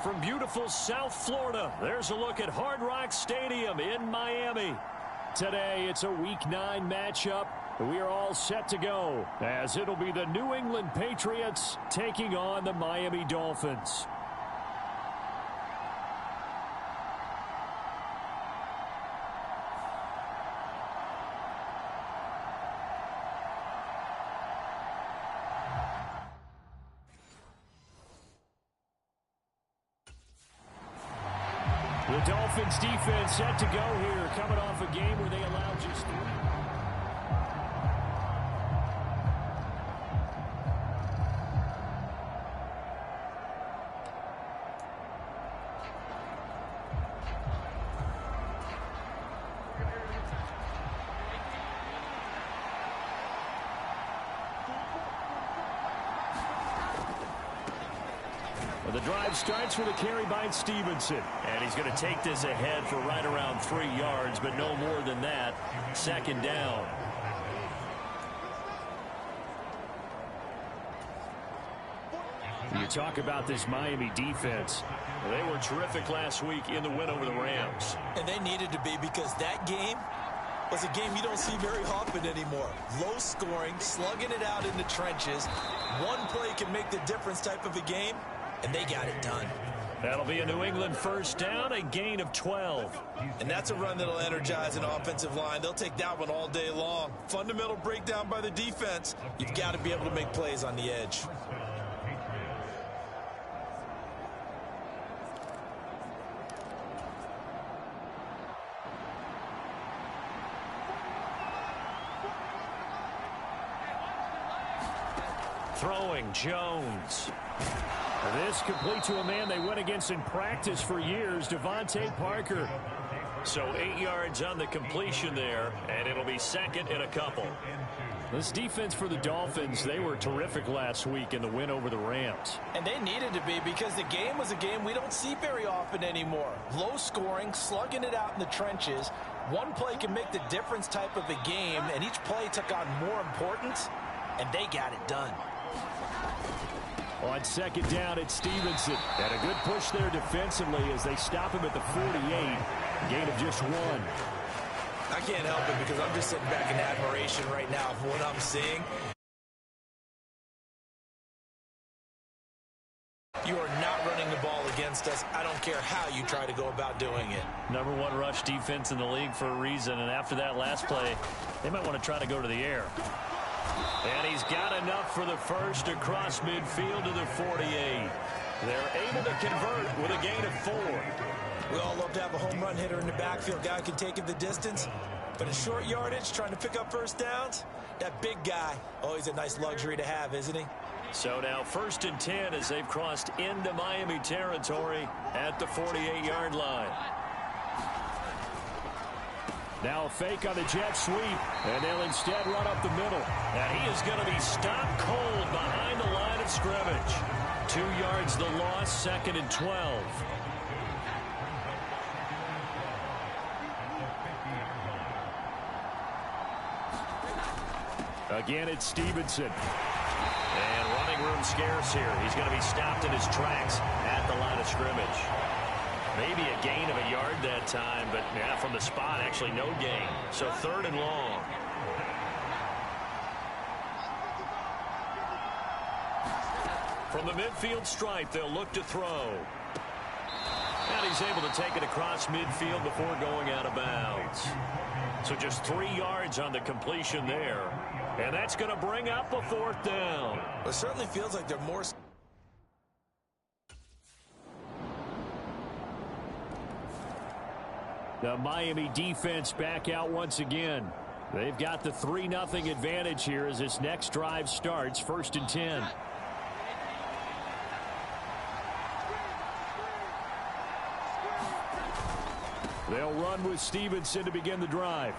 From beautiful South Florida, there's a look at Hard Rock Stadium in Miami. Today, it's a Week 9 matchup. We are all set to go, as it'll be the New England Patriots taking on the Miami Dolphins. The Dolphins defense set to go here, coming off a game where they allowed just 3. The drive starts with a carry by Stevenson. And he's going to take this ahead for right around 3 yards, but no more than that. Second down. You talk about this Miami defense. They were terrific last week in the win over the Rams. And they needed to be, because that game was a game you don't see very often anymore. Low scoring, slugging it out in the trenches. One play can make the difference type of a game. And they got it done. That'll be a New England first down, a gain of 12. And that's a run that'll energize an offensive line. They'll take that one all day long. Fundamental breakdown by the defense. You've got to be able to make plays on the edge. Throwing Jones. This complete to a man they went against in practice for years, Devontae Parker. So 8 yards on the completion there, and it'll be second and a couple. This defense for the Dolphins, they were terrific last week in the win over the Rams. And they needed to be, because the game was a game we don't see very often anymore. Low scoring, slugging it out in the trenches. One play can make the difference type of a game, and each play took on more importance, and they got it done. On second down, it's Stevenson. And a good push there defensively as they stop him at the 48. Gain of just 1. I can't help it, because I'm just sitting back in admiration right now for what I'm seeing. You are not running the ball against us. I don't care how you try to go about doing it. Number 1 rush defense in the league for a reason. And after that last play, they might want to try to go to the air. And he's got enough for the first across midfield to the 48. They're able to convert with a gain of 4. We all love to have a home run hitter in the backfield. Guy can take it the distance. But in short yardage, trying to pick up first downs, that big guy, always a nice luxury to have, isn't he? So now 1st and 10 as they've crossed into Miami territory at the 48-yard line. Now a fake on the jet sweep, and they'll instead run up the middle. And he is going to be stopped cold behind the line of scrimmage. 2 yards the loss, 2nd and 12. Again, it's Stevenson. And running room scarce here. He's going to be stopped in his tracks at the line of scrimmage. Maybe a gain of a yard that time, but yeah, from the spot, actually no gain. So 3rd and long. From the midfield stripe, they'll look to throw. And he's able to take it across midfield before going out of bounds. So just 3 yards on the completion there. And that's going to bring up a 4th down. It certainly feels like they're more... The Miami defense back out once again. They've got the 3-0 advantage here as this next drive starts, 1st and 10. They'll run with Stevenson to begin the drive.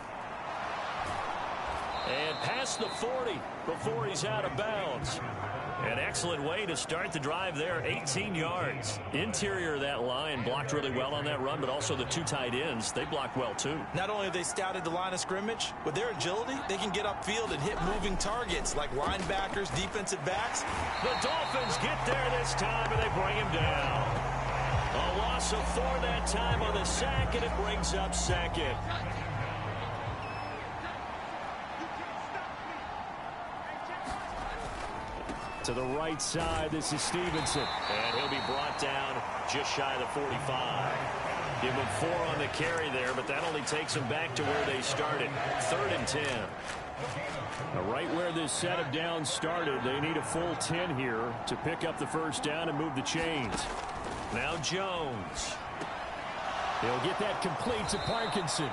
And past the 40 before he's out of bounds. An excellent way to start the drive there, 18 yards. Interior of that line blocked really well on that run, but also the 2 tight ends, they blocked well too. Not only have they scouted the line of scrimmage, with their agility, they can get upfield and hit moving targets like linebackers, defensive backs. The Dolphins get there this time, and they bring him down. So for that time on the sack, and it brings up second. To the right side, this is Stevenson. And he'll be brought down just shy of the 45. Give him 4 on the carry there, but that only takes them back to where they started. 3rd and 10. Now, right where this set of downs started, they need a full 10 here to pick up the first down and move the chains. Now Jones. He'll get that complete to Parkinson.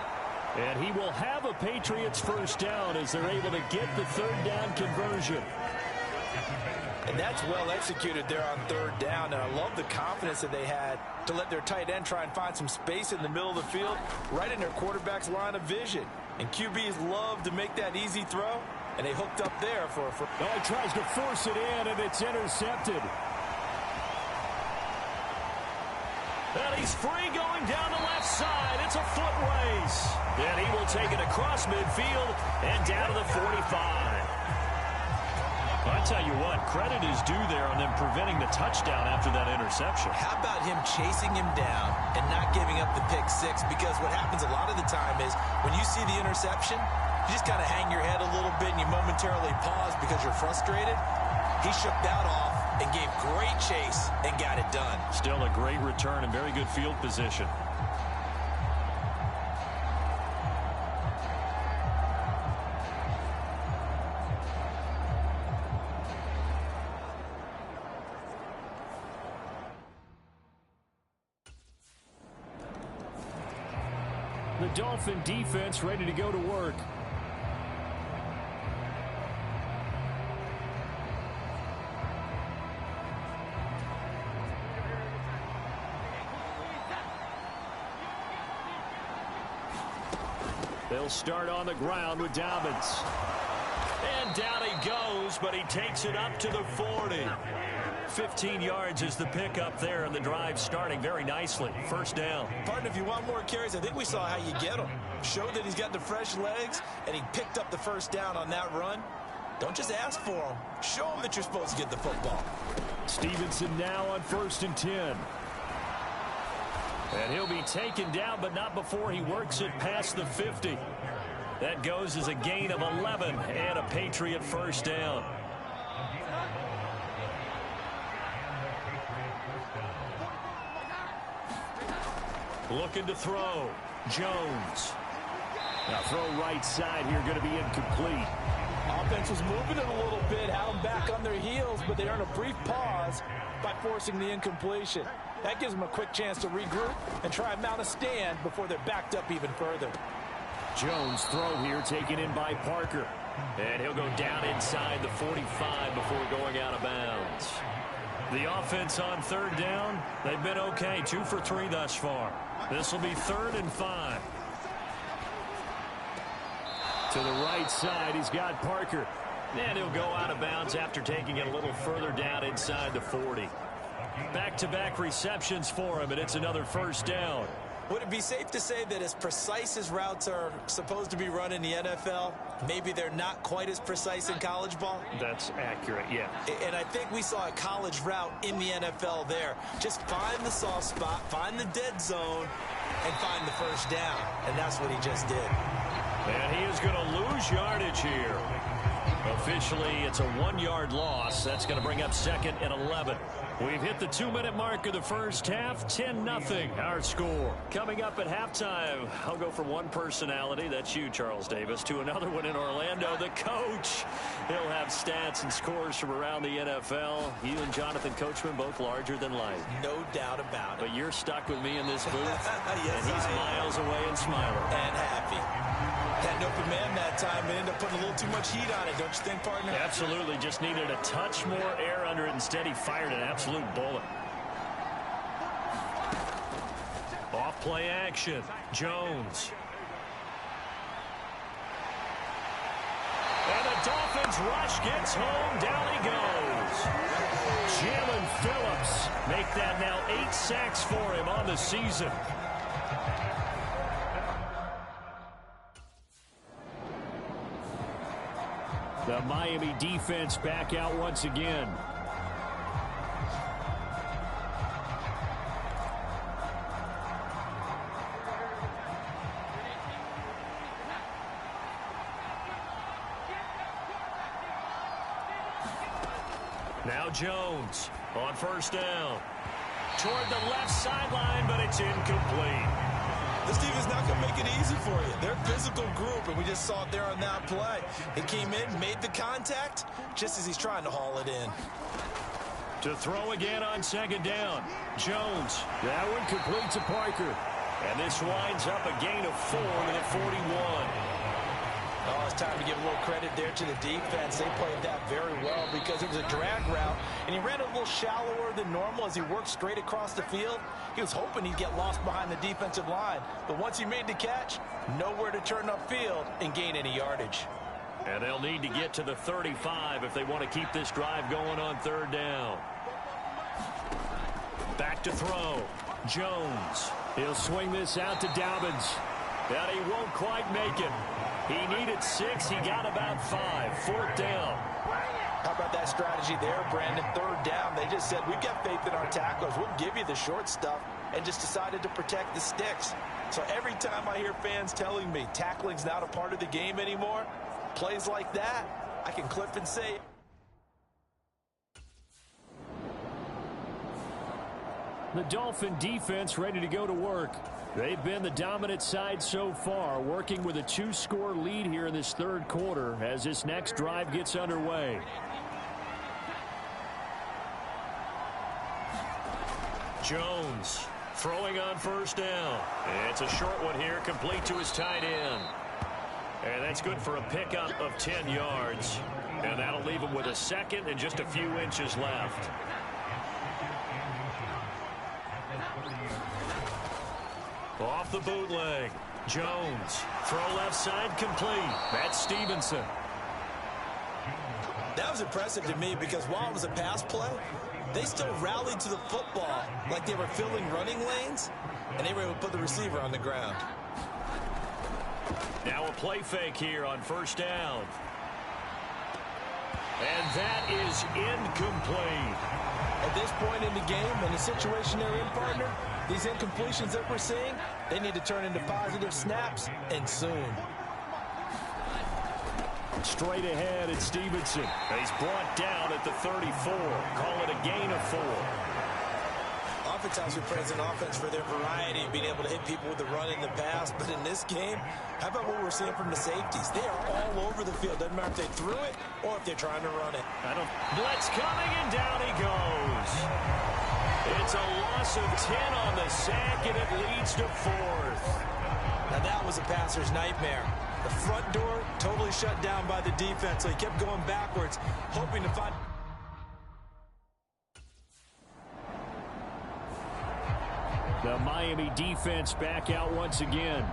And he will have a Patriots first down as they're able to get the 3rd down conversion. And that's well executed there on 3rd down. And I love the confidence that they had to let their tight end try and find some space in the middle of the field, right in their quarterback's line of vision. And QBs love to make that easy throw, and they hooked up there for oh, he tries to force it in, and it's intercepted. And he's free going down the left side. It's a foot race. And he will take it across midfield and down to the 45. I tell you what, credit is due there on them preventing the touchdown after that interception. How about him chasing him down and not giving up the pick six? Because what happens a lot of the time is when you see the interception, you just kind of hang your head a little bit and you momentarily pause because you're frustrated. He shook that off and gave great chase and got it done. Still a great return and very good field position. The Dolphin defense ready to go to work. They'll start on the ground with Dobbins. And down he goes, but he takes it up to the 40. 15 yards is the pickup there, and the drive starting very nicely. First down. Partner, if you want more carries, I think we saw how you get them. Showed that he's got the fresh legs, and he picked up the first down on that run. Don't just ask for them. Show them that you're supposed to get the football. Stevenson now on 1st and 10. And he'll be taken down, but not before he works it past the 50. That goes as a gain of 11 and a Patriot first down. Looking to throw. Jones. Now throw right side here, going to be incomplete. Offense was moving it a little bit, had them back on their heels, but they earn a brief pause by forcing the incompletion. That gives them a quick chance to regroup and try and mount a stand before they're backed up even further. Jones throw here taken in by Parker. And he'll go down inside the 45 before going out of bounds. The offense on 3rd down, they've been okay. 2 for 3 thus far. This will be 3rd and 5. To the right side, he's got Parker. And he'll go out of bounds after taking it a little further down inside the 40. Back-to-back receptions for him, and it's another first down. Would it be safe to say that as precise as routes are supposed to be run in the NFL, maybe they're not quite as precise in college ball? That's accurate, yeah. And I think we saw a college route in the NFL there. Just find the soft spot, find the dead zone, and find the first down. And that's what he just did. And he is going to lose yardage here. Officially, it's a 1-yard loss. That's going to bring up 2nd and 11. We've hit the 2-minute mark of the first half. 10-0 our score. Coming up at halftime, I'll go from one personality, that's you, Charles Davis, to another one in Orlando, the coach. He'll have stats and scores from around the NFL. You and Jonathan Coachman both larger than life. No doubt about it. But you're stuck with me in this booth, yes, and he's miles away and smiling. And happy. Had an open man that time, but ended up putting a little too much heat on it, don't you think, partner? Absolutely. Just needed a touch more air under it. Instead, he fired an absolute bullet. Off play action. Jones. And the Dolphins rush gets home. Down he goes. Jalen Phillips make that now 8 sacks for him on the season. The Miami defense back out once again. Now Jones on first down. Toward the left sideline, but it's incomplete. This defense not going to make it easy for you. They're a physical group, and we just saw it there on that play. He came in, made the contact, just as he's trying to haul it in. To throw again on second down. Jones. That one complete to Parker. And this winds up a gain of 4 to the 41. Oh, it's time to give a little credit there to the defense. They played that very well because it was a drag route, and he ran a little shallower than normal as he worked straight across the field. He was hoping he'd get lost behind the defensive line, but once he made the catch, nowhere to turn upfield and gain any yardage. And they'll need to get to the 35 if they want to keep this drive going on third down. Back to throw. Jones. He'll swing this out to Dobbins. And he won't quite make it. He needed 6. He got about 5. Fourth down. How about that strategy there, Brandon? Third down. They just said, we've got faith in our tacklers. We'll give you the short stuff, and just decided to protect the sticks. So every time I hear fans telling me tackling's not a part of the game anymore, plays like that, I can clip and say. The Dolphin defense ready to go to work. They've been the dominant side so far, working with a 2-score lead here in this third quarter as this next drive gets underway. Jones throwing on first down. It's a short one here, complete to his tight end. And that's good for a pickup of 10 yards. And that'll leave him with a second and just a few inches left. Off the bootleg. Jones. Throw left side complete. That's Stevenson. That was impressive to me because while it was a pass play, they still rallied to the football like they were filling running lanes, and they were able to put the receiver on the ground. Now a play fake here on first down. And that is incomplete. At this point in the game, in the situation they're in, partner, these incompletions that we're seeing, they need to turn into positive snaps, and soon. Straight ahead, it's Stevenson. He's brought down at the 34. Call it a gain of 4. Oftentimes we praise an offense for their variety, being able to hit people with the run in the pass. But in this game, how about what we're seeing from the safeties? They are all over the field. Doesn't matter if they threw it or if they're trying to run it. Blitz coming, and down he goes. It's a loss of 10 on the sack, and it leads to 4th. Now that was a passer's nightmare. The front door totally shut down by the defense, so he kept going backwards, hoping to find... The Miami defense back out once again.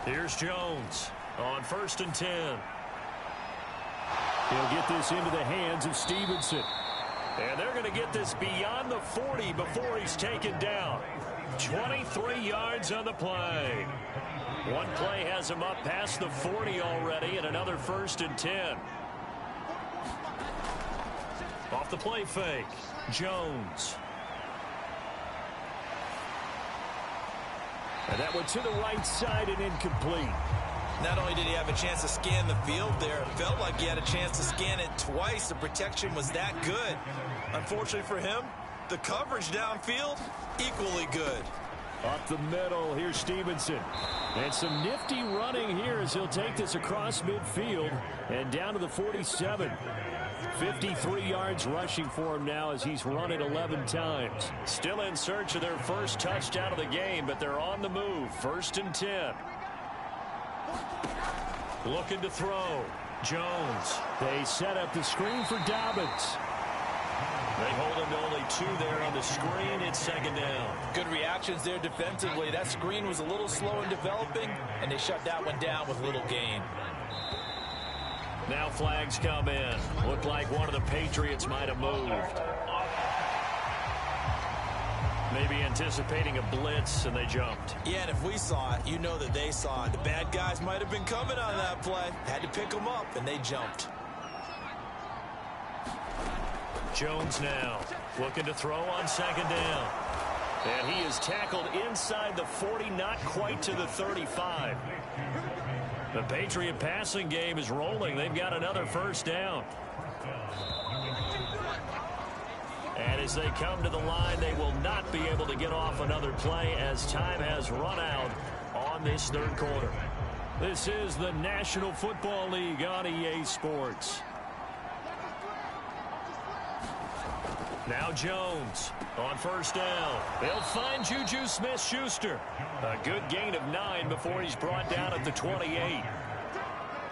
Here's Jones on 1st and 10. He'll get this into the hands of Stevenson. And they're going to get this beyond the 40 before he's taken down. 23 yards on the play. One play has him up past the 40 already, and another 1st and 10. Off the play fake, Jones. And that went to the right side and incomplete. Not only did he have a chance to scan the field there, it felt like he had a chance to scan it twice. The protection was that good. Unfortunately for him, the coverage downfield, equally good. Up the middle, here's Stevenson. And some nifty running here as he'll take this across midfield and down to the 47. 53 yards rushing for him now as he's run it 11 times. Still in search of their first touchdown of the game, but they're on the move. 1st and 10. Looking to throw. Jones. They set up the screen for Dobbins. They hold him to only 2 there on the screen. It's 2nd down. Good reactions there defensively. That screen was a little slow in developing, and they shut that one down with little gain. Now flags come in. Looked like one of the Patriots might have moved. Maybe anticipating a blitz, and they jumped. Yeah, and if we saw it, you know that they saw it. The bad guys might have been coming on that play. Had to pick them up, and they jumped. Jones now looking to throw on second down. And he is tackled inside the 40, not quite to the 35. The Patriot passing game is rolling. They've got another first down. And as they come to the line, they will not be able to get off another play as time has run out on this third quarter. This is the National Football League on EA Sports. Now Jones on first down. They'll find Juju Smith-Schuster. A good gain of 9 before he's brought down at the 28.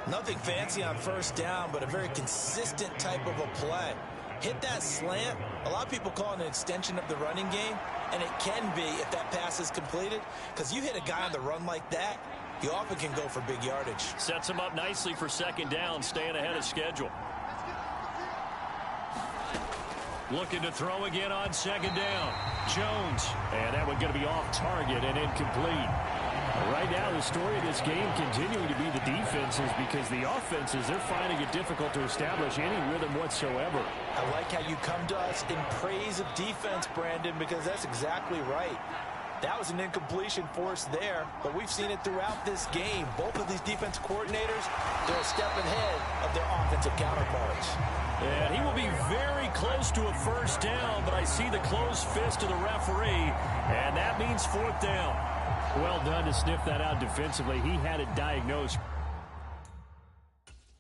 Nothing fancy on first down, but a very consistent type of a play. Hit that slant. A lot of people call it an extension of the running game, and it can be if that pass is completed, because you hit a guy on the run like that, you often can go for big yardage. Sets him up nicely for second down, staying ahead of schedule. Looking to throw again on second down. Jones. And that one going to be off target and incomplete. Right now, the story of this game continuing to be the defenses, because the offenses, they're finding it difficult to establish any rhythm whatsoever. I like how you come to us in praise of defense, Brandon, because that's exactly right. That was an incompletion force there, but we've seen it throughout this game. Both of these defense coordinators, they're a step ahead of their offensive counterparts. And he will be very close to a first down, but I see the closed fist of the referee, and that means fourth down. Well done to sniff that out defensively. He had it diagnosed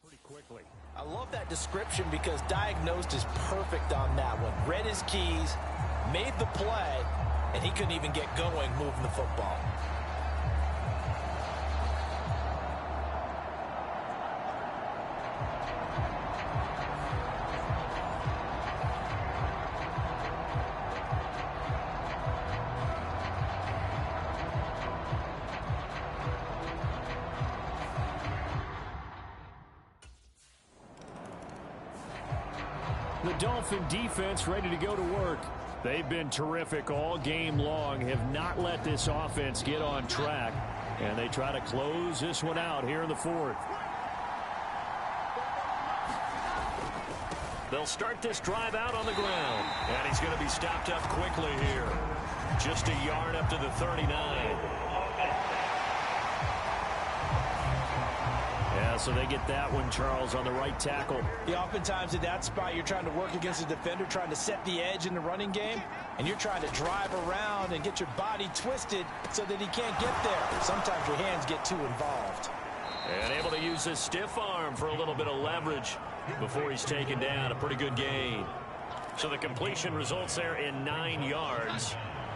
pretty quickly. I love that description because diagnosed is perfect on that one. Read his keys, made the play, and he couldn't even get going moving the football. The Dolphin defense ready to go to work. They've been terrific all game long, have not let this offense get on track, and they try to close this one out here in the fourth. They'll start this drive out on the ground, and he's going to be stopped up quickly here. Just a yard up to the 39. Yeah, so they get that one, Charles, on the right tackle. Yeah, oftentimes at that spot, you're trying to work against a defender, trying to set the edge in the running game, and you're trying to drive around and get your body twisted so that he can't get there. Sometimes your hands get too involved. And able to use his stiff arm for a little bit of leverage before he's taken down. A pretty good gain. So the completion results there in 9 yards,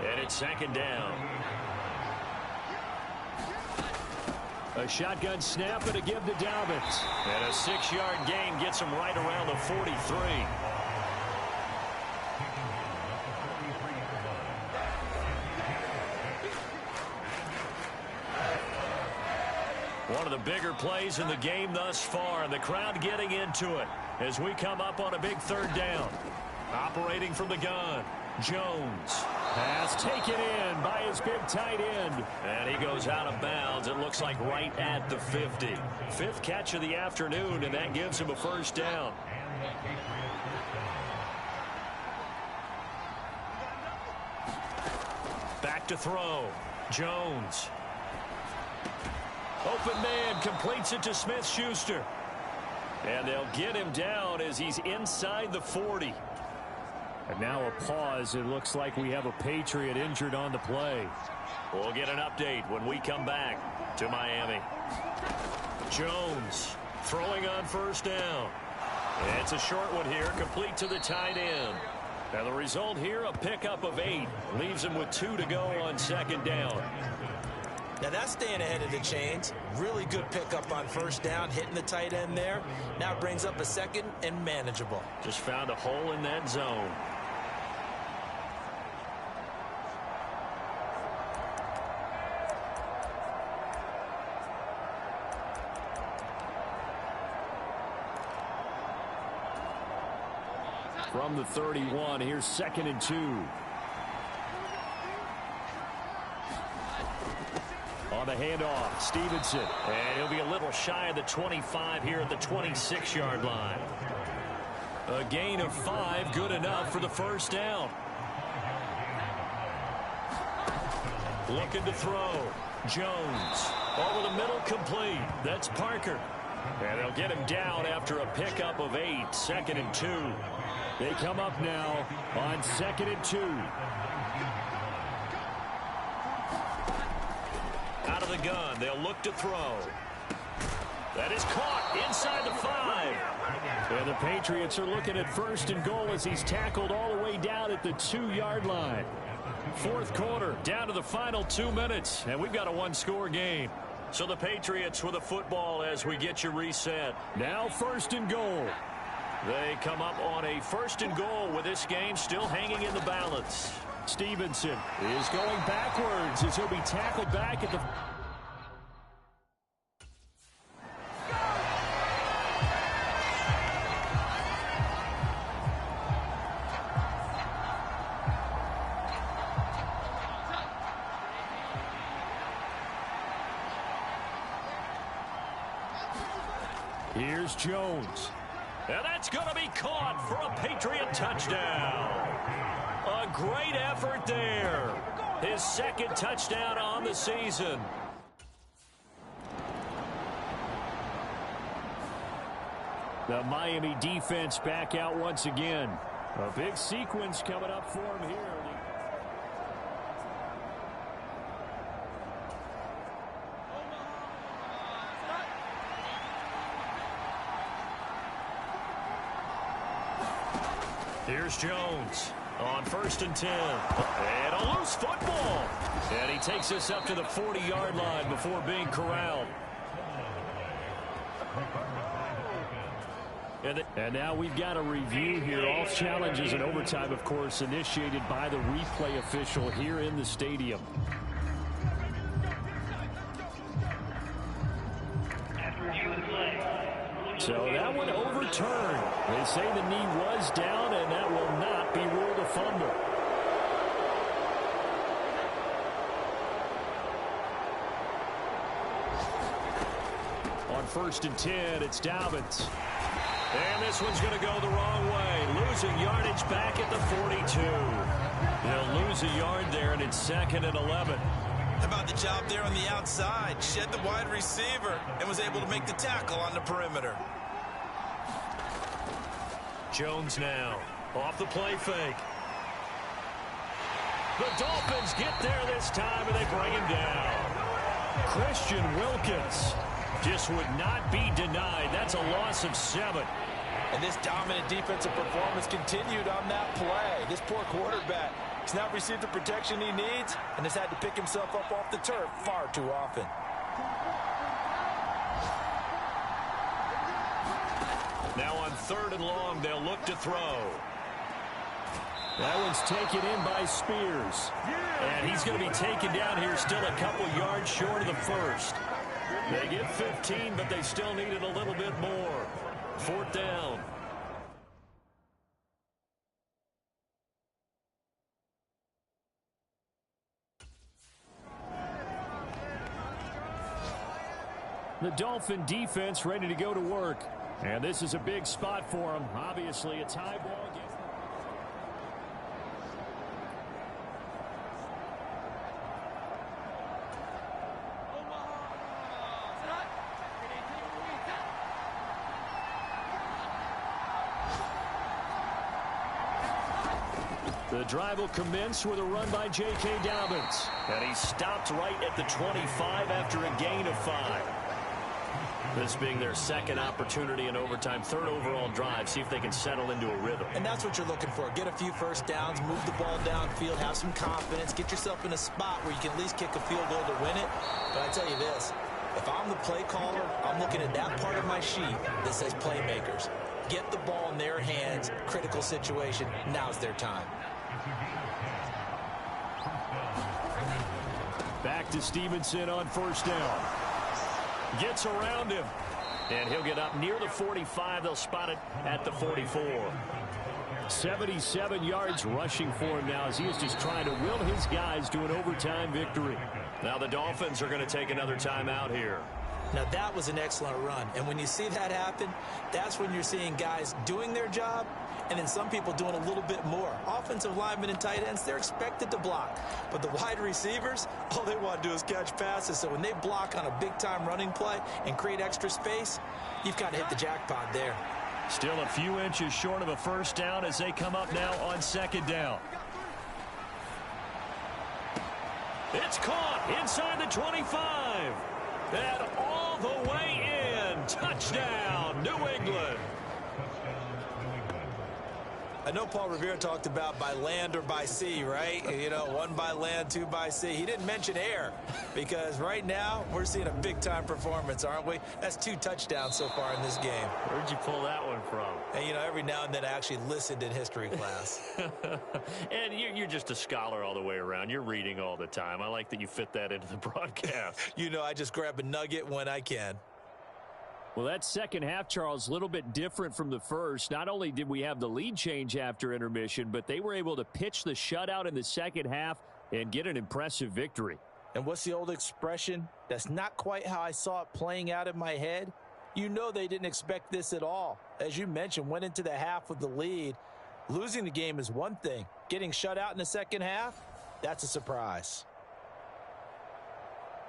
and it's second down. A shotgun snap and a give to Dobbins. And a 6-yard gain gets him right around the 43. One of the bigger plays in the game thus far, and the crowd getting into it as we come up on a big third down. Operating from the gun, Jones. Pass taken in by his big tight end. And he goes out of bounds, it looks like right at the 50. 5th catch of the afternoon, and that gives him a first down. Back to throw. Jones. Open man completes it to Smith-Schuster. And they'll get him down as he's inside the 40. And now a pause. It looks like we have a Patriot injured on the play. We'll get an update when we come back to Miami. Jones throwing on first down. It's a short one here, complete to the tight end. Now the result here, a pickup of 8. Leaves him with 2 to go on second down. Now that's staying ahead of the chains. Really good pickup on first down, hitting the tight end there. Now it brings up a second and manageable. Just found a hole in that zone. From the 31, here's 2nd and 2. On the handoff, Stevenson. And he'll be a little shy of the 25 here at the 26-yard line. A gain of 5, good enough for the first down. Looking to throw. Jones. Over the middle, complete. That's Parker. And they'll get him down after a pickup of 8. 2nd and 2. They come up now on 2nd and 2. Out of the gun, they'll look to throw. That is caught inside the 5. And the Patriots are looking at 1st and goal as he's tackled all the way down at the 2-yard line. 4th quarter, down to the final 2 minutes, and we've got a 1-score game. So the Patriots with the football as we get you reset. Now 1st and goal. They come up on a 1st and goal with this game still hanging in the balance. Stevenson is going backwards as he'll be tackled back at the... Here's Jones. And that's going to be caught for a Patriot touchdown. A great effort there. His 2nd touchdown on the season. The Miami defense back out once again. A big sequence coming up for him here. Here's Jones on 1st and 10. And a loose football. And he takes us up to the 40-yard line before being corralled. And now we've got a review here. All challenges in overtime, of course, initiated by the replay official here in the stadium. So that one overturned. They say the knee was down, and that will not be ruled a fumble. On 1st and 10, it's Dobbins. And this one's going to go the wrong way. Losing yardage back at the 42. They'll lose a yard there, and it's 2nd and 11. How about the job there on the outside? Shed the wide receiver and was able to make the tackle on the perimeter. Jones now off the play fake. The Dolphins get there this time, and they bring him down. Christian Wilkins just would not be denied. That's a loss of 7. And this dominant defensive performance continued on that play. This poor quarterback has not received the protection he needs and has had to pick himself up off the turf far too often. Now on 3rd and long, they'll look to throw. That one's taken in by Spears. And he's going to be taken down here still a couple yards short of the 1st. They get 15, but they still need it a little bit more. 4th down. The Dolphin defense ready to go to work. And this is a big spot for them. Obviously, a tie ball game. The drive will commence with a run by J.K. Dobbins. And he stopped right at the 25 after a gain of 5. This being their 2nd opportunity in overtime, 3rd overall drive. See if they can settle into a rhythm. And that's what you're looking for. Get a few first downs, move the ball downfield, have some confidence, get yourself in a spot where you can at least kick a field goal to win it. But I tell you this, if I'm the play caller, I'm looking at that part of my sheet that says playmakers. Get the ball in their hands, critical situation, now's their time. Back to Stevenson on 1st down. Gets around him. And he'll get up near the 45. They'll spot it at the 44. 77 yards rushing for him now as he is just trying to will his guys to an overtime victory. Now the Dolphins are going to take another timeout here. Now, that was an excellent run. And when you see that happen, that's when you're seeing guys doing their job and then some people doing a little bit more. Offensive linemen and tight ends, they're expected to block. But the wide receivers, all they want to do is catch passes. So when they block on a big-time running play and create extra space, you've got to hit the jackpot there. Still a few inches short of a first down as they come up now on second down. It's caught inside the 25. And all the way in. Touchdown, New England. I know Paul Revere talked about by land or by sea, right? You know, one by land, two by sea. He didn't mention air because right now we're seeing a big-time performance, aren't we? That's 2 touchdowns so far in this game. Where'd you pull that one from? And, you know, every now and then I actually listened in history class. And you're just a scholar all the way around. You're reading all the time. I like that you fit that into the broadcast. You know, I just grab a nugget when I can. Well, that second half, Charles, a little bit different from the first. Not only did we have the lead change after intermission, but they were able to pitch the shutout in the second half and get an impressive victory. And what's the old expression? That's not quite how I saw it playing out in my head. You know they didn't expect this at all. As you mentioned, went into the half with the lead. Losing the game is one thing. Getting shut out in the second half, that's a surprise.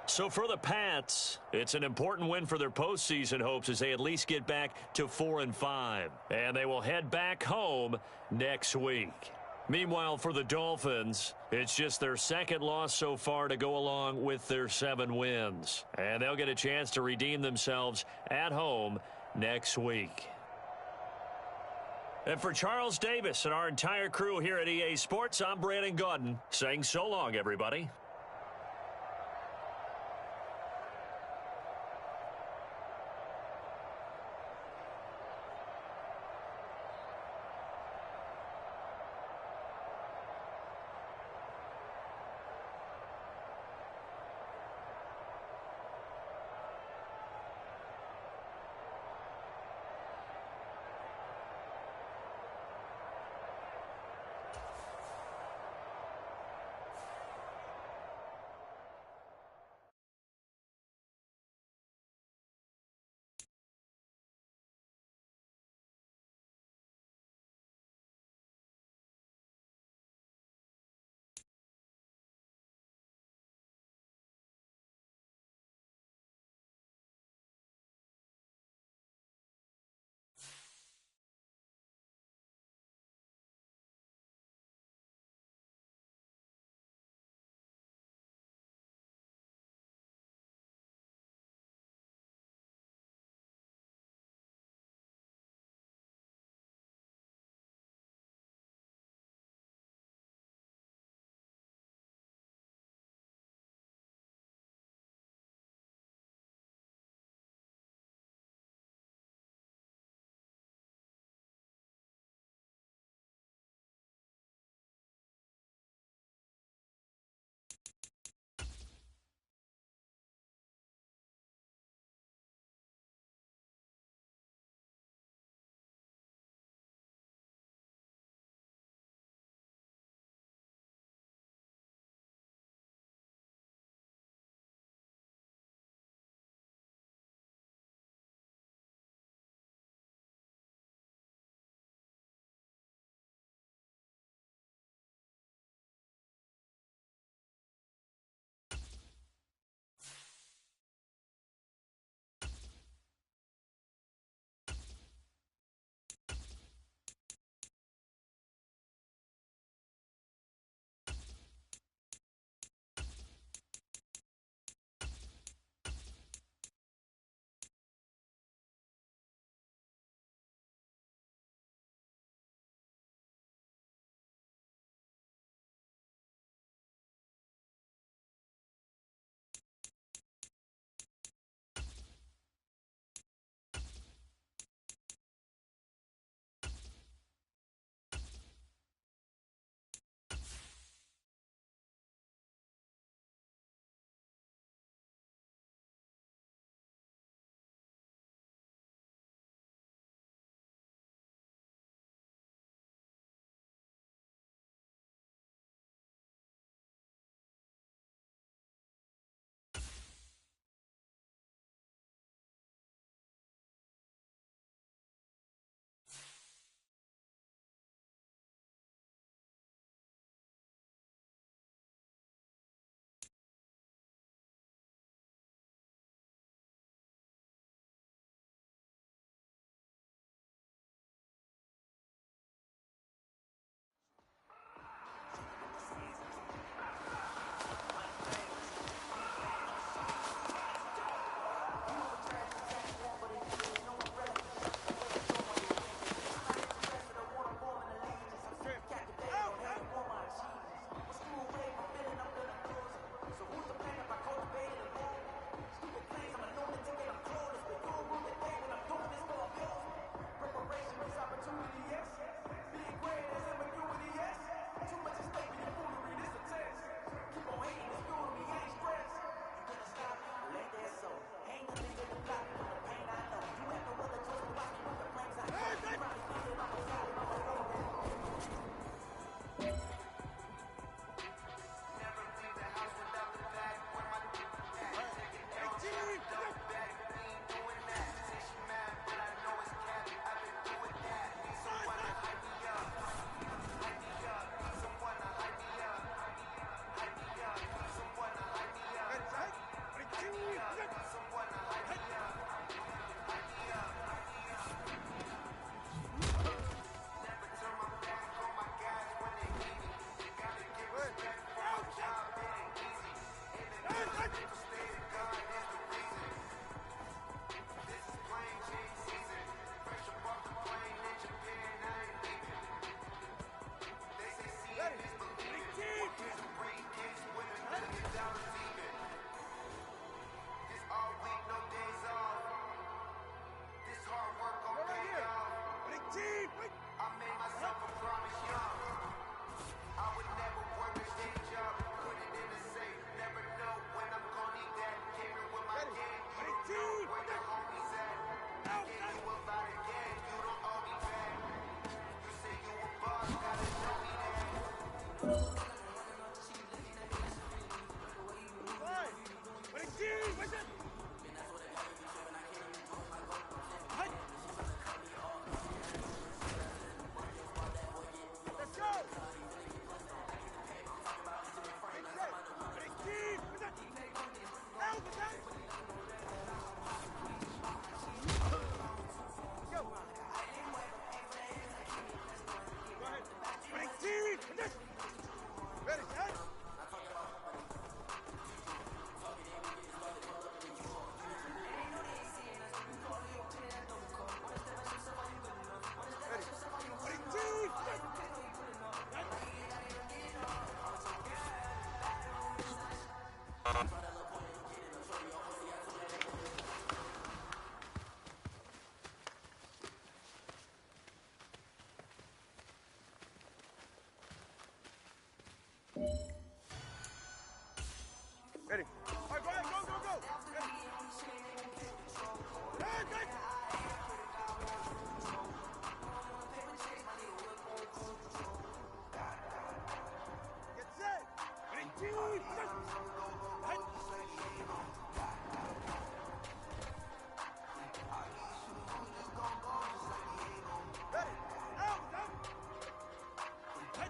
So for the Pats, it's an important win for their postseason hopes as they at least get back to 4-5. And they will head back home next week. Meanwhile, for the Dolphins, it's just their second loss so far to go along with their 7 wins. And they'll get a chance to redeem themselves at home next week. And for Charles Davis and our entire crew here at EA Sports, I'm Brandon Gaudin saying so long, everybody. Ready. All right, go ahead, go, go, go. Ready. Hey, hey. Get set. Ready, two, set. Hey. Ready. Out, out. Hey.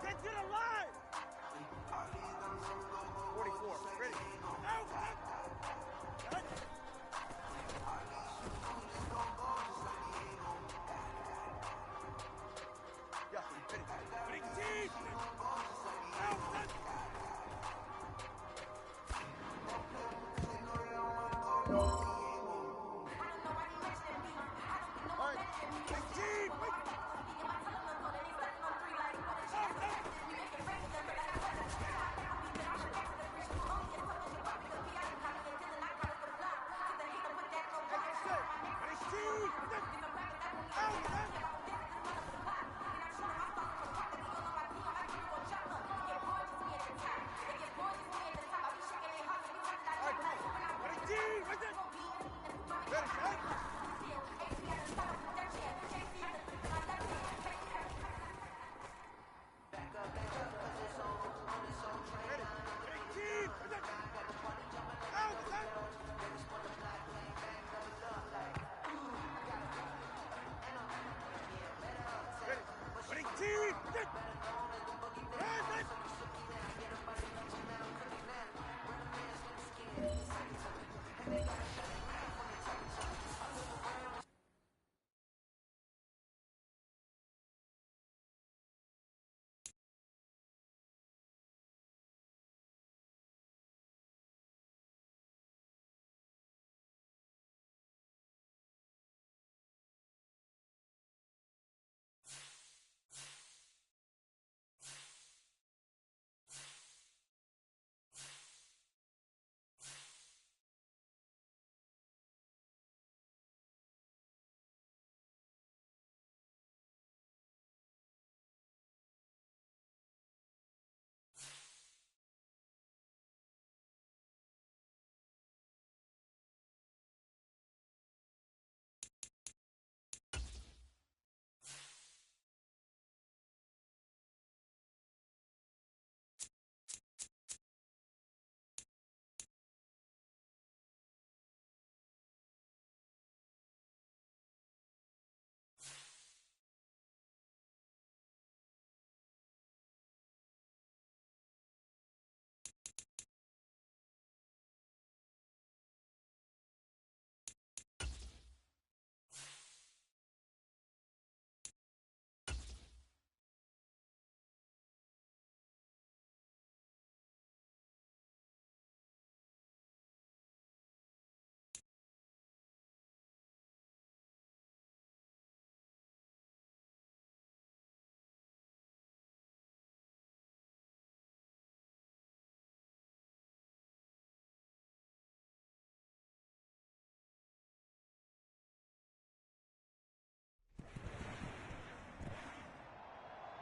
Get to the line! 44, ready. Out, out. Cut. Yeah, ready. Ready, team! Out, out. All right, ready, team! Wait.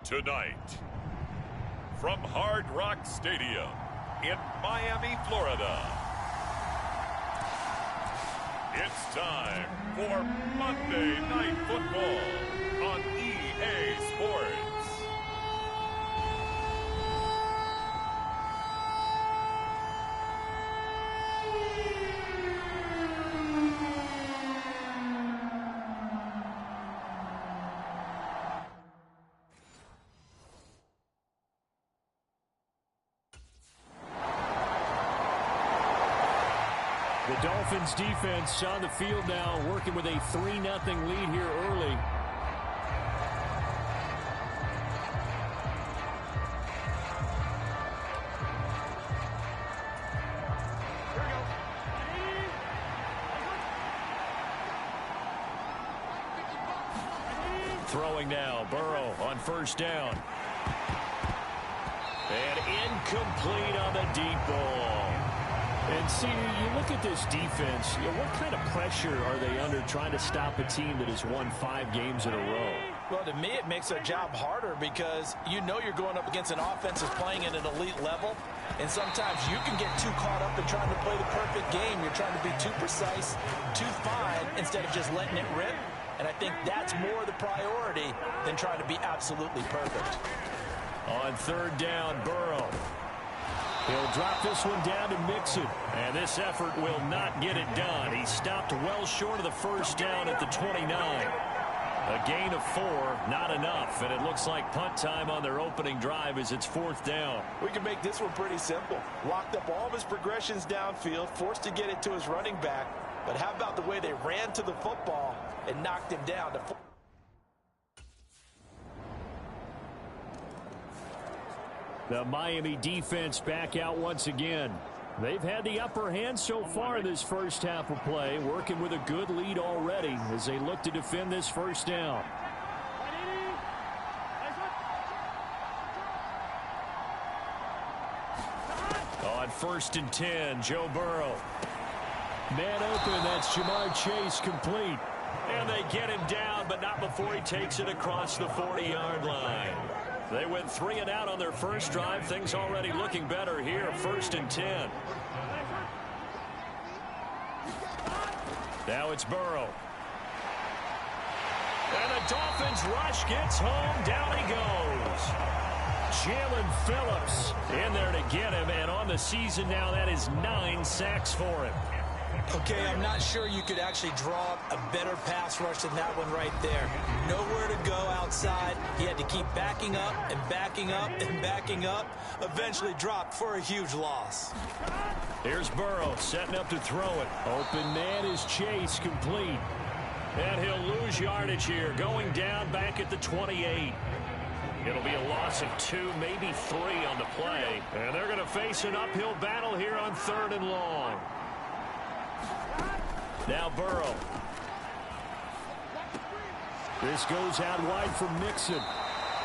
Tonight, from Hard Rock Stadium in Miami, Florida, it's time for Monday Night Football on EA Sports. The Dolphins defense on the field now, working with a 3-0 lead here early. Throwing now, Burrow on first down. And incomplete on the deep ball. And see, you look at this defense, what kind of pressure are they under trying to stop a team that has won 5 games in a row? Well, to me, it makes their job harder because you know you're going up against an offense that's playing at an elite level. And sometimes you can get too caught up in trying to play the perfect game. You're trying to be too precise, too fine, instead of just letting it rip. And I think that's more the priority than trying to be absolutely perfect. On third down, Burrow. He'll drop this one down to Mixon. And this effort will not get it done. He stopped well short of the first down at the 29. A gain of 4, not enough. And it looks like punt time on their opening drive as it's 4th down. We can make this one pretty simple. Locked up all of his progressions downfield, forced to get it to his running back. But how about the way they ran to the football and knocked him down to 4? The Miami defense back out once again. They've had the upper hand so far in this first half of play, working with a good lead already as they look to defend this first down. On 1st and 10, Joe Burrow. Man open, that's Jamar Chase complete. And they get him down, but not before he takes it across the 40-yard line. They went 3 and out on their first drive. Things already looking better here. 1st and 10. Now it's Burrow. And the Dolphins rush gets home. Down he goes. Jalen Phillips in there to get him. And on the season now, that is 9 sacks for him. Okay, I'm not sure you could actually draw up a better pass rush than that one right there. Nowhere to go outside. He had to keep backing up and backing up and backing up. Eventually dropped for a huge loss. Here's Burrow setting up to throw it. Open man is Chase, complete. And he'll lose yardage here, going down back at the 28. It'll be a loss of 2, maybe 3 on the play. And they're going to face an uphill battle here on 3rd and long. Now Burrow. This goes out wide for Mixon.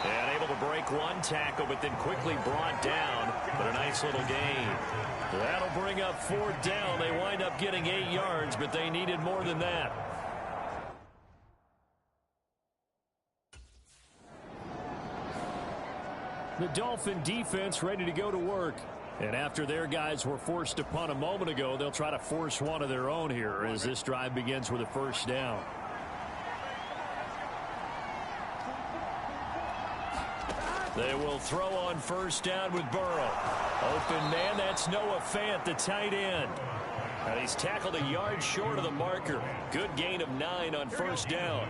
And able to break one tackle, but then quickly brought down. But a nice little gain. That'll bring up 4th down. They wind up getting 8 yards, but they needed more than that. The Dolphin defense ready to go to work. And after their guys were forced to punt a moment ago, they'll try to force one of their own here as this drive begins with a 1st down. They will throw on 1st down with Burrow. Open man, that's Noah Fant, the tight end. And he's tackled a yard short of the marker. Good gain of 9 on 1st down.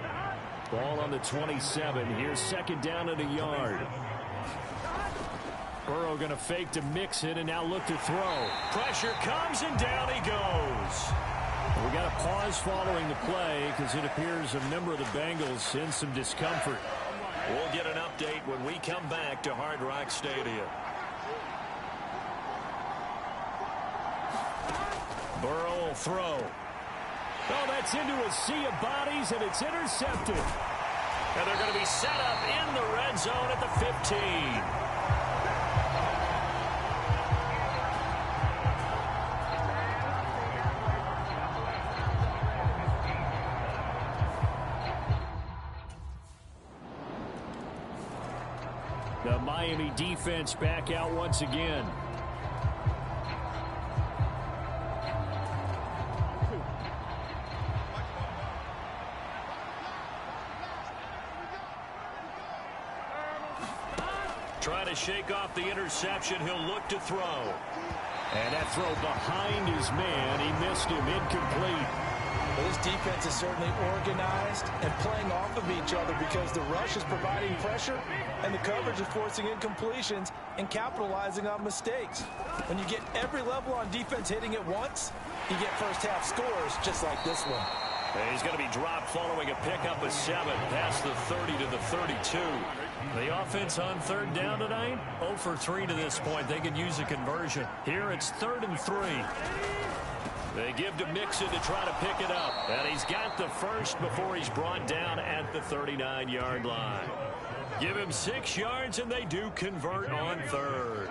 Ball on the 27. Here's 2nd down and a yard. Burrow going to fake to Mixon and now look to throw. Pressure comes and down he goes. We got a pause following the play because it appears a member of the Bengals in some discomfort. We'll get an update when we come back to Hard Rock Stadium. Burrow will throw. Oh, that's into a sea of bodies and it's intercepted. And they're going to be set up in the red zone at the 15. The Miami defense back out once again. Trying to shake off the interception. He'll look to throw. And that throw behind his man. He missed him. Incomplete. Well, this defense is certainly organized and playing off of each other because the rush is providing pressure and the coverage is forcing incompletions and capitalizing on mistakes. When you get every level on defense hitting at once, you get first-half scores just like this one. And he's going to be dropped following a pickup of 7 past the 30 to the 32. The offense on third down tonight, 0 for 3 to this point. They could use a conversion. Here it's 3rd and 3. They give to Mixon to try to pick it up. And he's got the first before he's brought down at the 39-yard line. Give him 6 yards, and they do convert on third.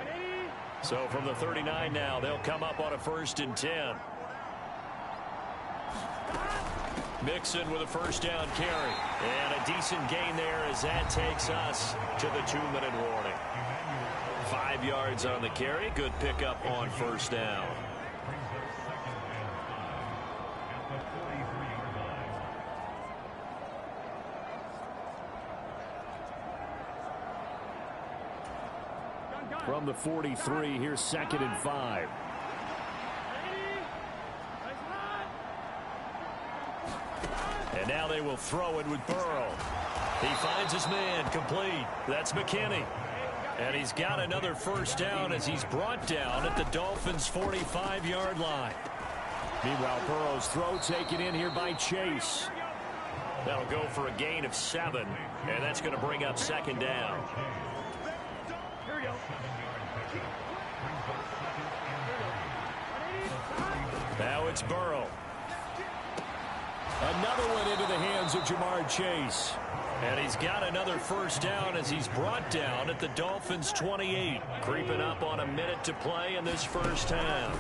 So from the 39 now, they'll come up on a 1st and 10. Mixon with a first down carry. And a decent gain there as that takes us to the 2-minute warning. 5 yards on the carry. Good pickup on first down. From the 43, here's 2nd and 5. And now they will throw it with Burrow. He finds his man, complete. That's McKinney. And he's got another first down as he's brought down at the Dolphins' 45-yard line. Meanwhile, Burrow's throw taken in here by Chase. That'll go for a gain of 7, and that's going to bring up 2nd down. Now it's Burrow. Another one into the hands of Jamar Chase. And he's got another first down as he's brought down at the Dolphins' 28. Creeping up on a minute to play in this first half.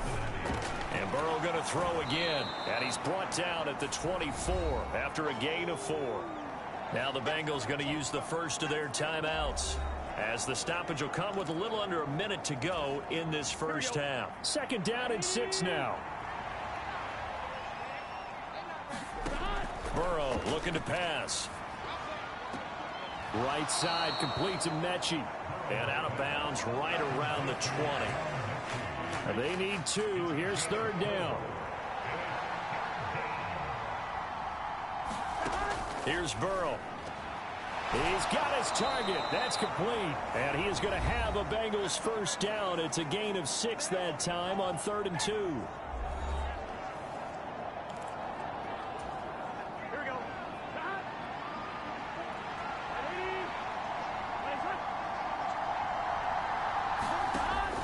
And Burrow going to throw again. And he's brought down at the 24 after a gain of 4. Now the Bengals going to use the first of their timeouts, as the stoppage will come with a little under a minute to go in this first half. 2nd down and 6 now. Burrow looking to pass. Right side complete to Mechie. And out of bounds right around the 20. They need 2. Here's 3rd down. Here's Burrow. He's got his target. That's complete. And he is going to have a Bengals first down. It's a gain of 6 that time on 3rd and 2.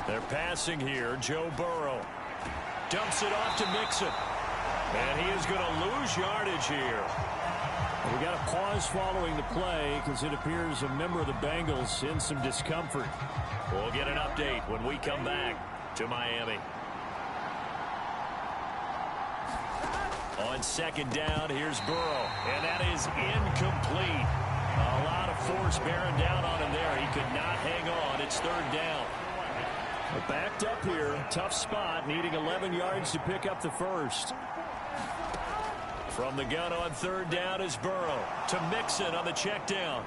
They're passing here. Joe Burrow dumps it off to Mixon. And he is going to lose yardage here. We got a pause following the play because it appears a member of the Bengals in some discomfort. We'll get an update when we come back to Miami. On 2nd down, here's Burrow. And that is incomplete. A lot of force bearing down on him there. He could not hang on. It's 3rd down. Backed up here, tough spot, needing 11 yards to pick up the first. From the gun on 3rd down is Burrow to Mixon on the check down.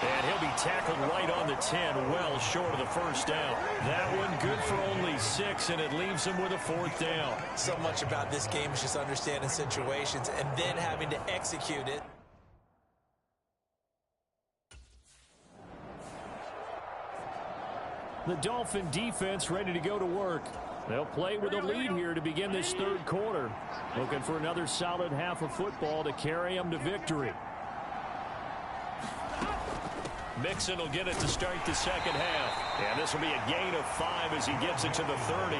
And he'll be tackled right on the 10, well short of the first down. That one good for only 6, and it leaves him with a 4th down. So much about this game is just understanding situations and then having to execute it. The Dolphin defense ready to go to work. They'll play with a lead here to begin this 3rd quarter. Looking for another solid half of football to carry them to victory. Mixon will get it to start the 2nd half. And this will be a gain of 5 as he gets it to the 30.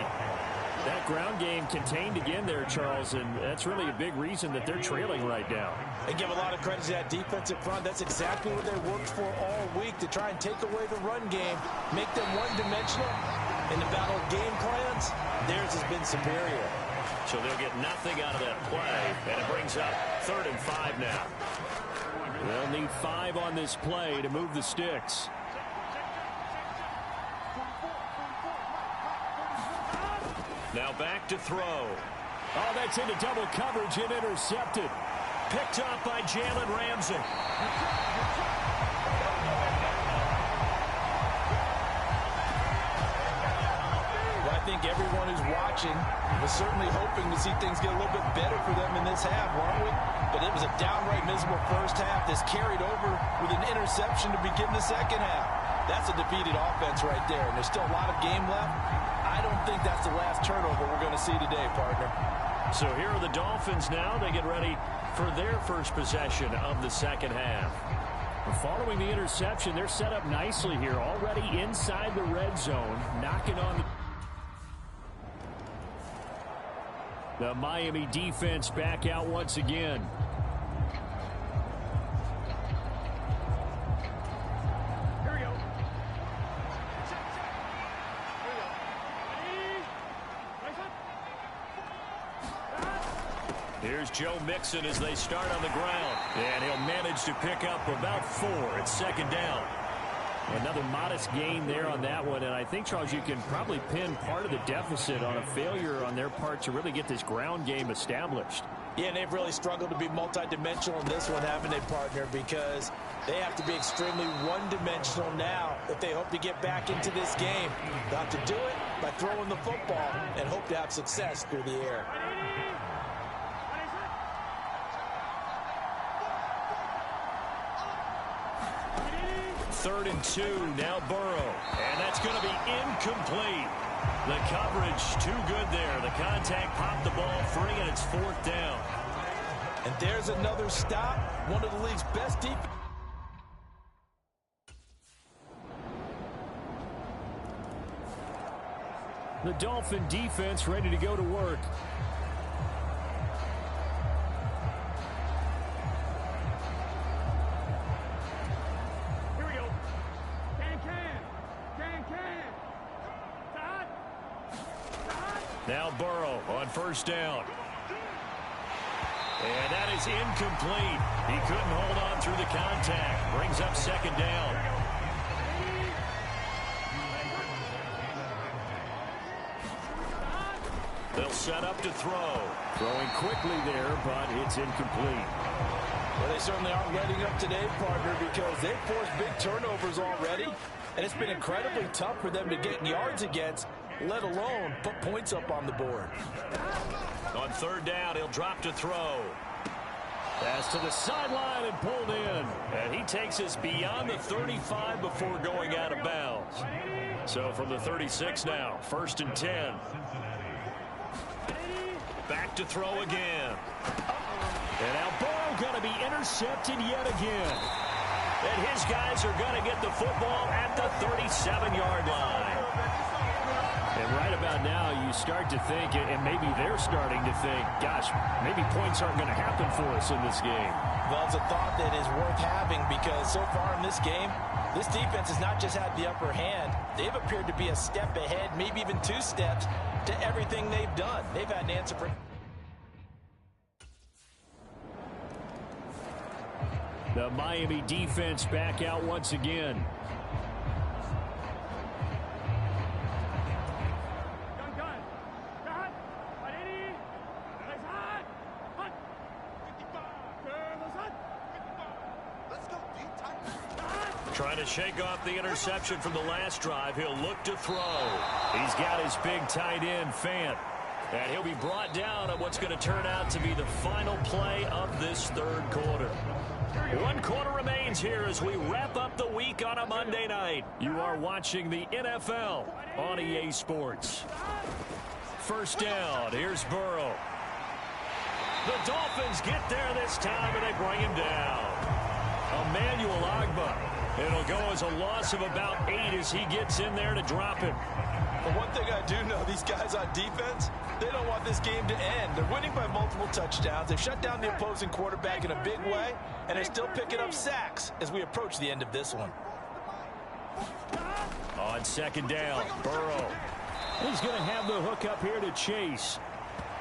That ground game contained again there, Charles, and that's really a big reason that they're trailing right now. They give a lot of credit to that defensive front. That's exactly what they worked for all week, to try and take away the run game, make them one-dimensional. In the battle of game plans, theirs has been superior. So they'll get nothing out of that play, and it brings up 3rd and 5 now. They'll need 5 on this play to move the sticks. Now back to throw. Oh, that's into double coverage and intercepted. Picked up by Jalen Ramsey. Well, I think think everyone who's watching was certainly hoping to see things get a little bit better for them in this half, weren't we? But it was a downright miserable first half that's carried over with an interception to begin the second half. That's a defeated offense right there, and there's still a lot of game left. I don't think that's the last turnover we're going to see today, partner. So here are the Dolphins now. They get ready for their first possession of the second half. Following the interception, they're set up nicely here, already inside the red zone, knocking on the Miami defense back out once again. Here we go. Here's Joe Mixon as they start on the ground. And he'll manage to pick up about 4 at second down. Another modest gain there on that one. And I think, Charles, you can probably pin part of the deficit on a failure on their part to really get this ground game established. Yeah, and they've really struggled to be multidimensional in this one, haven't they, partner? Because they have to be extremely one-dimensional now if they hope to get back into this game. They'll have to do it by throwing the football and hope to have success through the air. 3rd and 2, now Burrow. And that's going to be incomplete. The coverage too good there. The contact popped the ball free, and it's 4th down. And there's another stop. One of the league's best defense. The Dolphin defense ready to go to work. Now Burrow on 1st down. And that is incomplete. He couldn't hold on through the contact. Brings up 2nd down. They'll set up to throw. Throwing quickly there, but it's incomplete. Well, they certainly aren't letting up today, partner, because they've forced big turnovers already. And it's been incredibly tough for them to get yards against, let alone put points up on the board. On 3rd down, he'll drop to throw. Pass to the sideline and pulled in. And he takes us beyond the 35 before going out of bounds. So from the 36 now, 1st and 10. Back to throw again. And now Burrow going to be intercepted yet again. And his guys are going to get the football at the 37-yard line. And right about now, you start to think, and maybe they're starting to think, gosh, maybe points aren't going to happen for us in this game. Well, it's a thought that is worth having because so far in this game, this defense has not just had the upper hand. They've appeared to be a step ahead, maybe even 2 steps to everything they've done. They've had an answer for... The Miami defense back out once again. Trying to shake off the interception from the last drive. He'll look to throw. He's got his big tight end, Fant. And he'll be brought down on what's going to turn out to be the final play of this 3rd quarter. 1 quarter remains here as we wrap up the week on a Monday night. You are watching the NFL on EA Sports. 1st down. Here's Burrow. The Dolphins get there this time, and they bring him down. Emmanuel Ogbah. It'll go as a loss of about 8 as he gets in there to drop him. But one thing I do know, these guys on defense, they don't want this game to end. They're winning by multiple touchdowns. They've shut down the opposing quarterback in a big way, and they're still picking up sacks as we approach the end of this one. On 2nd down, Burrow. He's going to have the hook up here to Chase.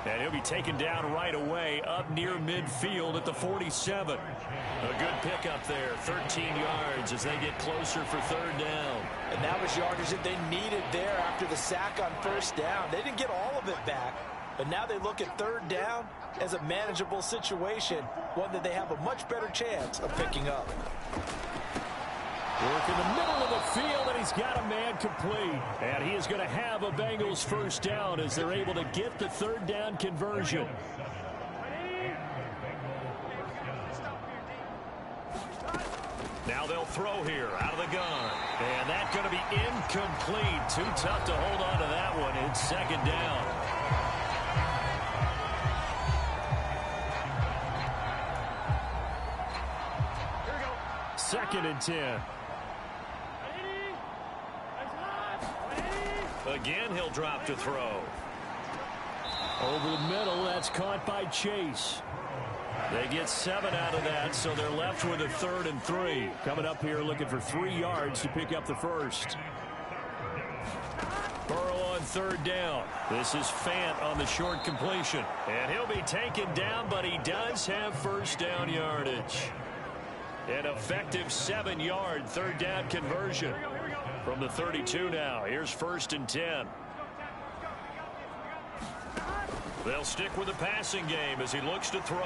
And he'll be taken down right away up near midfield at the 47. A good pickup there, 13 yards as they get closer for 3rd down. And that was yardage that they needed there after the sack on 1st down. They didn't get all of it back, but now they look at 3rd down as a manageable situation, one that they have a much better chance of picking up. Work in the middle of the field, and he's he's got a man complete. And he is going to have a Bengals first down as they're able to get the third down conversion. Now they'll throw here out of the gun. And that's going to be incomplete. Too tough to hold on to that one. It's second down. Second and 10. Again, he'll drop to throw. Over the middle, that's caught by Chase. They get 7 out of that, so they're left with a 3rd and 3. Coming up here looking for 3 yards to pick up the first. Burrow on 3rd down. This is Fant on the short completion. And he'll be taken down, but he does have first down yardage. An effective 7-yard 3rd down conversion from the 32 now. Here's 1st and 10. They'll stick with the passing game as he looks to throw.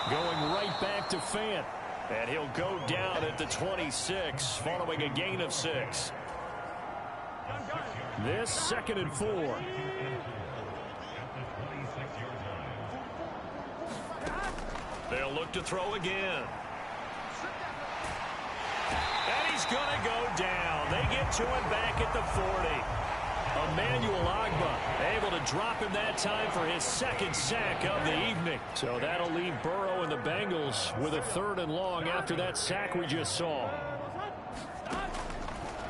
Going right back to Fant. And he'll go down at the 26 following a gain of 6. This 2nd and 4. They'll look to throw again. And he's going to go down. They get to him back at the 40. Emmanuel Ogbah able to drop him that time for his 2nd sack of the evening. So that'll leave Burrow and the Bengals with a 3rd and long after that sack we just saw.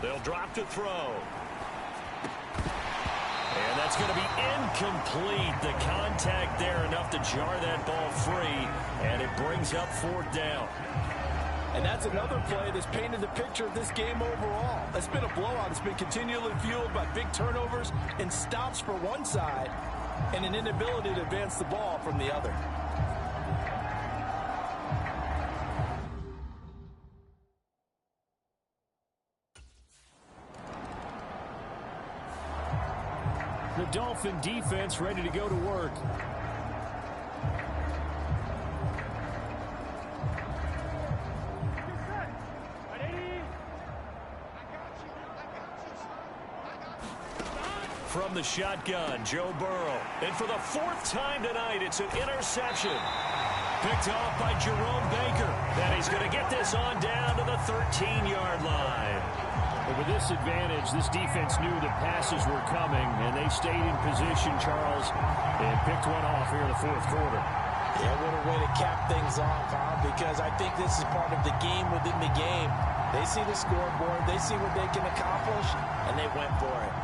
They'll drop to throw. And that's going to be incomplete. The contact there enough to jar that ball free. And it brings up 4th down. And that's another play that's painted the picture of this game overall. It's been a blowout. It's been continually fueled by big turnovers and stops for one side and an inability to advance the ball from the other. The Dolphin defense ready to go to work. From the shotgun, Joe Burrow. And for the 4th time tonight, it's an interception. Picked off by Jerome Baker. And he's going to get this on down to the 13-yard line. But with this advantage, this defense knew that passes were coming, and they stayed in position, Charles, and picked one off here in the 4th quarter. Yeah, what a way to cap things off, huh? Because I think this is part of the game within the game. They see the scoreboard, they see what they can accomplish, and they went for it.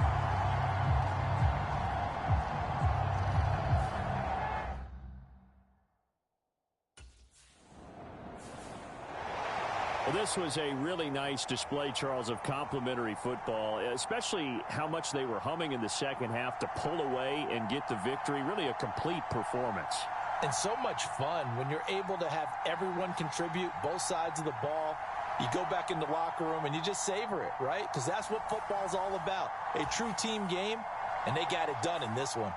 Well, this was a really nice display, Charles, of complimentary football, especially how much they were humming in the second half to pull away and get the victory. Really a complete performance. And so much fun when you're able to have everyone contribute, both sides of the ball. You go back in the locker room and you just savor it, right? Because that's what football's all about. A true team game, and they got it done in this one.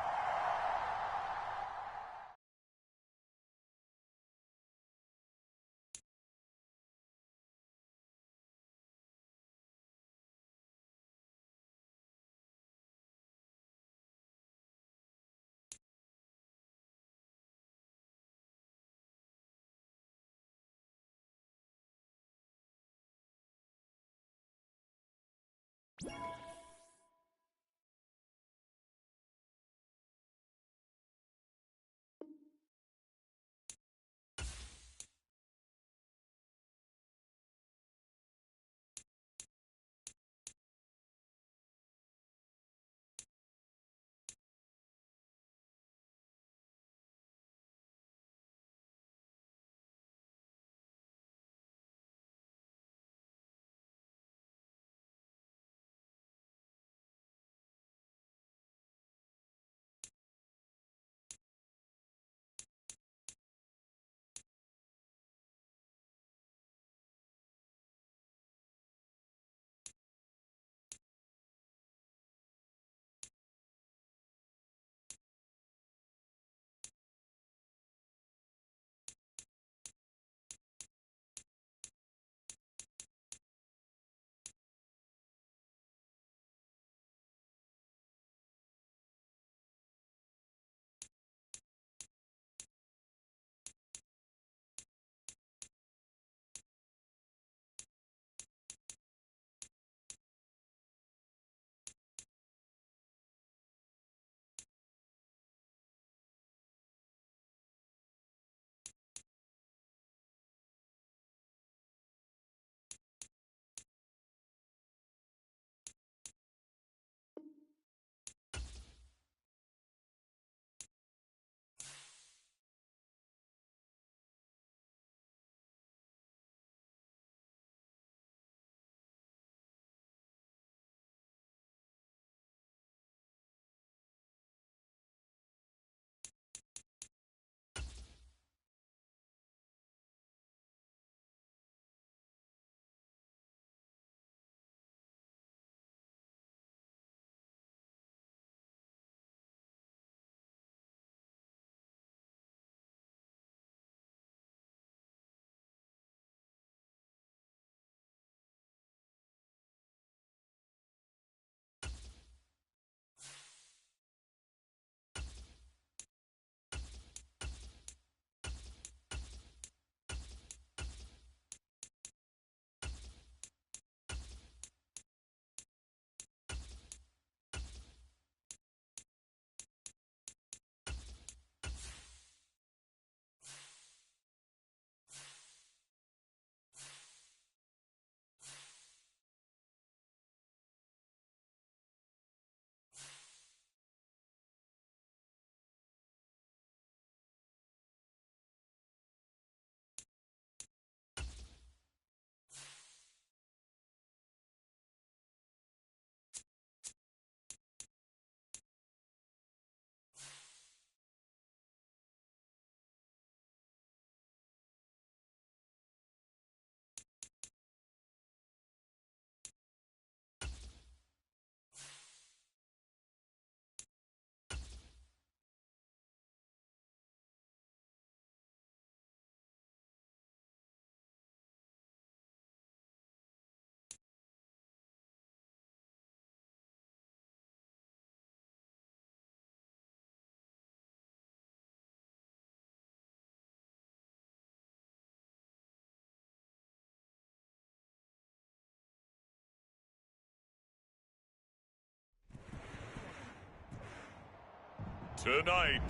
Tonight,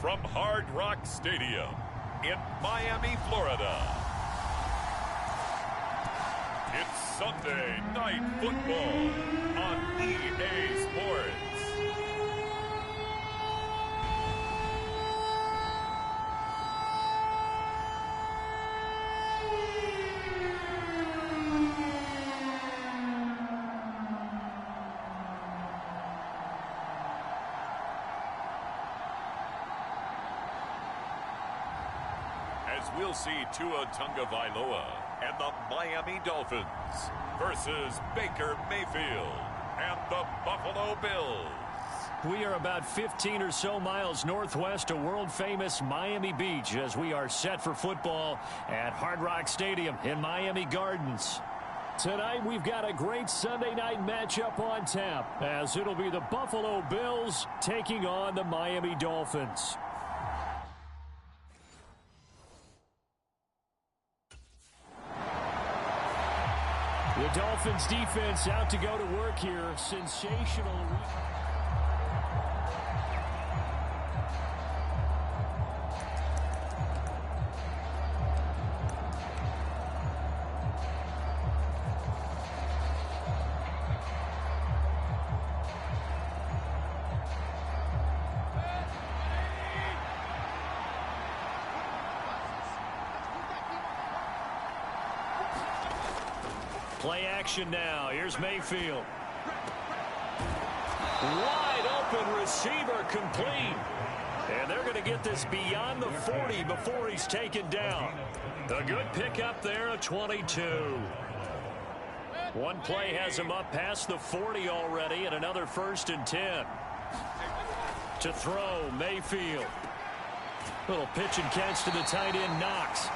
from Hard Rock Stadium in Miami, Florida, it's Sunday Night Football on EA Sports. As we'll see Tua Tagovailoa and the Miami Dolphins versus Baker Mayfield and the Buffalo Bills. We are about 15 or so miles northwest of world-famous Miami Beach as we are set for football at Hard Rock Stadium in Miami Gardens. Tonight, we've got a great Sunday night matchup on tap as it'll be the Buffalo Bills taking on the Miami Dolphins. The Dolphins defense out to go to work here. Sensational. Play action now. Here's Mayfield. Wide open receiver complete. And they're going to get this beyond the 40 before he's taken down. A good pickup there, a 22. One play has him up past the 40 already, and another 1st and 10. To throw, Mayfield. Little pitch and catch to the tight end, Knox.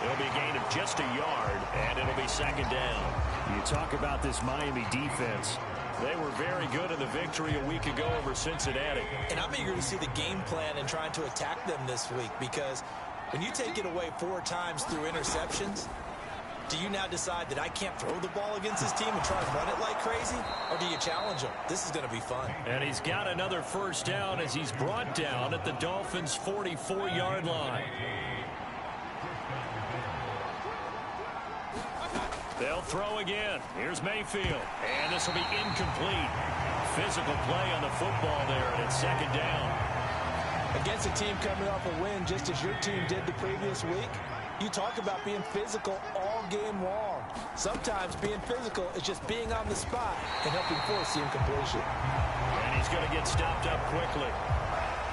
It'll be a gain of just a yard, and it'll be 2nd down. You talk about this Miami defense. They were very good in the victory a week ago over Cincinnati. And I'm eager to see the game plan and trying to attack them this week, because when you take it away 4 times through interceptions, do you now decide that I can't throw the ball against this team and try and run it like crazy? Or do you challenge them? This is going to be fun. And he's got another 1st down as he's brought down at the Dolphins' 44-yard line. They'll throw again. Here's Mayfield. And this will be incomplete. Physical play on the football there, and it's 2nd down. Against a team coming off a win just as your team did the previous week, you talk about being physical all game long. Sometimes being physical is just being on the spot and helping force the incompletion. And he's going to get stopped up quickly.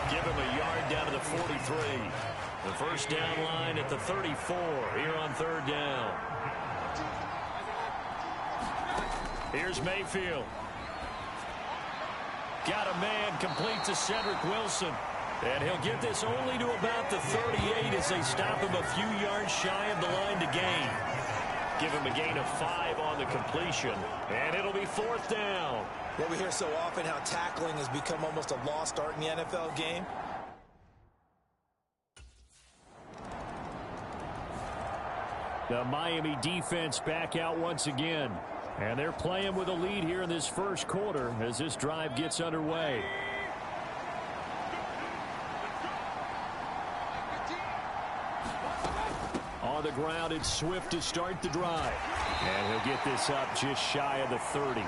Give him a yard down to the 43. The 1st down line at the 34 here on 3rd down. Here's Mayfield. Got a man complete to Cedric Wilson. And he'll get this only to about the 38 as they stop him a few yards shy of the line to gain. Give him a gain of 5 on the completion. And it'll be 4th down. Well, we hear so often how tackling has become almost a lost art in the NFL game. The Miami defense back out once again. And they're playing with a lead here in this 1st quarter as this drive gets underway. On the ground, it's Swift to start the drive. And he'll get this up just shy of the 30.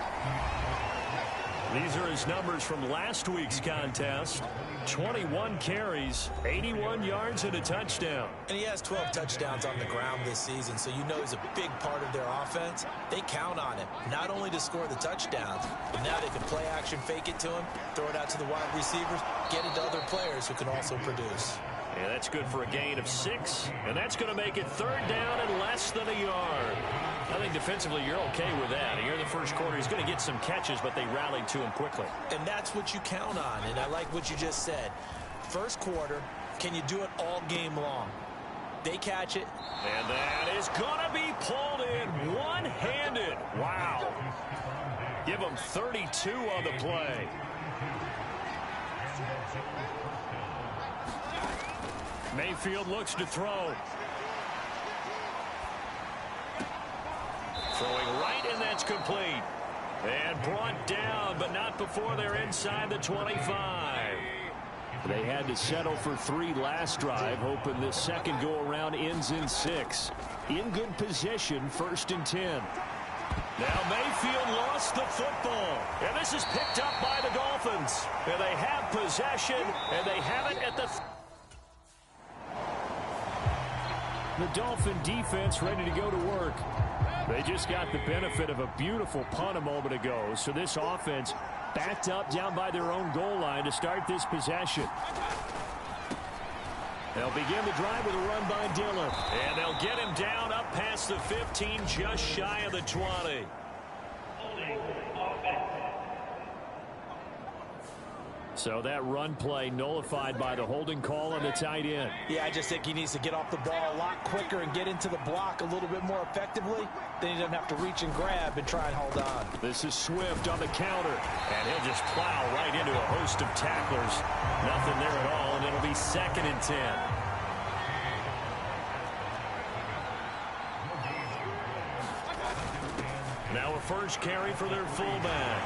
These are his numbers from last week's contest. 21 carries, 81 yards, and a touchdown. And he has 12 touchdowns on the ground this season, so you know he's a big part of their offense. They count on him, not only to score the touchdowns, but now they can play action, fake it to him, throw it out to the wide receivers, get it to other players who can also produce. Yeah, that's good for a gain of 6, and that's going to make it 3rd down and less than a yard. I think defensively you're okay with that. Here in the 1st quarter, he's going to get some catches, but they rallied to him quickly. And that's what you count on, and I like what you just said. 1st quarter, can you do it all game long? They catch it. And that is going to be pulled in one-handed. Wow. Give him 32 on the play. Mayfield looks to throw. Throwing right, and that's complete. And brought down, but not before they're inside the 25. They had to settle for 3 last drive, hoping this second go-around ends in 6. In good position, 1st and 10. Now Mayfield lost the football, and this is picked up by the Dolphins. And they have possession, and they have it at the... The Dolphin defense ready to go to work. They just got the benefit of a beautiful punt a moment ago, so this offense backed up down by their own goal line to start this possession. They'll begin the drive with a run by Dillon. And they'll get him down up past the 15, just shy of the 20. So that run play nullified by the holding call on the tight end. Yeah, I just think he needs to get off the ball a lot quicker and get into the block a little bit more effectively. Then he doesn't have to reach and grab and try and hold on. This is Swift on the counter, and he'll just plow right into a host of tacklers. Nothing there at all, and it'll be 2nd and 10. Now a first carry for their fullback.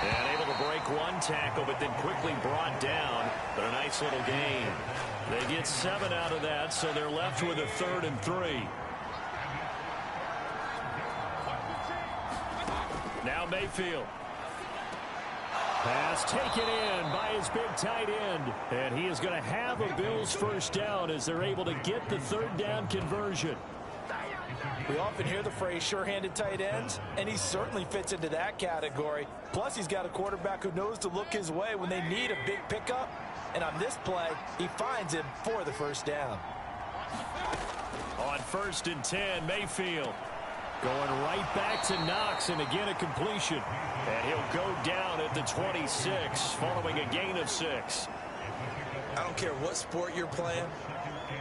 And able to break one tackle, but then quickly brought down. But a nice little gain. They get 7 out of that, so they're left with a 3rd and 3. Now Mayfield. Pass taken in by his big tight end. And he is going to have a Bills first down as they're able to get the 3rd down conversion. We often hear the phrase sure-handed tight ends, and he certainly fits into that category. Plus, he's got a quarterback who knows to look his way when they need a big pickup. And on this play, he finds him for the first down. On 1st and 10, Mayfield going right back to Knox, and again a completion. And he'll go down at the 26 following a gain of 6. I don't care what sport you're playing.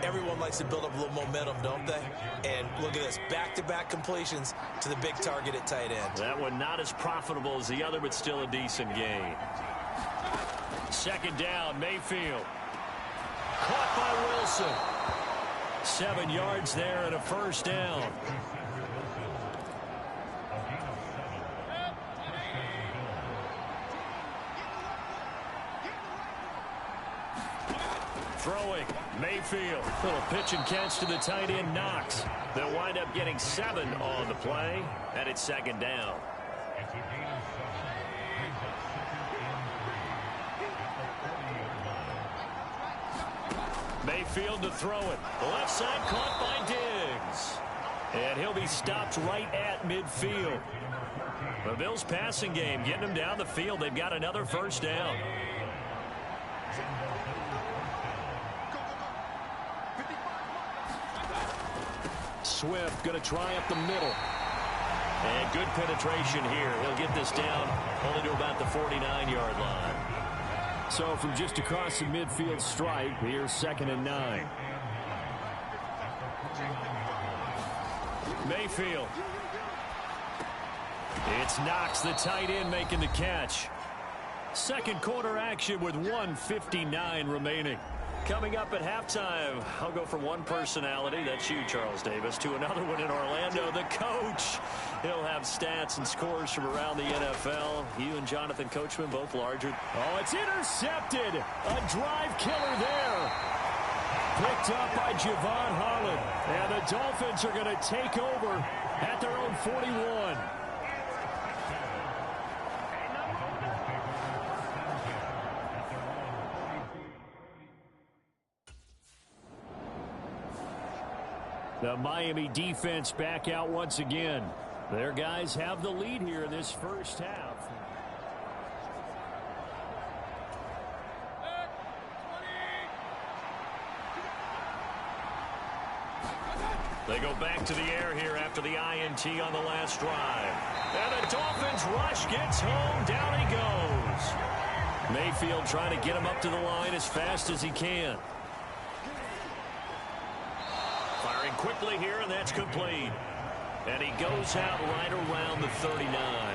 Everyone likes to build up a little momentum, don't they? And look at this, back-to-back completions to the big target at tight end. That one not as profitable as the other, but still a decent gain. 2nd down, Mayfield. Caught by Wilson. 7 yards there and a first down. Throwing, Mayfield. Little pitch and catch to the tight end, Knox. They'll wind up getting 7 on the play, and it's 2nd down. Mayfield to throw it. The left side caught by Diggs. And he'll be stopped right at midfield. The Bills passing game getting them down the field. They've got another first down. Swift going to try up the middle. And good penetration here. He'll get this down only to about the 49-yard line. So from just across the midfield stripe, here's 2nd and 9. Mayfield. It's Knox, the tight end, making the catch. Second quarter action with 1:59 remaining. Coming up at halftime, I'll go from one personality, that's you, Charles Davis, to another one in Orlando, the coach. He'll have stats and scores from around the NFL. You and Jonathan Coachman, both larger. Oh, it's intercepted. A drive killer there. Picked up by Javon Harlan. And the Dolphins are going to take over at their own 41. The Miami defense back out once again. Their guys have the lead here in this first half. They go back to the air here after the INT on the last drive. And the Dolphins rush gets home. Down he goes. Mayfield trying to get him up to the line as fast as he can. Firing quickly here, and that's complete. And he goes out right around the 39.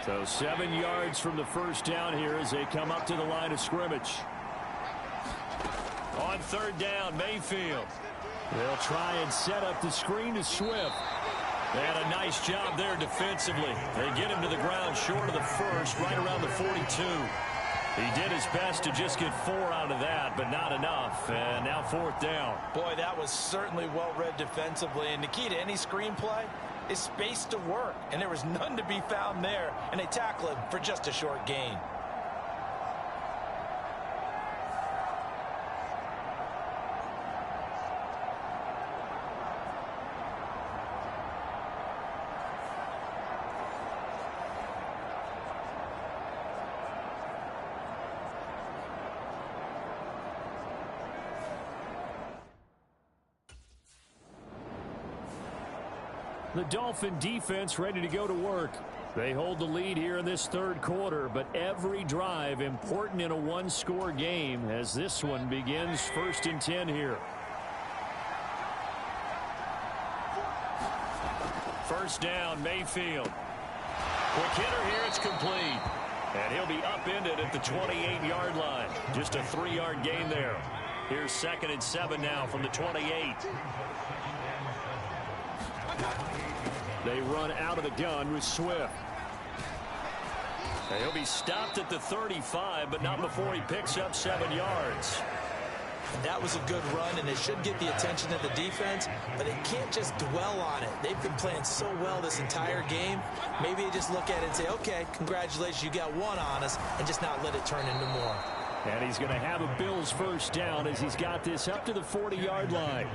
So 7 yards from the first down here as they come up to the line of scrimmage. On 3rd down, Mayfield. They'll try and set up the screen to Swift. And a nice job there defensively. They get him to the ground short of the first, right around the 42. He did his best to just get 4 out of that, but not enough. And now 4th down. Boy, that was certainly well-read defensively. And the key to any screenplay is space to work. And there was none to be found there. And they tackle him for just a short gain. The Dolphin defense ready to go to work. They hold the lead here in this 3rd quarter, but every drive important in a 1-score game as this one begins 1st and 10 here. 1st down, Mayfield. Quick hitter here, it's complete. And he'll be upended at the 28-yard line. Just a 3-yard gain there. Here's 2nd and 7 now from the 28. They run out of the gun with Swift. He'll be stopped at the 35, but not before he picks up 7 yards. That was a good run, and it should get the attention of the defense, but they can't just dwell on it. They've been playing so well this entire game. Maybe they just look at it and say, okay, congratulations, you got 1 on us, and just not let it turn into more. And he's going to have a Bills 1st down as he's got this up to the 40-yard line.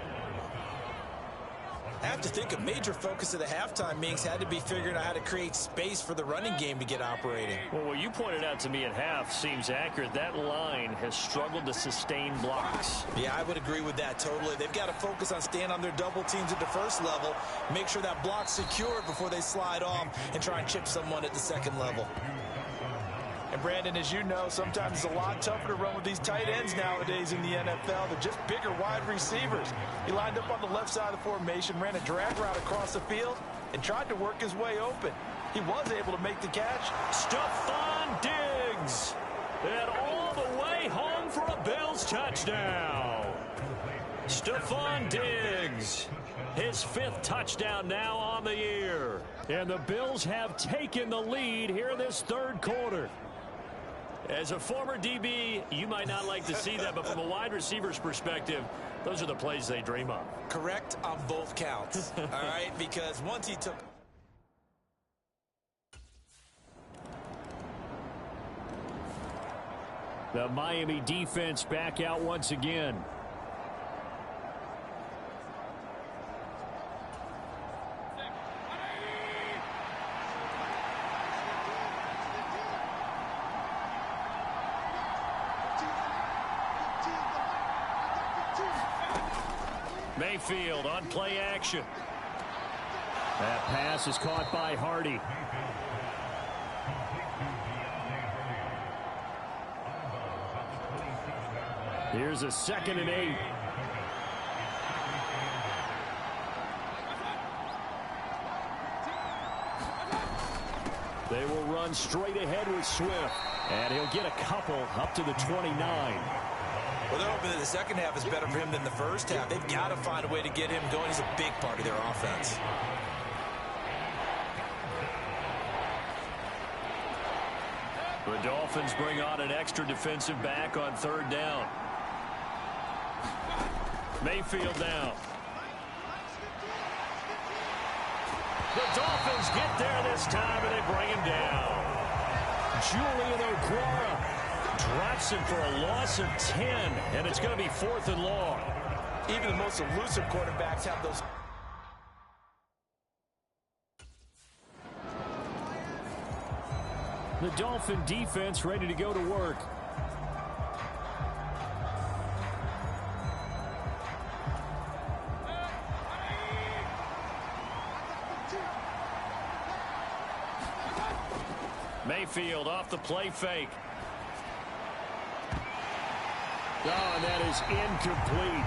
I have to think a major focus of the halftime meetings had to be figuring out how to create space for the running game to get operating. Well, what you pointed out to me at half seems accurate. That line has struggled to sustain blocks. Yeah, I would agree with that totally. They've got to focus on staying on their double teams at the 1st level, make sure that block's secured before they slide off and try and chip someone at the 2nd level. And Brandon, as you know, sometimes it's a lot tougher to run with these tight ends nowadays in the NFL. They're just bigger wide receivers. He lined up on the left side of the formation, ran a drag route across the field, and tried to work his way open. He was able to make the catch. Stephon Diggs. And all the way home for a Bills touchdown. Stephon Diggs. His 5th touchdown now on the year. And the Bills have taken the lead here in this 3rd quarter. As a former DB, you might not like to see that, but from a wide receiver's perspective, those are the plays they dream of. Correct on both counts, all right? Because once he took... The Miami defense back out once again. Mayfield on play action. That pass is caught by Hardy. Here's a 2nd and 8. They will run straight ahead with Swift. And he'll get a couple up to the 29. Well, they're hoping that the 2nd half is better for him than the 1st half. They've got to find a way to get him going. He's a big part of their offense. The Dolphins bring on an extra defensive back on 3rd down. Mayfield down. The Dolphins get there this time, and they bring him down. Julian Okwara drops him for a loss of 10, and it's going to be 4th and long. Even the most elusive quarterbacks have those. The Dolphin defense ready to go to work. Mayfield off the play fake. Oh, and that is incomplete.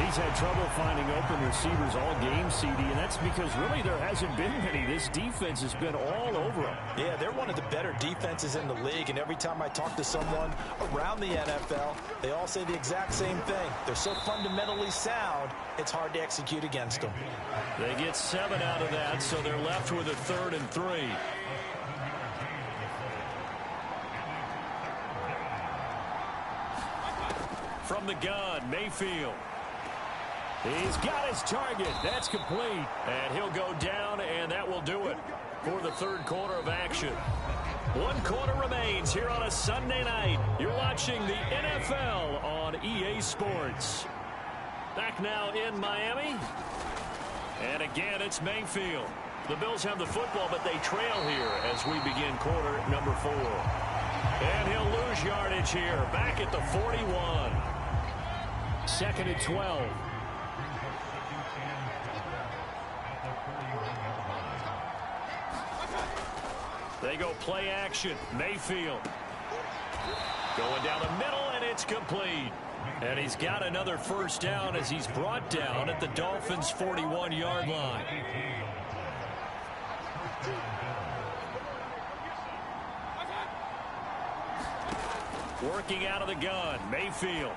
He's had trouble finding open receivers all game, CD, and that's because really there hasn't been many. This defense has been all over him. Yeah, they're one of the better defenses in the league, and every time I talk to someone around the NFL, they all say the exact same thing. They're so fundamentally sound, it's hard to execute against them. They get 7 out of that, so they're left with a 3rd and 3. From the gun, Mayfield. He's got his target. That's complete. And he'll go down, and that will do it for the 3rd quarter of action. 1 quarter remains here on a Sunday night. You're watching the NFL on EA Sports. Back now in Miami. And again, it's Mayfield. The Bills have the football, but they trail here as we begin quarter number 4. And he'll lose yardage here. Back at the 41. 2nd and 12. They go play action. Mayfield. Going down the middle, and it's complete. And he's got another 1st down as he's brought down at the Dolphins' 41-yard line. Working out of the gun, Mayfield.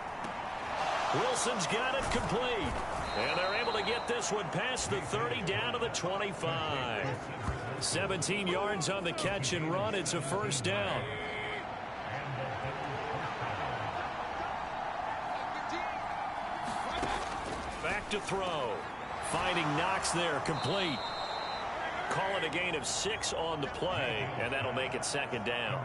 Wilson's got it complete. And they're able to get this one past the 30 down to the 25. 17 yards on the catch and run. It's a 1st down. Back to throw. Finding Knox there, complete. Call it a gain of 6 on the play, and that'll make it 2nd down.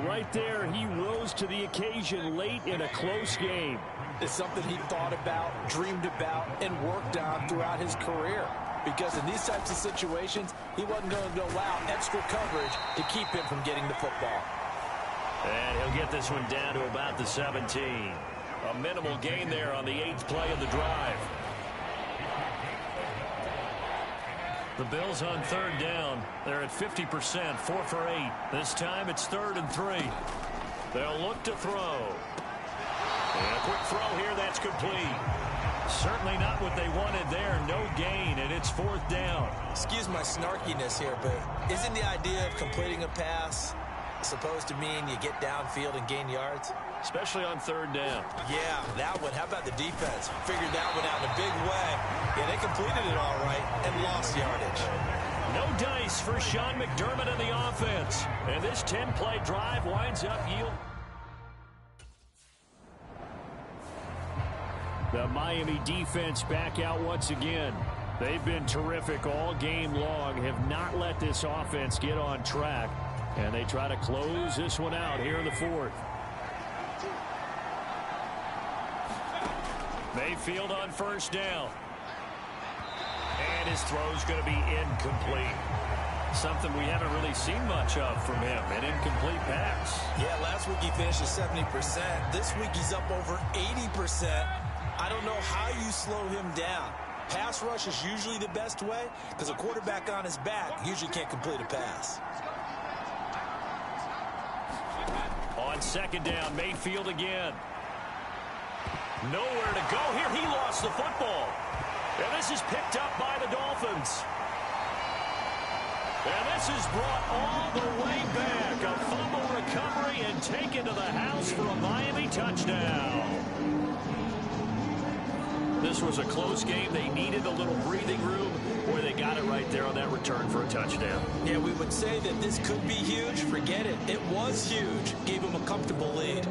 Right there, he rose to the occasion late in a close game. It's something he thought about, dreamed about, and worked on throughout his career. Because in these types of situations, he wasn't going to allow extra coverage to keep him from getting the football. And he'll get this one down to about the 17. A minimal gain there on the 8th play of the drive. The Bills on 3rd down. They're at 50%, 4 for 8. This time it's 3rd and 3. They'll look to throw. And a quick throw here, that's complete. Certainly not what they wanted there. No gain, and it's 4th down. Excuse my snarkiness here, but isn't the idea of completing a pass supposed to mean you get downfield and gain yards? Especially on 3rd down. Yeah, that one. How about the defense? Figured that one out in a big way. Yeah, they completed it all right and lost yardage. No dice for Sean McDermott and the offense. And this 10-play drive winds up yield. The Miami defense back out once again. They've been terrific all game long, have not let this offense get on track, and they try to close this one out here in the 4th. Mayfield on 1st down. And his throw's going to be incomplete. Something we haven't really seen much of from him, an incomplete pass. Yeah, last week he finished at 70%. This week he's up over 80%. I don't know how you slow him down. Pass rush is usually the best way because a quarterback on his back usually can't complete a pass. On 2nd down, Mayfield again. Nowhere to go here. He lost the football. And this is picked up by the Dolphins. And this is brought all the way back. A fumble recovery and taken to the house for a Miami touchdown. This was a close game. They needed a little breathing room. Boy, they got it right there on that return for a touchdown. Yeah, we would say that this could be huge. Forget it. It was huge. Gave him a comfortable lead.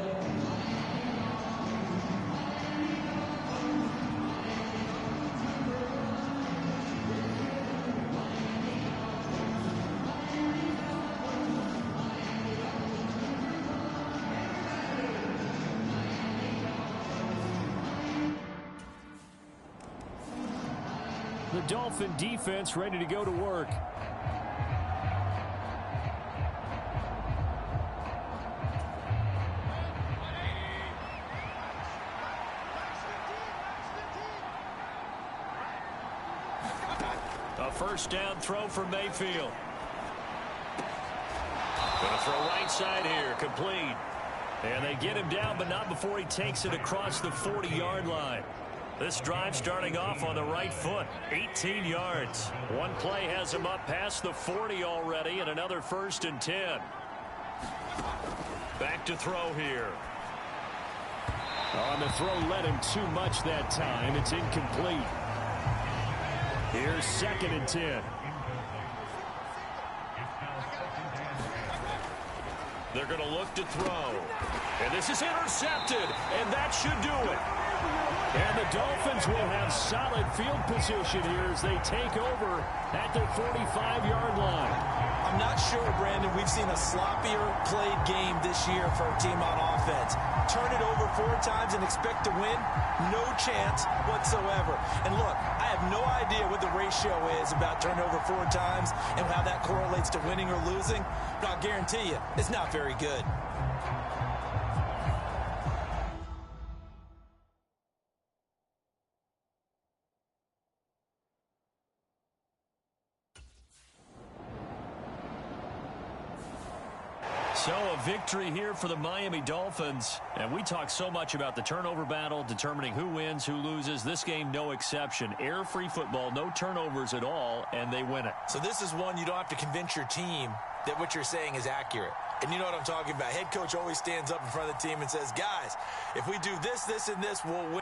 The Dolphin defense ready to go to work. A 1st down throw for Mayfield. Gonna throw right side here, complete. And they get him down, but not before he takes it across the 40-yard line. This drive starting off on the right foot, 18 yards. One play has him up past the 40 already, and another 1st and 10. Back to throw here. On the throw led him too much that time. It's incomplete. Here's 2nd and 10. They're going to look to throw. And this is intercepted, and that should do it. And the Dolphins will have solid field position here as they take over at their 45-yard line. I'm not sure, Brandon, we've seen a sloppier played game this year for a team on offense. Turn it over 4 times and expect to win? No chance whatsoever. And look, I have no idea what the ratio is about turnover 4 times and how that correlates to winning or losing, but I'll guarantee you, it's not very good. So a victory here for the Miami Dolphins. And we talk so much about the turnover battle, determining who wins, who loses. This game, no exception. Air-free football, no turnovers at all, and they win it. So this is one you don't have to convince your team that what you're saying is accurate. And you know what I'm talking about. Head coach always stands up in front of the team and says, guys, if we do this, this, and this, we'll win.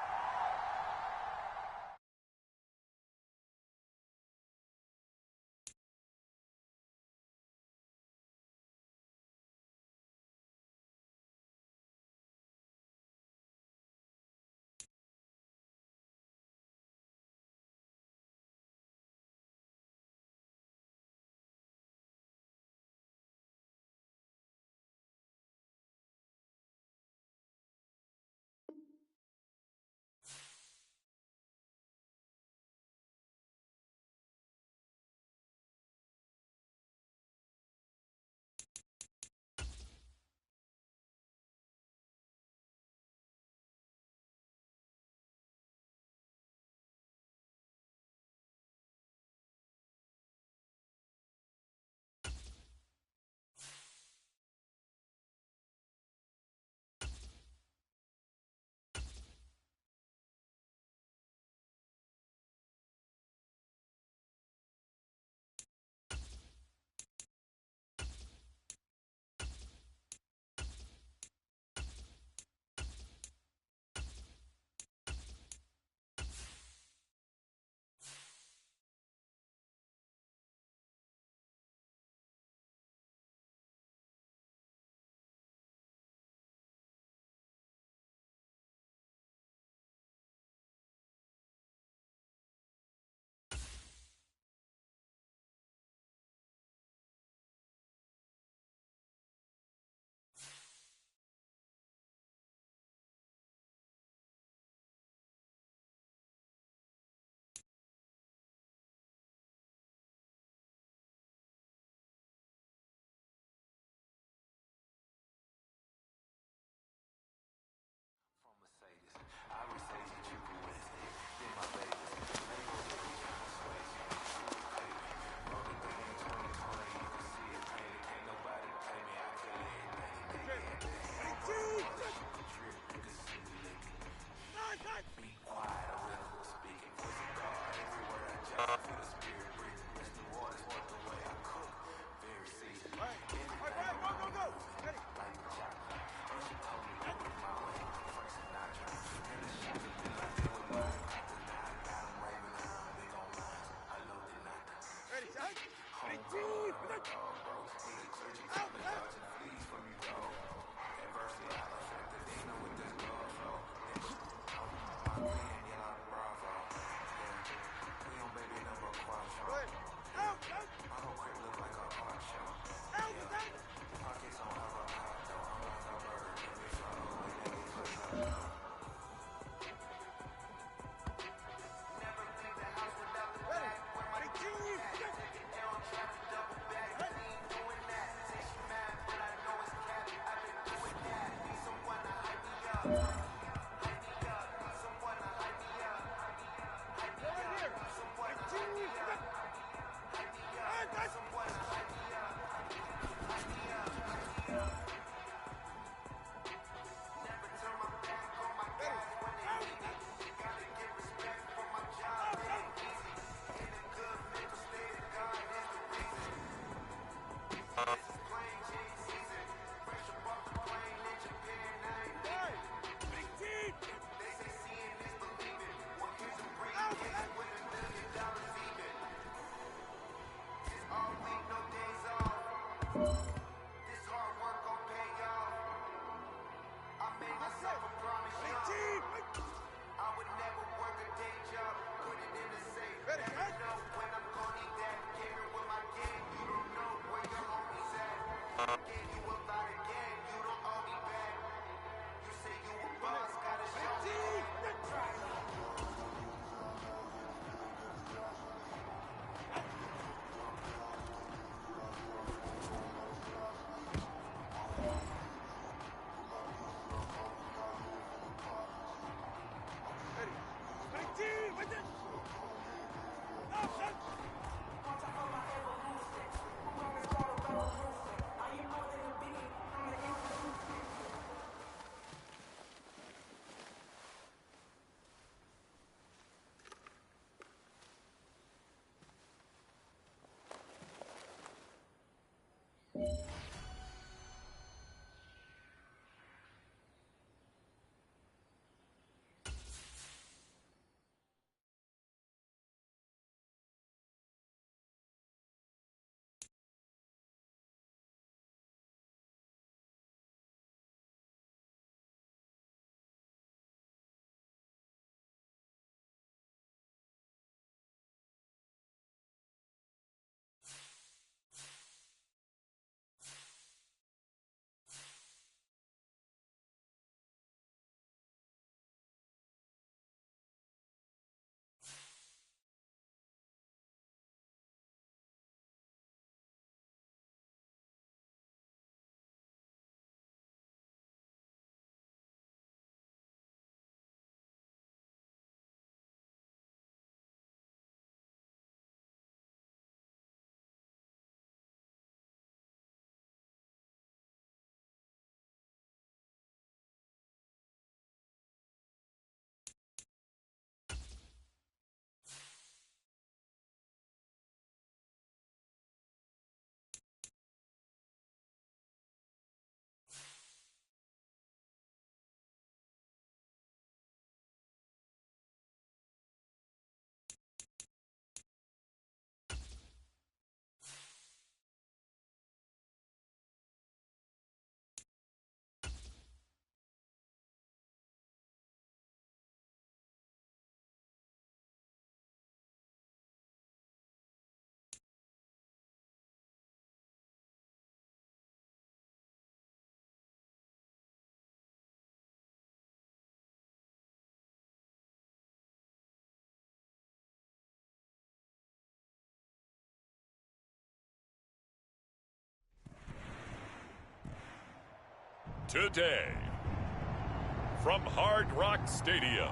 Today, from Hard Rock Stadium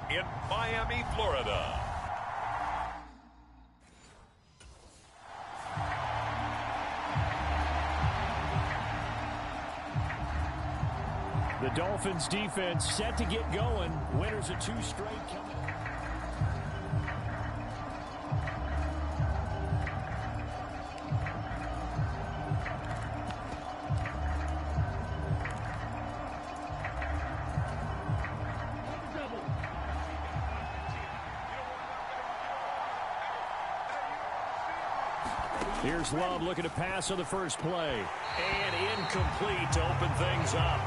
in Miami, Florida. The Dolphins defense set to get going. Winners of 2 straight coming. Here's Love looking to pass on the first play. And incomplete to open things up.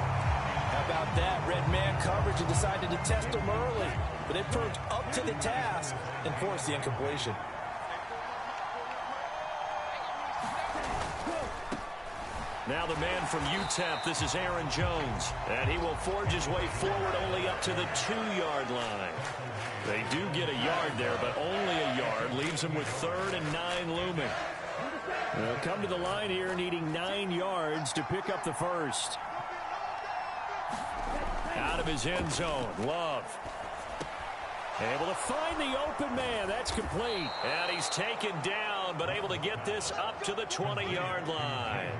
How about that? Red man coverage and decided to test him early. But it proved up to the task and forced the incompletion. Now the man from UTEP, this is Aaron Jones. And he will forge his way forward only up to the 2-yard line. They do get a yard there, but only a yard. Leaves him with 3rd and 9 looming. They'll come to the line here needing 9 yards to pick up the first. Out of his end zone, Love. Able to find the open man. That's complete. And he's taken down, but able to get this up to the 20-yard line.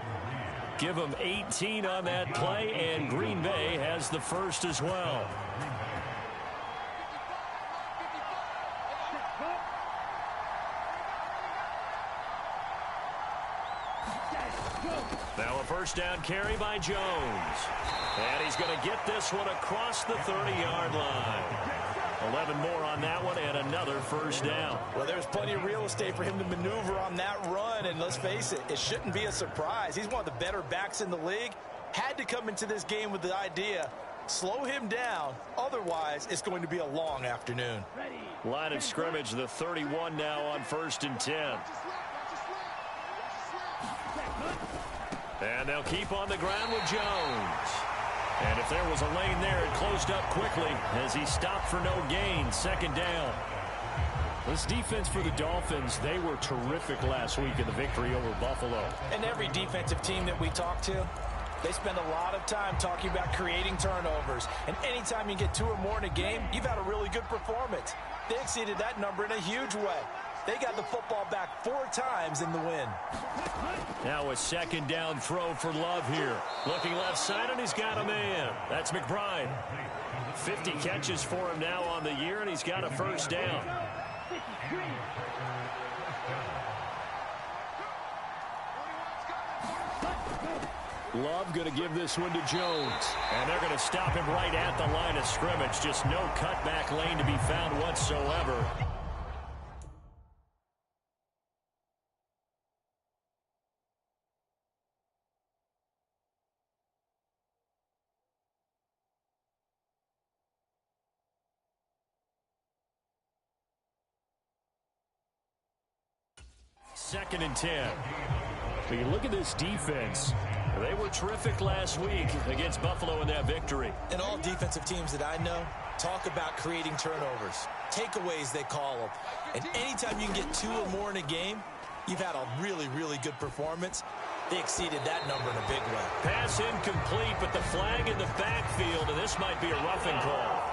Give him 18 on that play, and Green Bay has the first as well. Now a first down carry by Jones. And he's going to get this one across the 30-yard line. 11 more on that one and another first down. Well, there's plenty of real estate for him to maneuver on that run, and let's face it, it shouldn't be a surprise. He's one of the better backs in the league. Had to come into this game with the idea, slow him down, otherwise it's going to be a long afternoon. Line of scrimmage, the 31 now on 1st and 10. And they'll keep on the ground with Jones. And if there was a lane there, it closed up quickly as he stopped for no gain. 2nd down. This defense for the Dolphins, they were terrific last week in the victory over Buffalo. And every defensive team that we talk to, they spend a lot of time talking about creating turnovers. And anytime you get 2 or more in a game, you've had a really good performance. They exceeded that number in a huge way. They got the football back 4 times in the win. Now a 2nd down throw for Love here. Looking left side, and he's got a man. That's McBride. 50 catches for him now on the year, and he's got a first down. Love going to give this one to Jones. And they're going to stop him right at the line of scrimmage. Just no cutback lane to be found whatsoever. Second and 10. But you look at this defense. They were terrific last week against Buffalo in that victory. And all defensive teams that I know talk about creating turnovers. Takeaways, they call them. And anytime you can get 2 or more in a game, you've had a really, really good performance. They exceeded that number in a big way. Pass incomplete, but the flag in the backfield, and this might be a roughing call.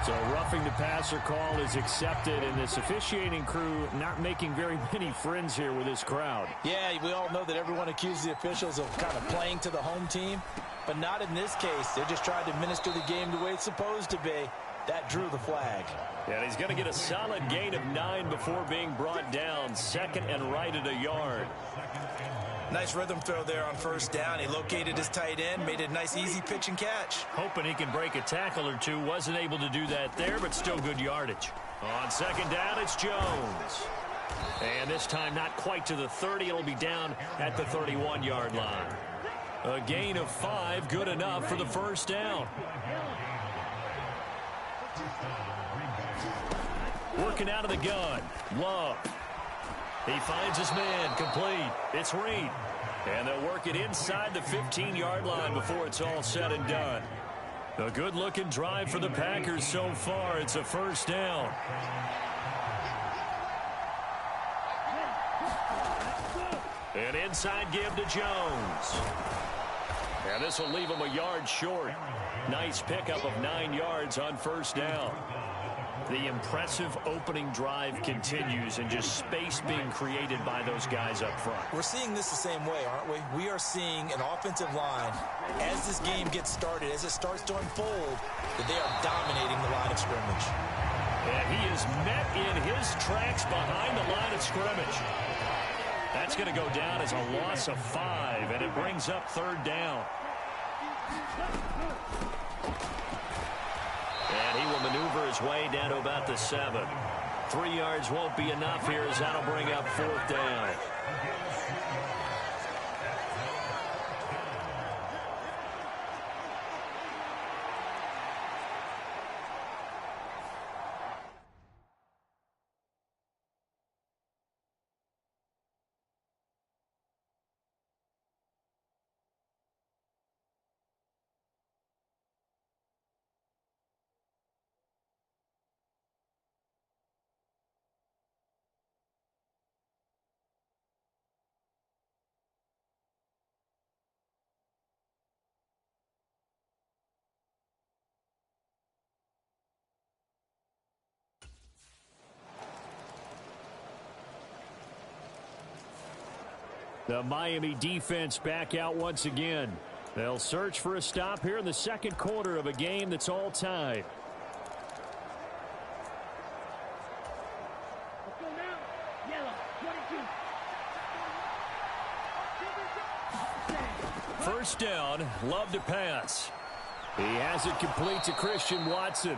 So roughing the passer call is accepted, and this officiating crew not making very many friends here with this crowd. Yeah, we all know that everyone accuses the officials of kind of playing to the home team, but not in this case. They're just trying to administer the game the way it's supposed to be. That drew the flag. And he's going to get a solid gain of 9 before being brought down. 2nd and right at a yard. Nice rhythm throw there on 1st down. He located his tight end, made a nice easy pitch and catch. Hoping he can break a tackle or two. Wasn't able to do that there, but still good yardage. On 2nd down, it's Jones. And this time not quite to the 30. It'll be down at the 31-yard line. A gain of 5, good enough for the first down. Working out of the gun. Love. He finds his man, complete. It's Reed. And they'll work it inside the 15-yard line before it's all said and done. A good-looking drive for the Packers so far. It's a first down. An inside give to Jones. And this will leave him a yard short. Nice pickup of 9 yards on first down. The impressive opening drive continues, and just space being created by those guys up front. We're seeing this the same way, aren't we? We are seeing an offensive line, as this game gets started, as it starts to unfold, that they are dominating the line of scrimmage. And he is met in his tracks behind the line of scrimmage. That's going to go down as a loss of 5, and it brings up 3rd down. And he will maneuver his way down to about the 7. 3 yards won't be enough here, as that'll bring up 4th down. The Miami defense back out once again. They'll search for a stop here in the 2nd quarter of a game that's all tied. First down, Love to pass. He has it complete to Christian Watson.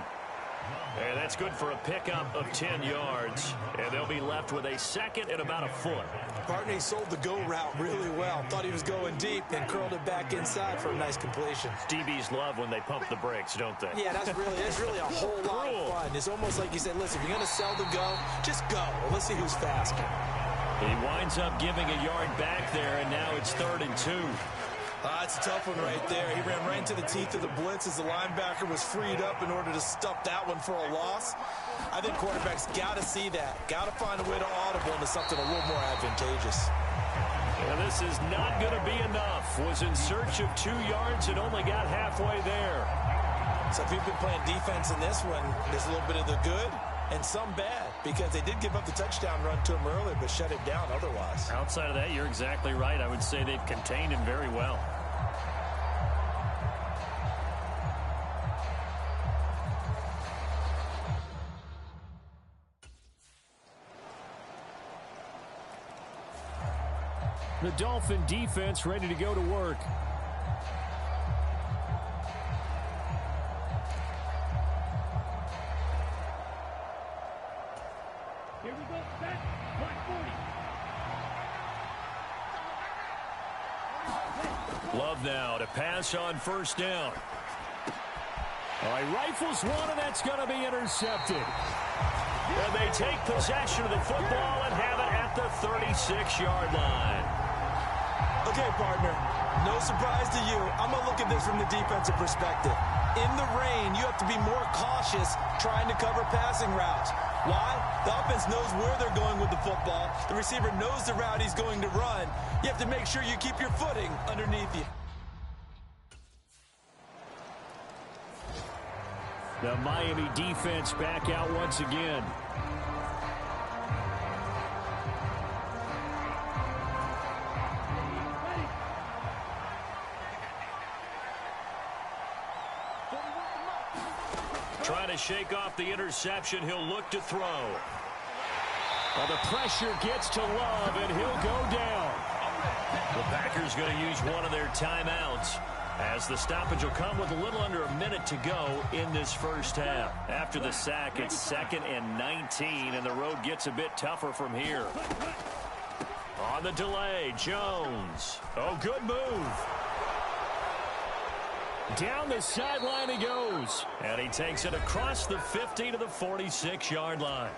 And that's good for a pickup of 10 yards. And they'll be left with a second and about a foot. Partner sold the go route really well. Thought he was going deep and curled it back inside for a nice completion. DBs love when they pump the brakes, don't they? Yeah, that's really a whole lot of fun. It's almost like you said, listen, if you're going to sell the go, just go. Well, let's see who's faster. He winds up giving a yard back there, and now it's 3rd and 2. It's a tough one right there. He ran right into the teeth of the blitz as the linebacker was freed up in order to stuff that one for a loss. I think quarterbacks got to see that. Got to find a way to audible into something a little more advantageous. And this is not going to be enough. Was in search of 2 yards and only got halfway there. So if you've been playing defense in this one, there's a little bit of the good and some bad, because they did give up the touchdown run to him earlier, but shut it down otherwise. Outside of that, you're exactly right. I would say they've contained him very well. The Dolphin defense ready to go to work. Here we go, set, point 40. Love now to pass on first down. All right, rifles one, and that's going to be intercepted. And they take possession of the football and have it at the 36-yard line. Okay, partner, no surprise to you. I'm going to look at this from the defensive perspective. In the rain, you have to be more cautious trying to cover passing routes. Why? The offense knows where they're going with the football. The receiver knows the route he's going to run. You have to make sure you keep your footing underneath you. The Miami defense back out once again. Trying to shake off the interception. He'll look to throw. Well, the pressure gets to Love, and he'll go down. The Packers going to use one of their timeouts, as the stoppage will come with a little under a minute to go in this first half. After the sack, it's 2nd and 19, and the road gets a bit tougher from here. On the delay, Jones. Oh, good move. Down the sideline he goes, and he takes it across the 50 to the 46-yard line.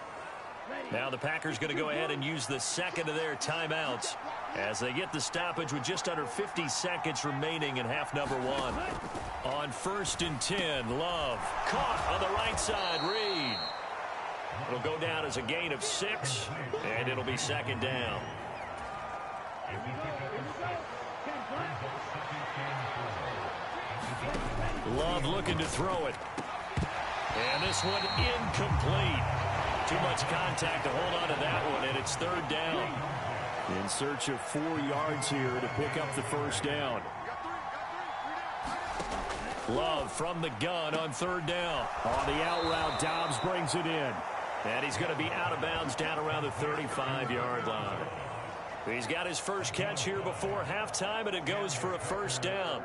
Now the Packers going to go ahead and use the second of their timeouts as they get the stoppage with just under 50 seconds remaining in half number 1. On 1st and 10, Love caught on the right side. Reed. It'll go down as a gain of 6, and it'll be 2nd down. Love looking to throw it. And this one incomplete. Too much contact to hold on to that one, and it's 3rd down. In search of 4 yards here to pick up the first down. Love from the gun on 3rd down. On the out route, Dobbs brings it in. And he's going to be out of bounds down around the 35-yard line. He's got his first catch here before halftime, and it goes for a first down.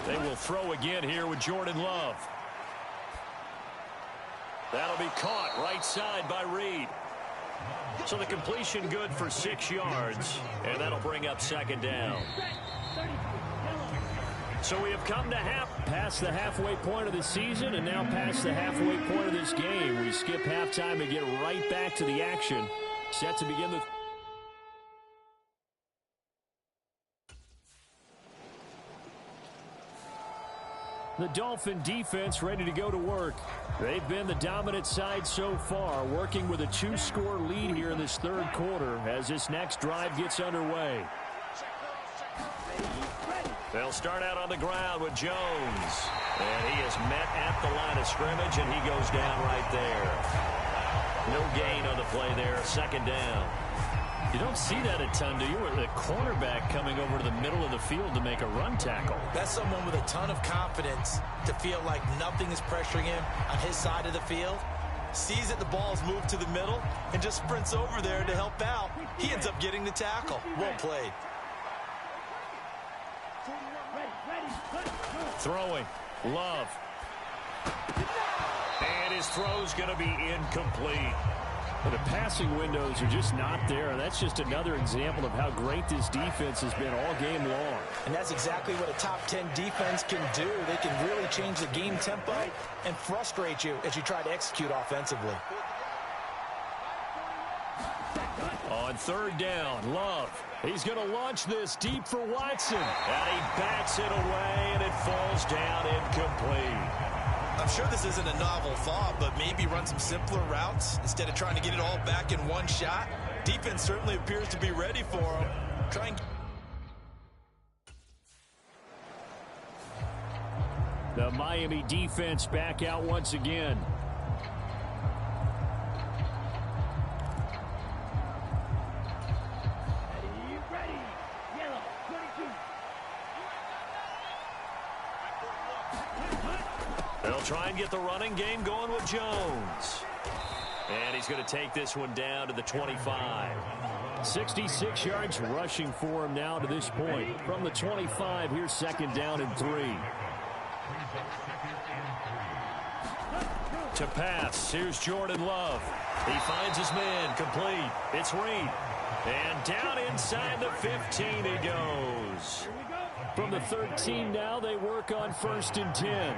They will throw again here with Jordan Love. That'll be caught right side by Reed. So the completion good for 6 yards, and that'll bring up 2nd down. So we have come to past the halfway point of the season, and now past the halfway point of this game. We skip halftime and get right back to the action. Set to begin the... The Dolphin defense ready to go to work. They've been the dominant side so far, working with a 2-score lead here in this 3rd quarter as this next drive gets underway. They'll start out on the ground with Jones. And he is met at the line of scrimmage, and he goes down right there. No gain on the play there, 2nd down. You don't see that a ton, do you? The cornerback coming over to the middle of the field to make a run tackle. That's someone with a ton of confidence to feel like nothing is pressuring him on his side of the field. sees that the ball's moved to the middle, and just sprints over there to help out. He ends up getting the tackle. Well played. Throwing. Love. And his throw's going to be incomplete. But the passing windows are just not there, and that's just another example of how great this defense has been all game long. And that's exactly what a top 10 defense can do. They can really change the game tempo and frustrate you as you try to execute offensively. On third down, Love. He's going to launch this deep for Watson. And he backs it away, and it falls down incomplete. I'm sure this isn't a novel thought, but maybe run some simpler routes instead of trying to get it all back in one shot. Defense certainly appears to be ready for him. The Miami defense back out once again. Ready. Yellow, 22. They'll try and get the running game going with Jones. And he's going to take this one down to the 25. 66 yards rushing for him now to this point. From the 25, here's second down and 3. To pass, here's Jordan Love. He finds his man, complete. It's Reed. And down inside the 15 he goes. From the 13 now, they work on 1st and 10.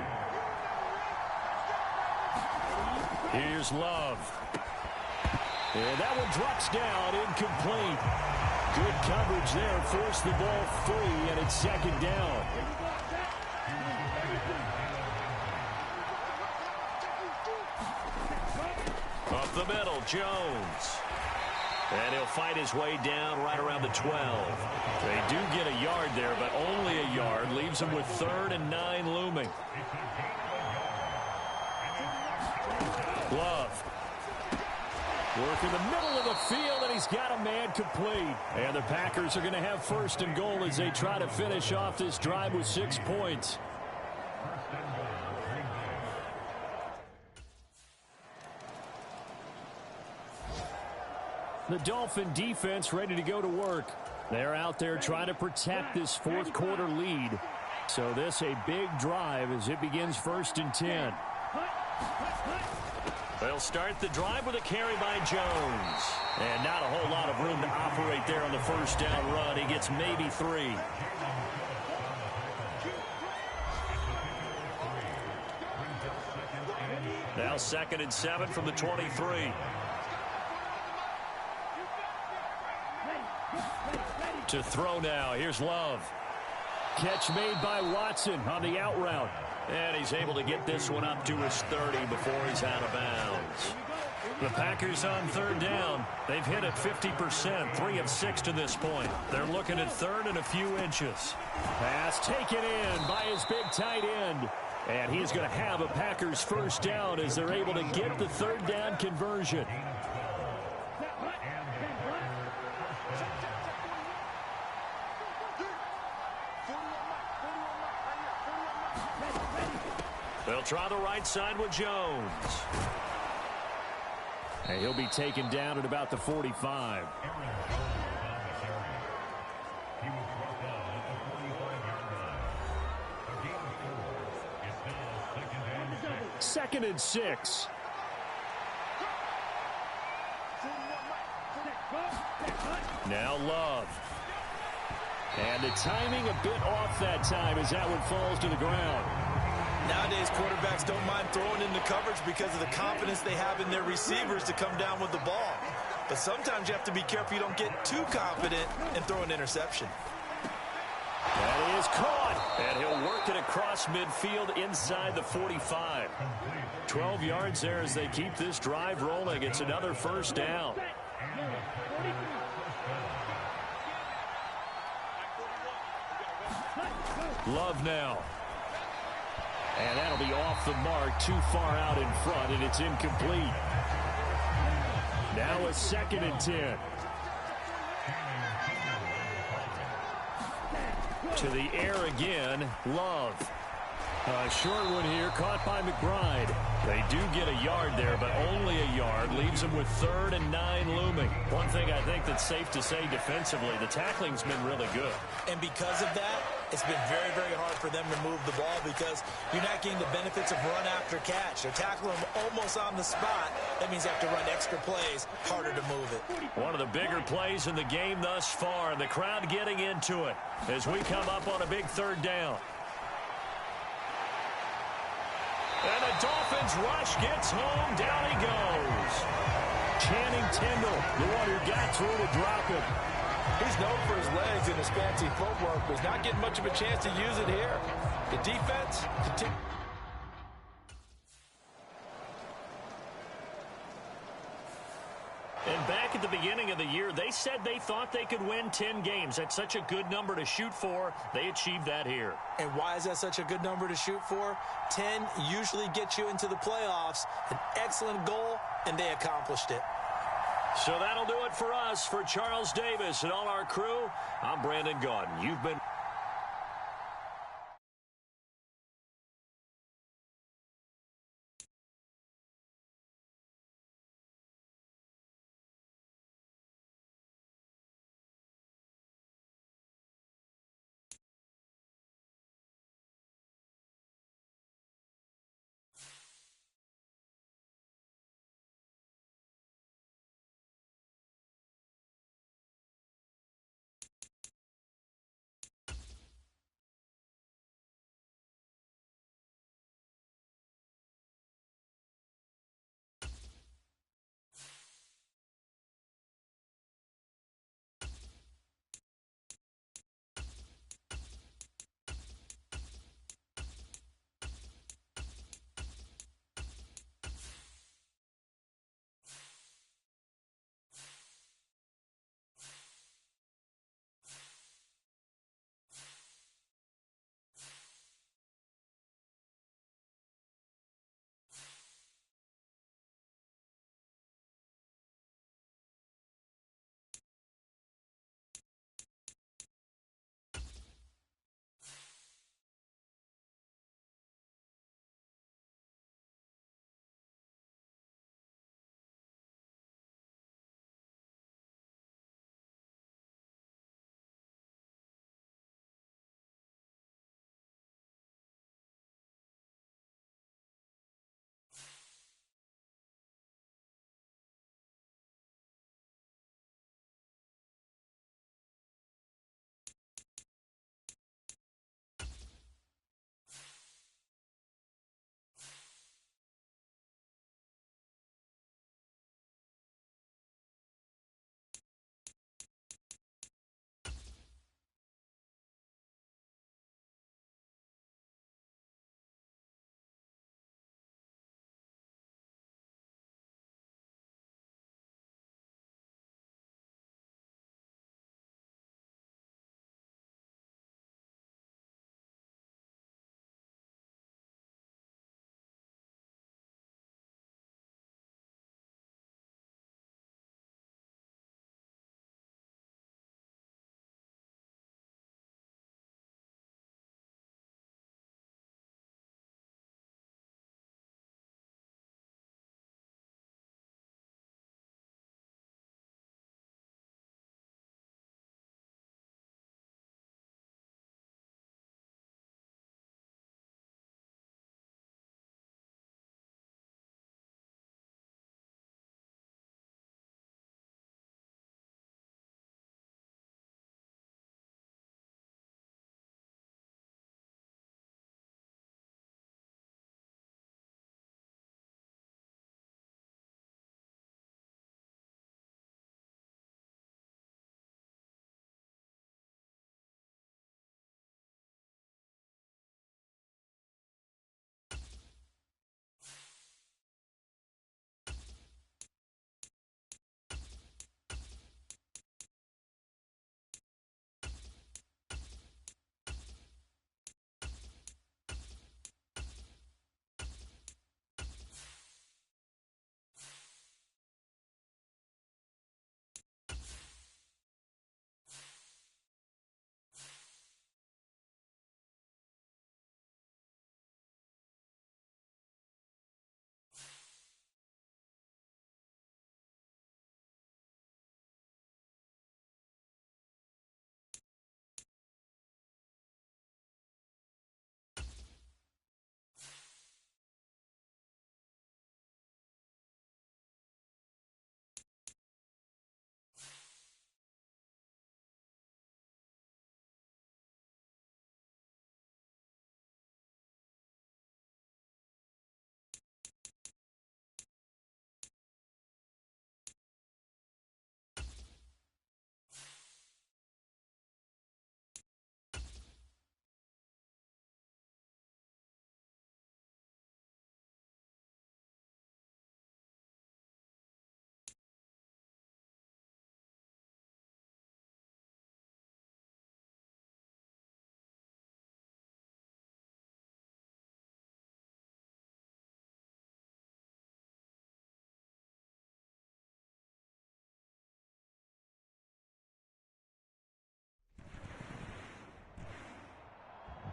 Here's Love. And that one drops down, incomplete. Good coverage there, forced the ball free, and it's second down. Up the middle, Jones. And he'll fight his way down right around the 12. They do get a yard there, but only a yard. Leaves them with 3rd and 9 looming. Love. Work in the middle of the field, and he's got a man complete. And the Packers are going to have 1st and goal as they try to finish off this drive with 6 points. The Dolphin defense ready to go to work. They're out there trying to protect this 4th quarter lead. So this a big drive as it begins 1st and 10. They'll start the drive with a carry by Jones. And not a whole lot of room to operate there on the 1st down run. He gets maybe 3. Now 2nd and 7 from the 23. To throw now. Here's Love. Catch made by Watson on the out route. And he's able to get this one up to his 30 before he's out of bounds. The Packers on 3rd down. They've hit it 50%, 3 of 6 to this point. They're looking at 3rd and a few inches. Pass taken in by his big tight end. And he's going to have a Packers 1st down as they're able to get the 3rd down conversion. They'll try the right side with Jones. And he'll be taken down at about the 45. Second and 6. Now Love. And the timing a bit off that time as that one falls to the ground. Nowadays, quarterbacks don't mind throwing into coverage because of the confidence they have in their receivers to come down with the ball. But sometimes you have to be careful you don't get too confident and throw an interception. That is caught. And he'll work it across midfield inside the 45. 12 yards there as they keep this drive rolling. It's another 1st down. Love now. And that'll be off the mark, too far out in front, and it's incomplete. Now a 2nd and 10. To the air again, Love. A short one here, caught by McBride. They do get a yard there, but only a yard. Leaves them with 3rd and 9 looming. One thing I think that's safe to say defensively, the tackling's been really good. And because of that, it's been very, very hard for them to move the ball because you're not getting the benefits of run after catch. They're tackling them almost on the spot. That means they have to run extra plays, harder to move it. One of the bigger plays in the game thus far, and the crowd getting into it as we come up on a big 3rd down. And the Dolphins rush gets home. Down he goes. Channing Tindall, the one who got through to drop him. He's known for his legs and his fancy footwork, but he's not getting much of a chance to use it here. The defense continues. And back at the beginning of the year, they said they thought they could win 10 games. That's such a good number to shoot for. They achieved that here. And why is that such a good number to shoot for? 10 usually gets you into the playoffs. An excellent goal, and they accomplished it. So that'll do it for us. For Charles Davis and all our crew, I'm Brandon Gaudin. You've been...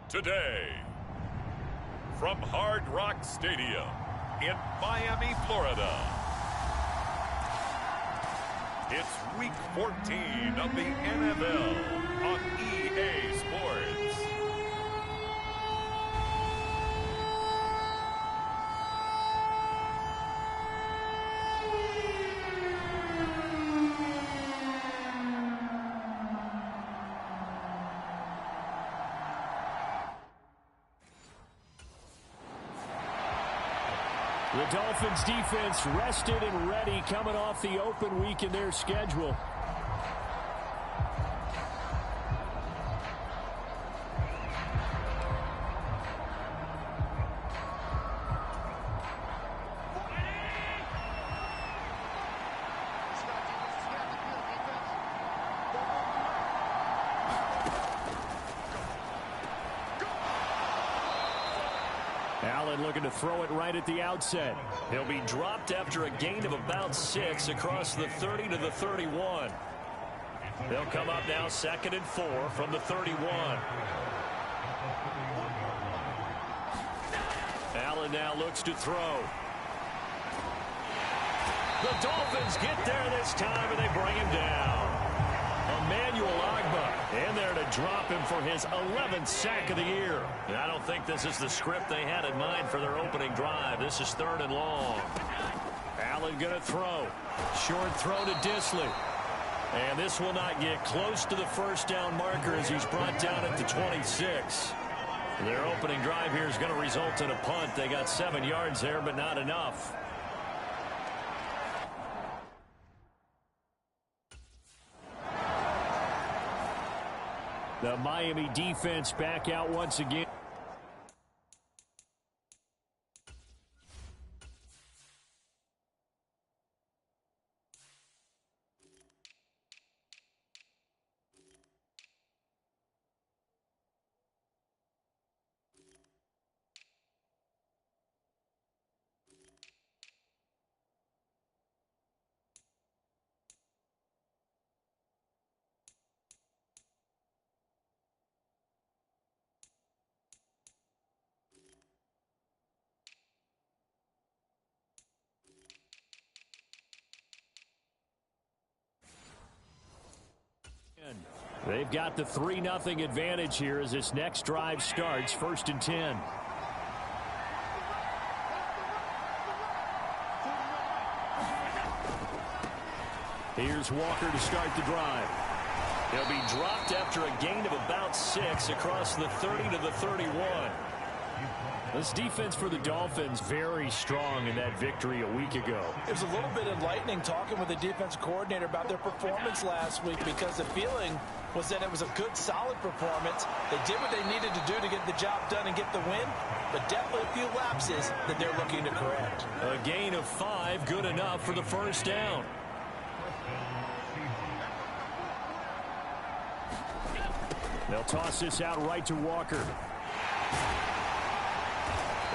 today. From Hard Rock Stadium in Miami, Florida. It's Week 14 of the NFL on EA Sports. The Dolphins defense rested and ready coming off the open week in their schedule. Allen looking to throw it right at the outset. He'll be dropped after a gain of about 6 across the 30 to the 31. They'll come up now 2nd and 4 from the 31. Allen now looks to throw. The Dolphins get there this time and they bring him down. Emmanuel Ogbah in there to drop him for his 11th sack of the year. And I don't think this is the script they had in mind for their opening drive. This is 3rd and long. Allen going to throw. Short throw to Disley. And this will not get close to the first down marker as he's brought down at the 26. Their opening drive here is going to result in a punt. They got 7 yards there, but not enough. The Miami defense back out once again. They've got the 3-0 advantage here as this next drive starts. 1st and 10. Here's Walker to start the drive. He'll be dropped after a gain of about 6 across the 30 to the 31. This defense for the Dolphins very strong in that victory a week ago. It was a little bit enlightening talking with the defense coordinator about their performance last week because the feeling was that it was a good, solid performance. They did what they needed to do to get the job done and get the win, but definitely a few lapses that they're looking to correct. A gain of 5, good enough for the first down. They'll toss this out right to Walker.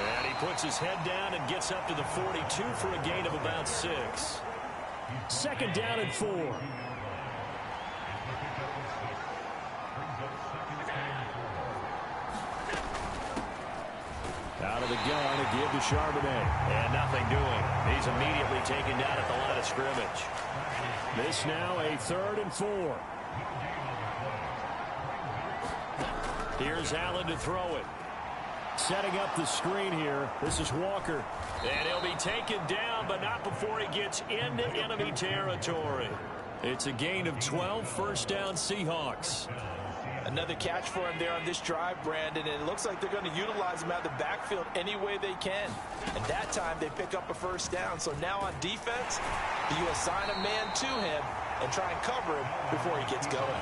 And he puts his head down and gets up to the 42 for a gain of about 6. 2nd down and 4. Out of the gun, a give to Charbonnet. And nothing doing. He's immediately taken down at the line of scrimmage. This now a 3rd and 4. Here's Allen to throw it. Setting up the screen here. This is Walker. And he'll be taken down, but not before he gets into enemy territory. It's a gain of 12, 1st down Seahawks. Another catch for him there on this drive, Brandon, and it looks like they're going to utilize him out of the backfield any way they can. And that time they pick up a 1st down. So now on defense, you assign a man to him and try and cover him before he gets going.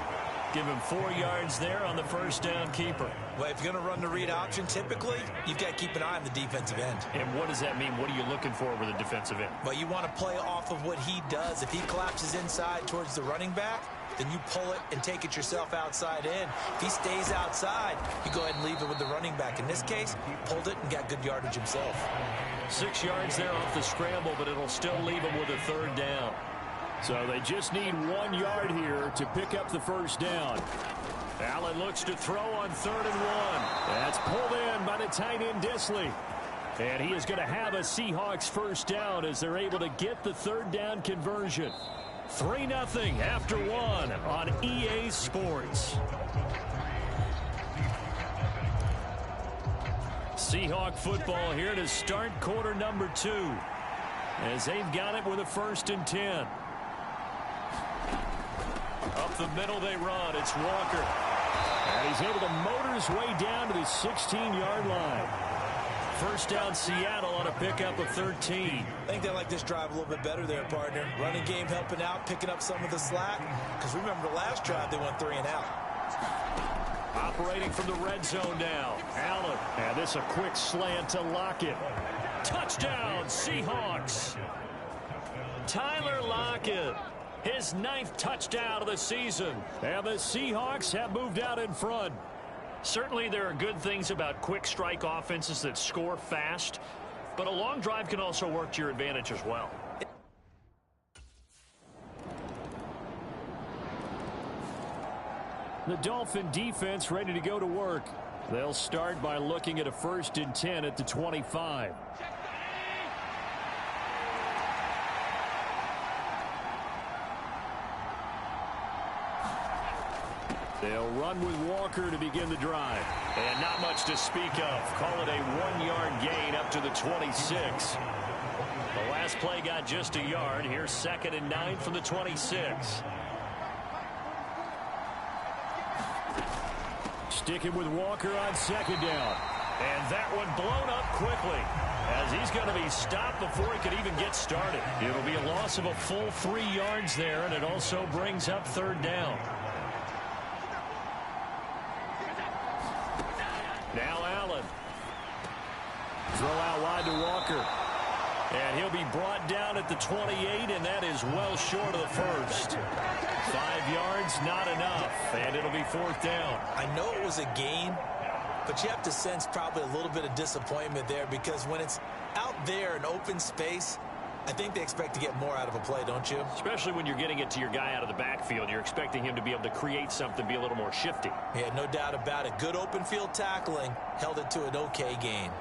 Give him 4 yards there on the 1st down keeper. Well, if you're going to run the read option, typically, you've got to keep an eye on the defensive end. And what does that mean? What are you looking for with a defensive end? Well, you want to play off of what he does. If he collapses inside towards the running back, then you pull it and take it yourself outside in. If he stays outside, you go ahead and leave it with the running back. In this case, pulled it and got good yardage himself. 6 yards there off the scramble, but it'll still leave him with a 3rd down. So they just need 1 yard here to pick up the 1st down. Allen looks to throw on 3rd and 1. That's pulled in by the tight end Disley. And he is going to have a Seahawks first down as they're able to get the third down conversion. 3-0 after one on EA Sports. Seahawk football here to start quarter number 2 as they've got it with a 1st and 10. Up the middle they run. It's Walker. And he's able to motor his way down to the 16-yard line. First down Seattle on a pickup of 13. I think they like this drive a little bit better there, partner. Running game helping out, picking up some of the slack. Because remember the last drive they went 3 and out. Operating from the red zone now. Allen. And this a quick slant to Lockett. Touchdown Seahawks. Tyler Lockett. His 9th touchdown of the season. And the Seahawks have moved out in front. Certainly there are good things about quick strike offenses that score fast, but a long drive can also work to your advantage as well. The Dolphin defense ready to go to work. They'll start by looking at a 1st and 10 at the 25. They'll run with Walker to begin the drive. And not much to speak of. Call it a 1-yard gain up to the 26. The last play got just a yard. Here's 2nd and 9 from the 26. Sticking with Walker on 2nd down. And that one blown up quickly, as he's going to be stopped before he could even get started. It'll be a loss of a full 3 yards there, and it also brings up 3rd down. Now Allen. Throw out wide to Walker. And he'll be brought down at the 28, and that is well short of the first. 5 yards, not enough, and it'll be 4th down. I know it was a gain, but you have to sense probably a little bit of disappointment there because when it's out there in open space, I think they expect to get more out of a play, don't you? Especially when you're getting it to your guy out of the backfield. You're expecting him to be able to create something, be a little more shifty. Yeah, no doubt about it. Good open field tackling held it to an okay gain.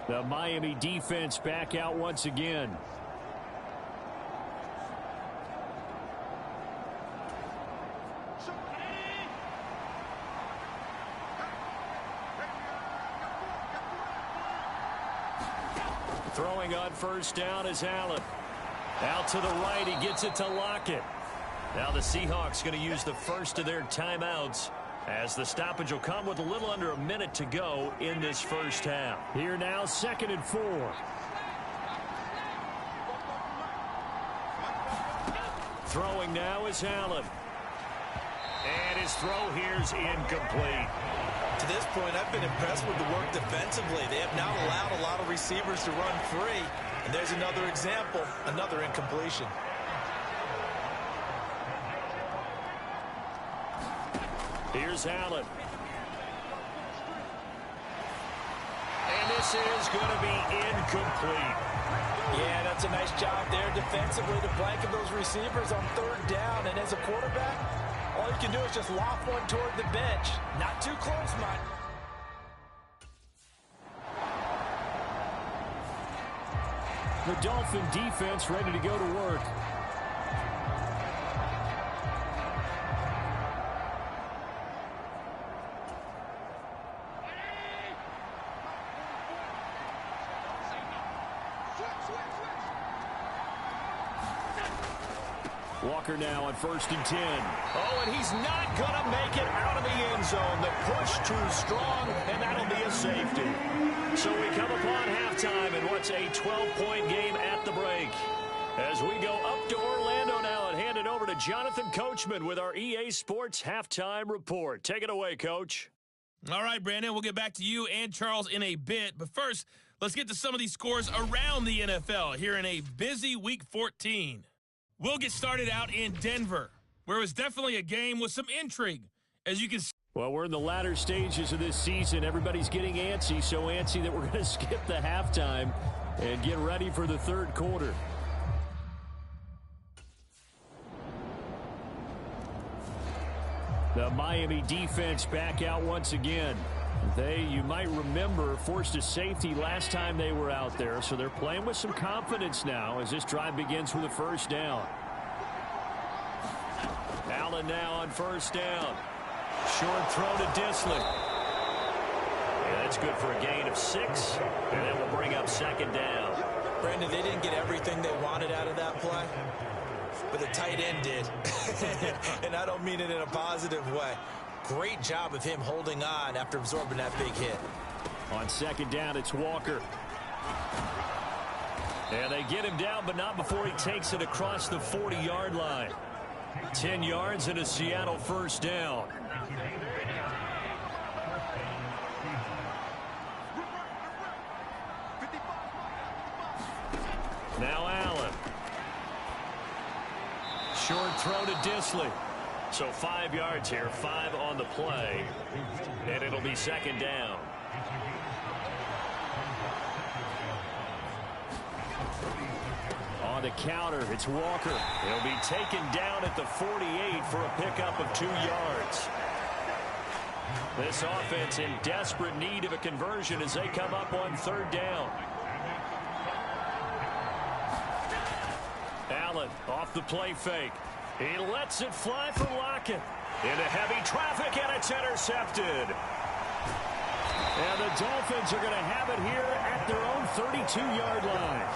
The Miami defense back out once again. Throwing on 1st down is Allen. Out to the right, he gets it to Lockett. Now the Seahawks going to use the first of their timeouts, as the stoppage will come with a little under a minute to go in this first half. Here now, 2nd and 4. Throwing now is Allen. And his throw here's incomplete. To this point, I've been impressed with the work defensively. They have now allowed a lot of receivers to run free. And there's another example, another incompletion. Here's Allen. And this is going to be incomplete. Yeah, that's a nice job there defensively to blanket those receivers on 3rd down. And as a quarterback, all you can do is just loft one toward the bench. Not too close, Mike. The Dolphin defense ready to go to work. Walker now on 1st and 10. Oh, and he's not going to make it out of the end zone. The push too strong, and that'll be a safety. So we come upon halftime in what's a 12-point game at the break. As we go up to Orlando now and hand it over to Jonathan Coachman with our EA Sports Halftime Report. Take it away, Coach. All right, Brandon, we'll get back to you and Charles in a bit. But first, let's get to some of these scores around the NFL here in a busy Week 14. We'll get started out in Denver, where it was definitely a game with some intrigue. As you can see. Well, we're in the latter stages of this season. Everybody's getting antsy, so antsy that we're going to skip the halftime and get ready for the third quarter. The Miami defense back out once again. They, you might remember, forced a safety last time they were out there, so they're playing with some confidence now as this drive begins with a first down. Allen now on first down. Short throw to Disley. Yeah, that's good for a gain of 6, and that will bring up second down. Brandon, they didn't get everything they wanted out of that play, but the tight end did. And I don't mean it in a positive way. Great job of him holding on after absorbing that big hit. On second down, it's Walker. And they get him down, but not before he takes it across the 40-yard line. 10 yards and a Seattle first down. Now Allen. Short throw to Disley. So 5 yards here, 5 on the play. And it'll be second down. On the counter, it's Walker. He'll be taken down at the 48 for a pickup of 2 yards. This offense in desperate need of a conversion as they come up on third down. Allen off the play fake. He lets it fly for Lockett. Into heavy traffic, and it's intercepted. And the Dolphins are going to have it here at their own 32-yard line.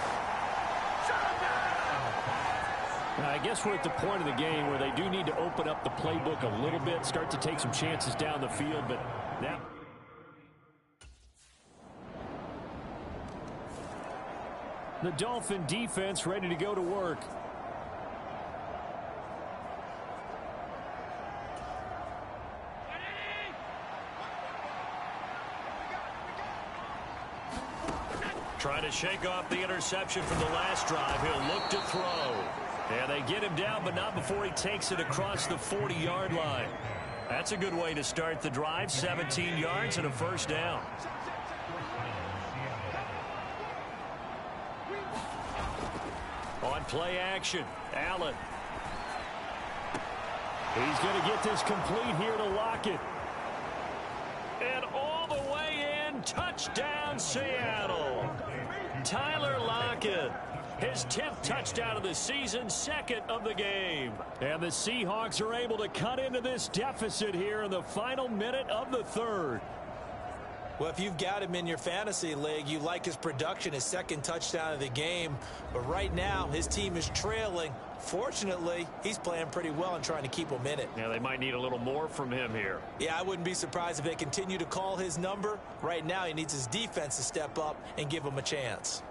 I guess we're at the point of the game where they do need to open up the playbook a little bit, start to take some chances down the field, but now... The Dolphin defense ready to go to work. Trying to shake off the interception from the last drive. He'll look to throw. And they get him down, but not before he takes it across the 40-yard line. That's a good way to start the drive. 17 yards and a first down. On play action, Allen. He's going to get this complete here to Lockett. And all the way in, touchdown Seattle. Tyler Lockett, his 10th touchdown of the season, 2nd of the game. And the Seahawks are able to cut into this deficit here in the final minute of the 3rd. Well, if you've got him in your fantasy league, you like his production, his 2nd touchdown of the game. But right now, his team is trailing. Fortunately, he's playing pretty well and trying to keep him in it. Yeah, they might need a little more from him here. Yeah, I wouldn't be surprised if they continue to call his number. Right now, he needs his defense to step up and give him a chance.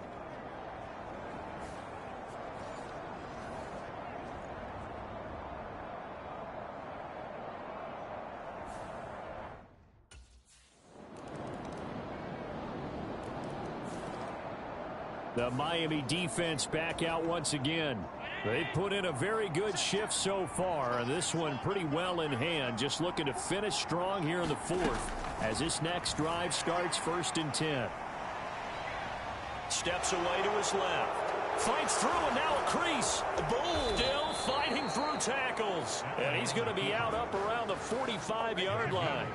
The Miami defense back out once again. They put in a very good shift so far, and this one pretty well in hand, just looking to finish strong here in the 4th as this next drive starts 1st and 10. Steps away to his left. Fights through, and now a crease. Boom! Still fighting through tackles. And he's going to be out up around the 45-yard line.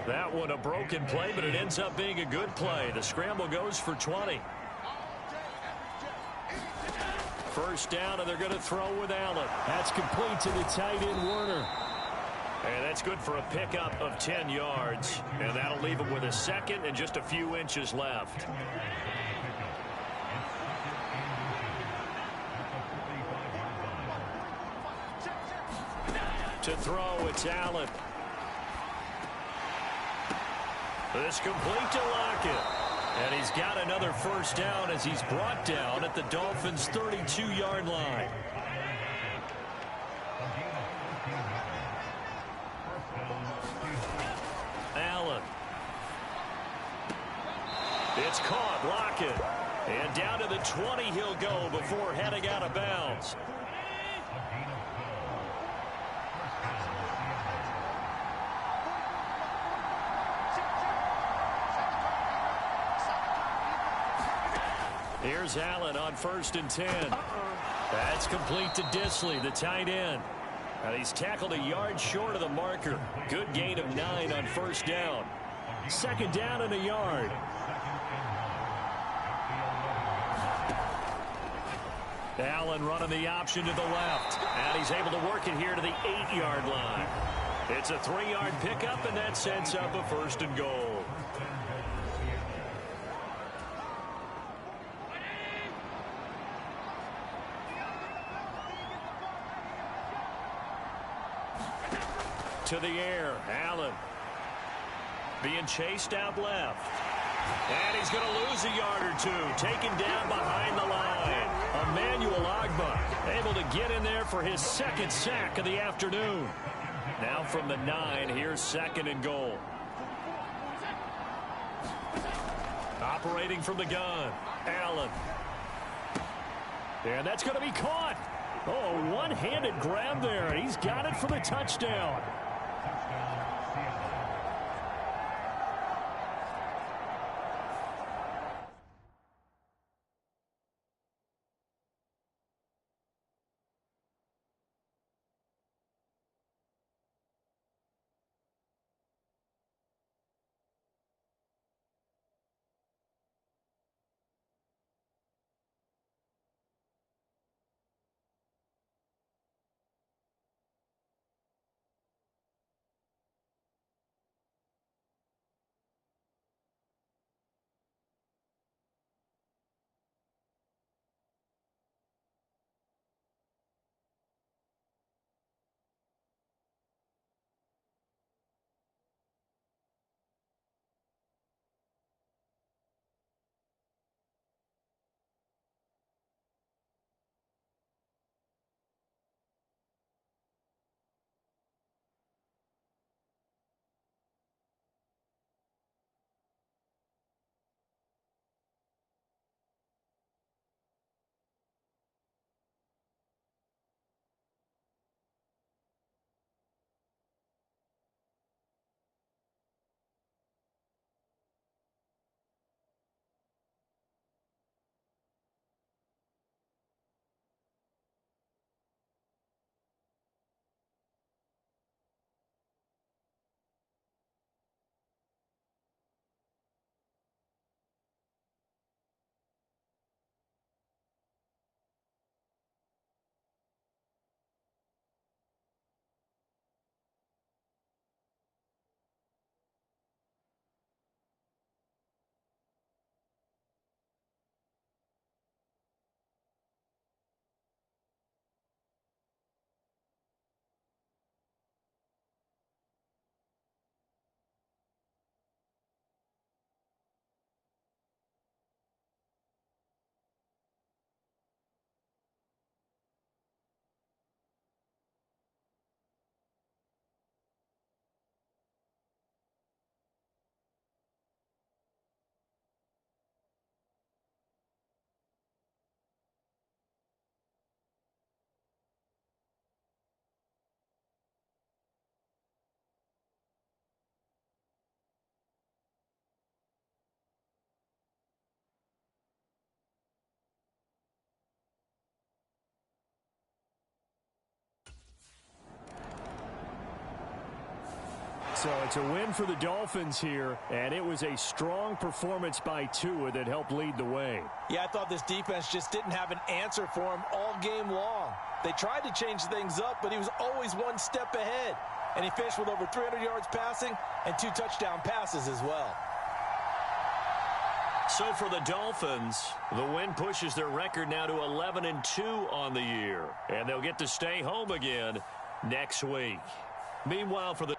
That one a broken play, but it ends up being a good play. The scramble goes for 20. First down, and they're going to throw with Allen. That's complete to the tight end, Werner. And that's good for a pickup of 10 yards. And that'll leave him with a 2nd and just a few inches left. To throw, it's Allen. This complete to Lockett. And he's got another first down as he's brought down at the Dolphins' 32-yard line. Allen It's caught. Lockett. And down to the 20 he'll go before heading out of bounds. Here's Allen on 1st and 10. That's complete to Disley, the tight end. And he's tackled a yard short of the marker. Good gain of 9 on 1st down. 2nd down and a yard. Allen running the option to the left. And he's able to work it here to the 8-yard line. It's a 3-yard pickup, and that sets up a 1st and goal. To the air, Allen. Being chased out left. And he's going to lose a yard or two. Taken down behind the line. Emmanuel Ogbah able to get in there for his 2nd sack of the afternoon. Now from the 9, here's 2nd and goal. Operating from the gun, Allen. And that's going to be caught. Oh, one-handed grab there. He's got it for the touchdown. So it's a win for the Dolphins here, and it was a strong performance by Tua that helped lead the way. Yeah, I thought this defense just didn't have an answer for him all game long. They tried to change things up, but he was always one step ahead. And he finished with over 300 yards passing and 2 touchdown passes as well. So for the Dolphins, the win pushes their record now to 11-2 on the year. And they'll get to stay home again next week. Meanwhile, for the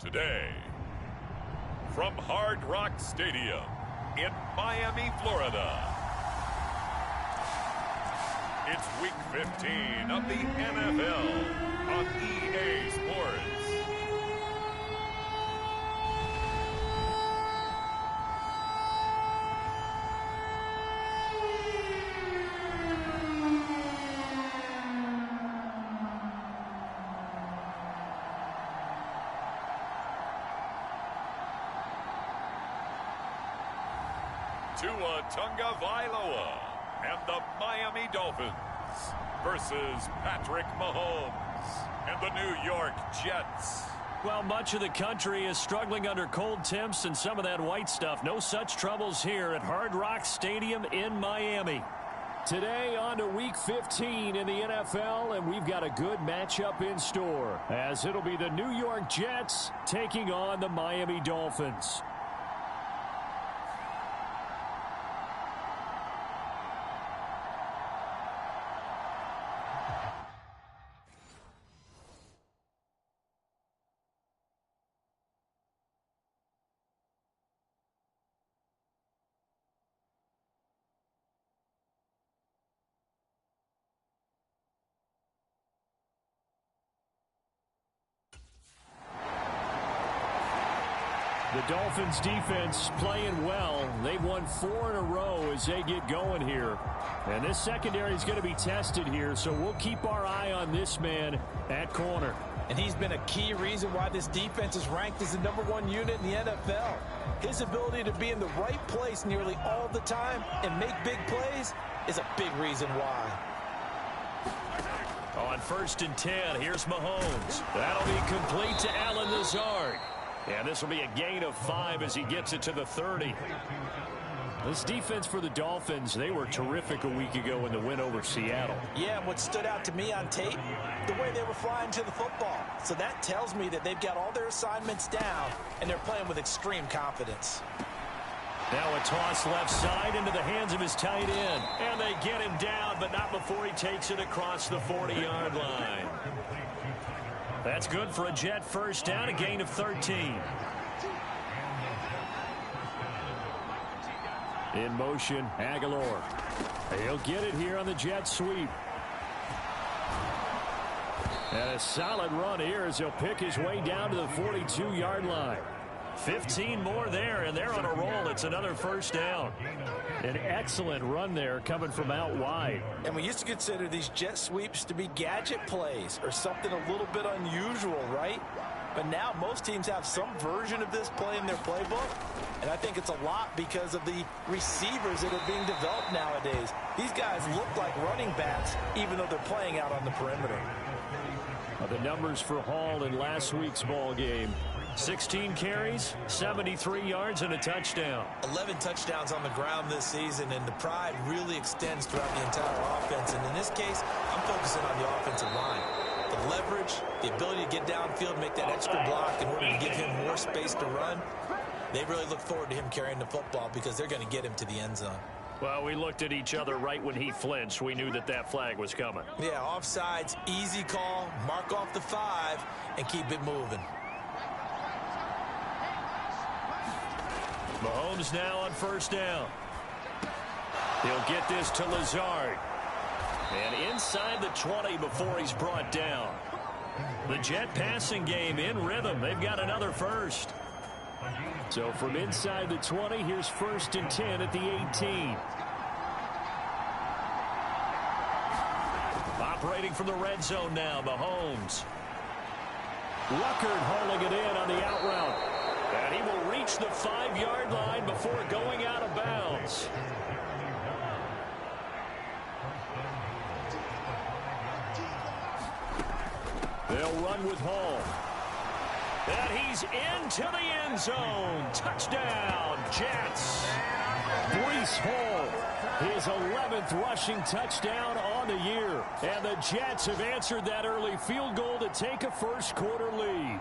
Today, from Hard Rock Stadium in Miami, Florida, it's Week 15 of the NFL on EA Sports. Tua Tagovailoa and the Miami Dolphins versus Patrick Mahomes and the New York Jets. Well, much of the country is struggling under cold temps and some of that white stuff. No such troubles here at Hard Rock Stadium in Miami. Today on to Week 15 in the NFL, and we've got a good matchup in store, as it'll be the New York Jets taking on the Miami Dolphins. The Dolphins defense playing well. They've won 4 in a row as they get going here. And this secondary is going to be tested here, so we'll keep our eye on this man at corner. And he's been a key reason why this defense is ranked as the #1 unit in the NFL. His ability to be in the right place nearly all the time and make big plays is a big reason why. On 1st and 10, here's Mahomes. That'll be complete to Allen Lazard. And this will be a gain of 5 as he gets it to the 30. This defense for the Dolphins, they were terrific a week ago in the win over Seattle. Yeah, and what stood out to me on tape, the way they were flying to the football. So that tells me that they've got all their assignments down, and they're playing with extreme confidence. Now a toss left side into the hands of his tight end. And they get him down, but not before he takes it across the 40-yard line. That's good for a Jet first down, a gain of 13. In motion, Aguilar. He'll get it here on the Jet sweep. And a solid run here as he'll pick his way down to the 42-yard line. 15 more there, and they're on a roll. It's another first down. An excellent run there coming from out wide. And we used to consider these jet sweeps to be gadget plays or something a little bit unusual, right? But now most teams have some version of this play in their playbook. And I think it's a lot because of the receivers that are being developed nowadays. These guys look like running backs even though they're playing out on the perimeter. The numbers for Hall in last week's ball game. 16 carries, 73 yards, and a touchdown. 11 touchdowns on the ground this season, and the pride really extends throughout the entire offense. And in this case, I'm focusing on the offensive line. The leverage, the ability to get downfield, make that extra block in order to give him more space to run. They really look forward to him carrying the football because they're going to get him to the end zone. Well, we looked at each other right when he flinched. We knew that that flag was coming. Yeah, offsides, easy call, mark off the 5, and keep it moving. Mahomes now on first down. He'll get this to Lazard. And inside the 20 before he's brought down. The Jet passing game in rhythm. They've got another first. So from inside the 20, here's 1st and 10 at the 18. Operating from the red zone now, Mahomes. Ruckert hauling it in on the out route. And he will reach the 5-yard line before going out of bounds. They'll run with Hall. And he's into the end zone. Touchdown, Jets. Breece Hall, his 11th rushing touchdown on the year. And the Jets have answered that early field goal to take a first-quarter lead.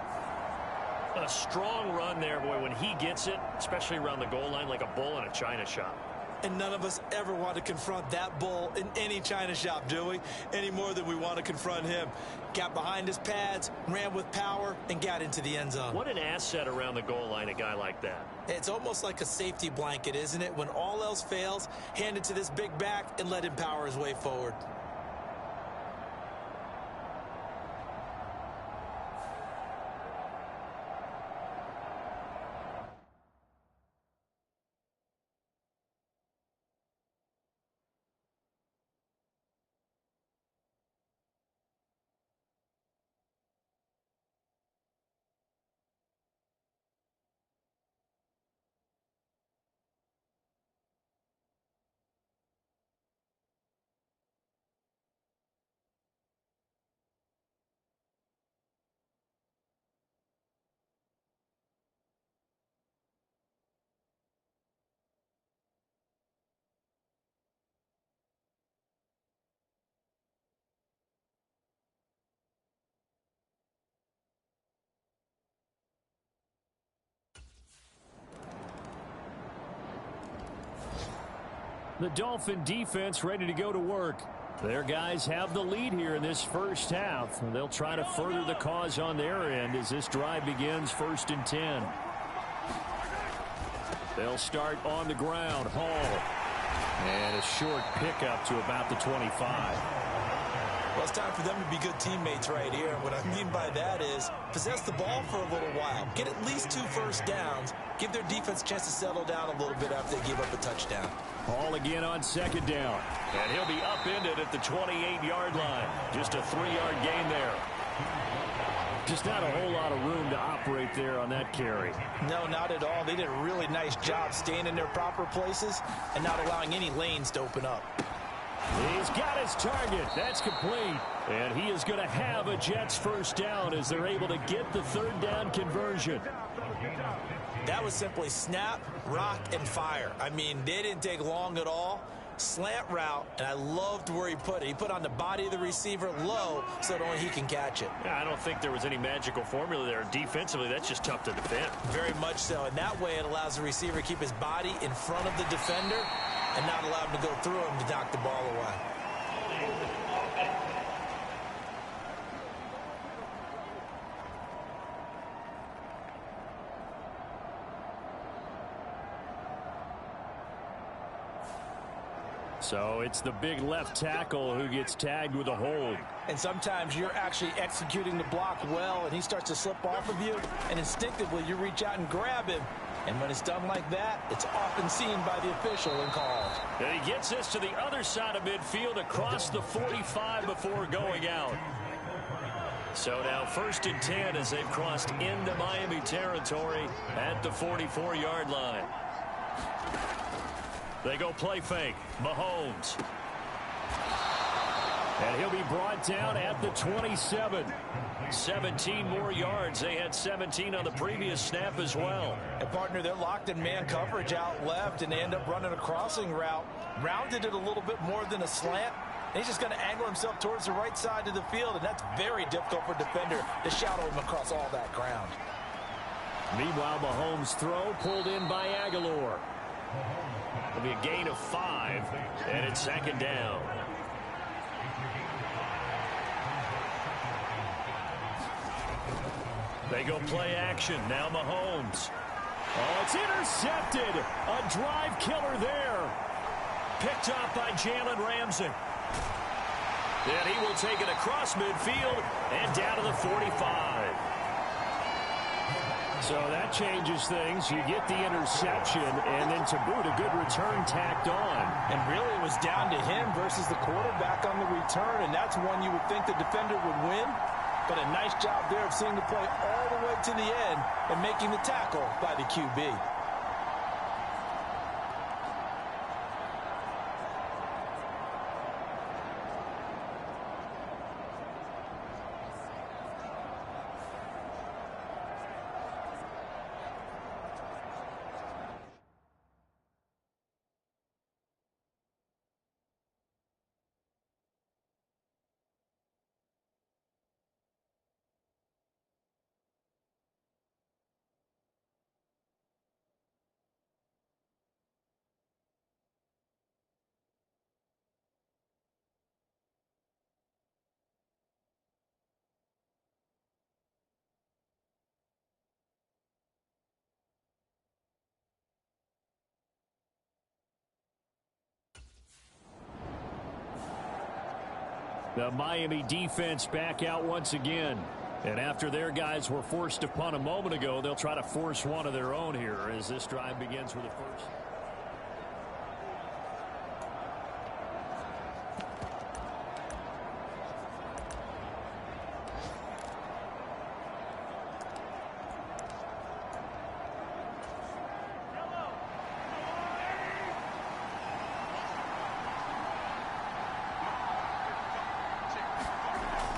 A strong run there, boy, when he gets it, especially around the goal line, like a bull in a china shop. And none of us ever want to confront that bull in any china shop, do we? Any more than we want to confront him. Got behind his pads, ran with power, and got into the end zone. What an asset around the goal line, a guy like that. It's almost like a safety blanket, isn't it? When all else fails, hand it to this big back and let him power his way forward. The Dolphin defense ready to go to work. Their guys have the lead here in this first half. They'll try to further the cause on their end as this drive begins 1st and 10. They'll start on the ground. Hall. And a short pickup to about the 25. Well, it's time for them to be good teammates right here. What I mean by that is possess the ball for a little while. Get at least 2 first downs. Give their defense a chance to settle down a little bit after they give up a touchdown. Ball again on second down. And he'll be upended at the 28-yard line. Just a 3-yard gain there. Just not a whole lot of room to operate there on that carry. No, not at all. They did a really nice job staying in their proper places and not allowing any lanes to open up. He's got his target. That's complete. And he is going to have a Jets first down as they're able to get the third down conversion. That was simply snap, rock, and fire. I mean, they didn't take long at all. Slant route, and I loved where he put it. He put on the body of the receiver low so that only he can catch it. Yeah, I don't think there was any magical formula there. Defensively, that's just tough to defend. Very much so. And that way it allows the receiver to keep his body in front of the defender and not allow him to go through him to knock the ball away. So it's the big left tackle who gets tagged with a hold. And sometimes you're actually executing the block well, and he starts to slip off of you, and instinctively you reach out and grab him. And when it's done like that, it's often seen by the official and called. And he gets this to the other side of midfield across the 45 before going out. So now 1st and 10 as they've crossed into Miami territory at the 44-yard line. They go play fake. Mahomes. And he'll be brought down at the 27. 17 more yards. They had 17 on the previous snap as well. And partner, they're locked in man coverage out left, and they end up running a crossing route. Rounded it a little bit more than a slant. And he's just going to angle himself towards the right side of the field, and that's very difficult for a defender to shadow him across all that ground. Meanwhile, Mahomes' throw pulled in by Aguilar. It'll be a gain of 5, and it's 2nd down. They go play action. Now Mahomes. Oh, it's intercepted. A drive killer there. Picked up by Jalen Ramsey. And he will take it across midfield and down to the 45. So that changes things. You get the interception, and then to boot, a good return tacked on. And really it was down to him versus the quarterback on the return, and that's one you would think the defender would win. But a nice job there of seeing the play all the way to the end and making the tackle by the QB. The Miami defense back out once again. And after their guys were forced to punt a moment ago, they'll try to force one of their own here as this drive begins with a first.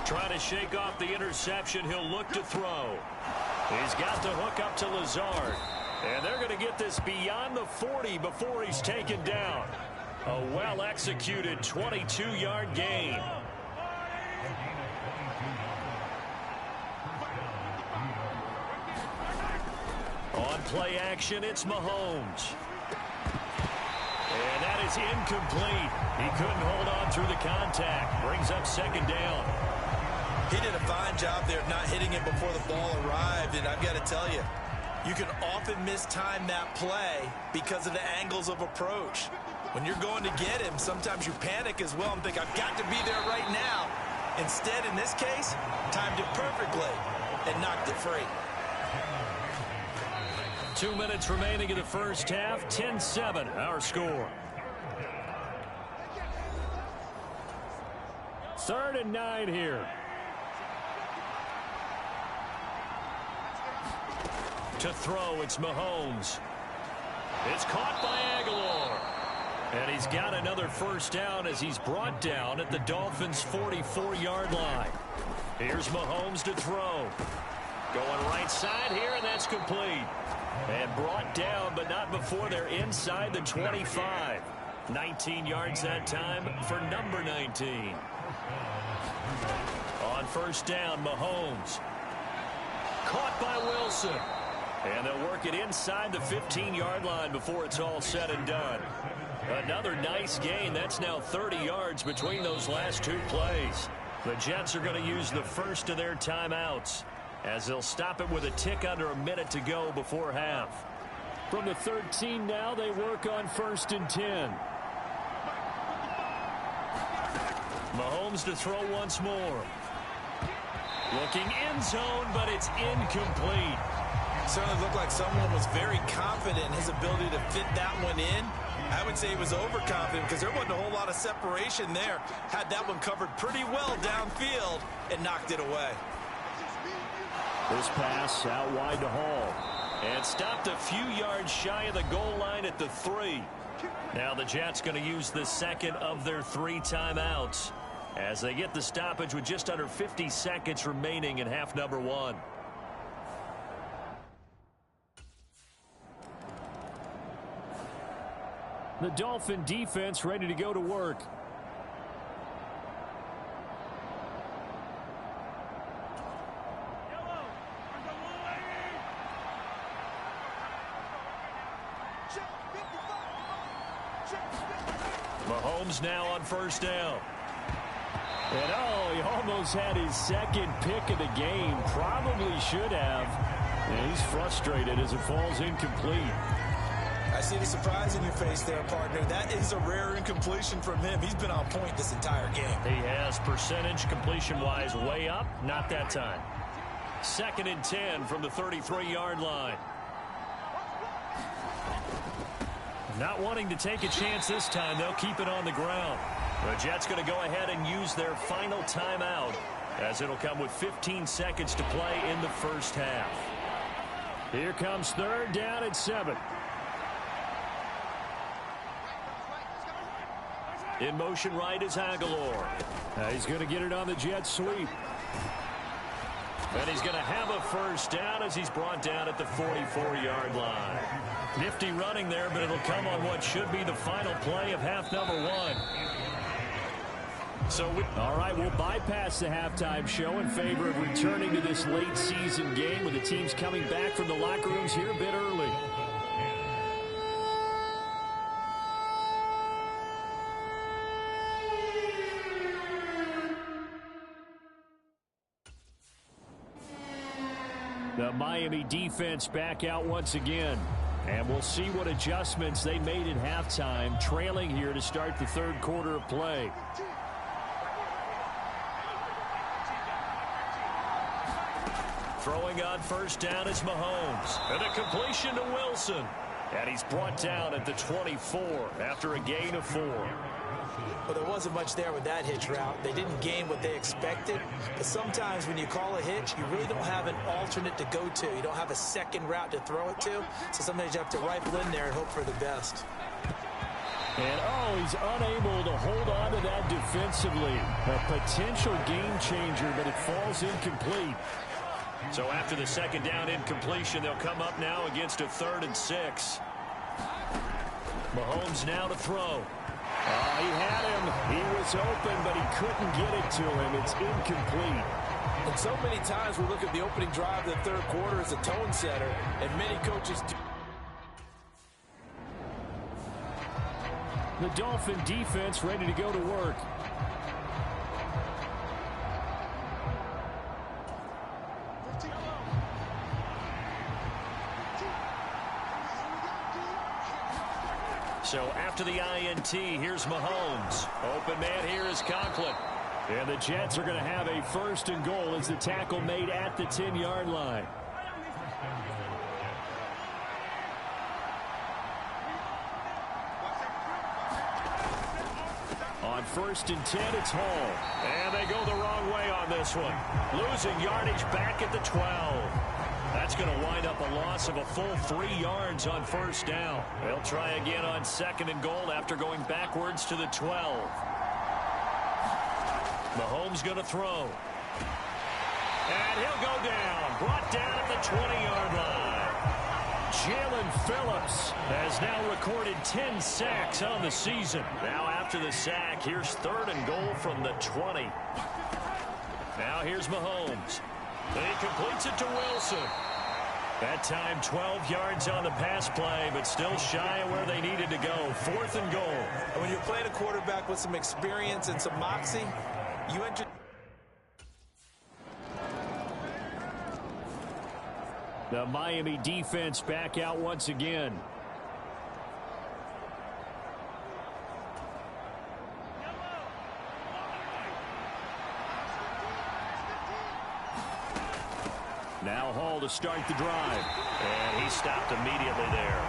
Trying to shake off the interception. He'll look to throw. He's got the hook up to Lazard. And they're going to get this beyond the 40 before he's taken down. A well-executed 22-yard gain. On play action, it's Mahomes. And that is incomplete. He couldn't hold on through the contact. Brings up 2nd down. He did a fine job there of not hitting it before the ball arrived, and I've got to tell you, you can often mistime that play because of the angles of approach. When you're going to get him, sometimes you panic as well and think, I've got to be there right now. Instead, in this case, timed it perfectly and knocked it free. 2 minutes remaining in the first half. 10-7, our score. 3rd and 9 here. To throw, it's Mahomes. It's caught by Aguilar. And he's got another first down as he's brought down at the Dolphins' 44-yard line. Here's Mahomes to throw. Going right side here, and that's complete. And brought down, but not before they're inside the 25. 19 yards that time for number 19. On first down, Mahomes. Caught by Wilson. And they'll work it inside the 15-yard line before it's all said and done. Another nice gain. That's now 30 yards between those last 2 plays. The Jets are going to use the first of their timeouts as they'll stop it with a tick under a minute to go before half. From the 13 now, they work on 1st and 10. Mahomes to throw once more. Looking end zone, but it's incomplete. Certainly looked like someone was very confident in his ability to fit that one in. I would say he was overconfident because there wasn't a whole lot of separation there. Had that one covered pretty well downfield and knocked it away. This pass out wide to Hall. And stopped a few yards shy of the goal line at the 3. Now the Jets going to use the second of their 3 timeouts as they get the stoppage with just under 50 seconds remaining in half number 1. The Dolphin defense ready to go to work. Mahomes now on first down. And he almost had his second pick of the game. Probably should have. And he's frustrated as it falls incomplete. I see the surprise in your face there, partner. That is a rare incompletion from him. He's been on point this entire game. He has percentage completion-wise way up. Not that time. 2nd and 10 from the 33-yard line. Not wanting to take a chance this time. They'll keep it on the ground. The Jets going to go ahead and use their final timeout as it'll come with 15 seconds to play in the first half. Here comes 3rd down and 7. In motion right is Aguilar. He's going to get it on the jet sweep. And he's going to have a first down as he's brought down at the 44-yard line. Nifty running there, but it'll come on what should be the final play of half number 1. All right, we'll bypass the halftime show in favor of returning to this late season game with the teams coming back from the locker rooms here a bit early. The Miami defense back out once again. And we'll see what adjustments they made at halftime, trailing here to start the 3rd quarter of play. Throwing on first down is Mahomes. And a completion to Wilson. And he's brought down at the 24 after a gain of 4. Well, there wasn't much there with that hitch route. They didn't gain what they expected. But sometimes when you call a hitch, you really don't have an alternate to go to. You don't have a second route to throw it to. So sometimes you have to rifle in there and hope for the best. And, he's unable to hold on to that defensively. A potential game changer, but it falls incomplete. So after the 2nd down incompletion, they'll come up now against a 3rd and 6. Mahomes now to throw. He had him. He was open, but he couldn't get it to him. It's incomplete. And so many times we look at the opening drive of the 3rd quarter as a tone setter, and many coaches do. The Dolphin defense ready to go to work. So after the INT, here's Mahomes. Open man here is Conklin. And the Jets are going to have a 1st and goal as the tackle made at the 10-yard line. On 1st and 10, it's Hall. And they go the wrong way on this one. Losing yardage back at the 12. That's going to wind up a loss of a full 3 yards on 1st down. They'll try again on 2nd and goal after going backwards to the 12. Mahomes going to throw. And he'll go down. Brought down at the 20-yard line. Jalen Phillips has now recorded 10 sacks on the season. Now after the sack, here's 3rd and goal from the 20. Now here's Mahomes. And he completes it to Wilson. That time 12 yards on the pass play, but still shy of where they needed to go. 4th and goal. And when you're playing a quarterback with some experience and some moxie, you enter. The Miami defense back out once again. Now Hall to start the drive. And he stopped immediately there.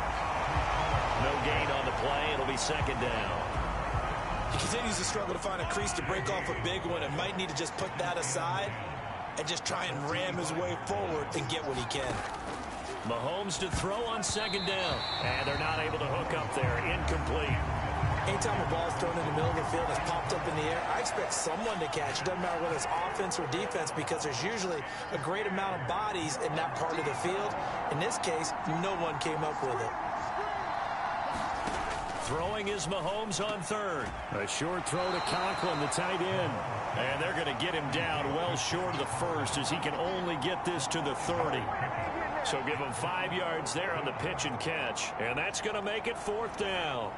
No gain on the play. It'll be 2nd down. He continues to struggle to find a crease to break off a big one and might need to just put that aside and just try and ram his way forward and get what he can. Mahomes to throw on 2nd down. And they're not able to hook up there. Incomplete. Anytime a ball is thrown in the middle of the field and is popped up in the air, I expect someone to catch. It doesn't matter whether it's offense or defense because there's usually a great amount of bodies in that part of the field. In this case, no one came up with it. Throwing is Mahomes on 3rd. A short throw to Conklin, the tight end. And they're going to get him down well short of the 1st as he can only get this to the 30. So give him 5 yards there on the pitch and catch. And that's going to make it 4th down.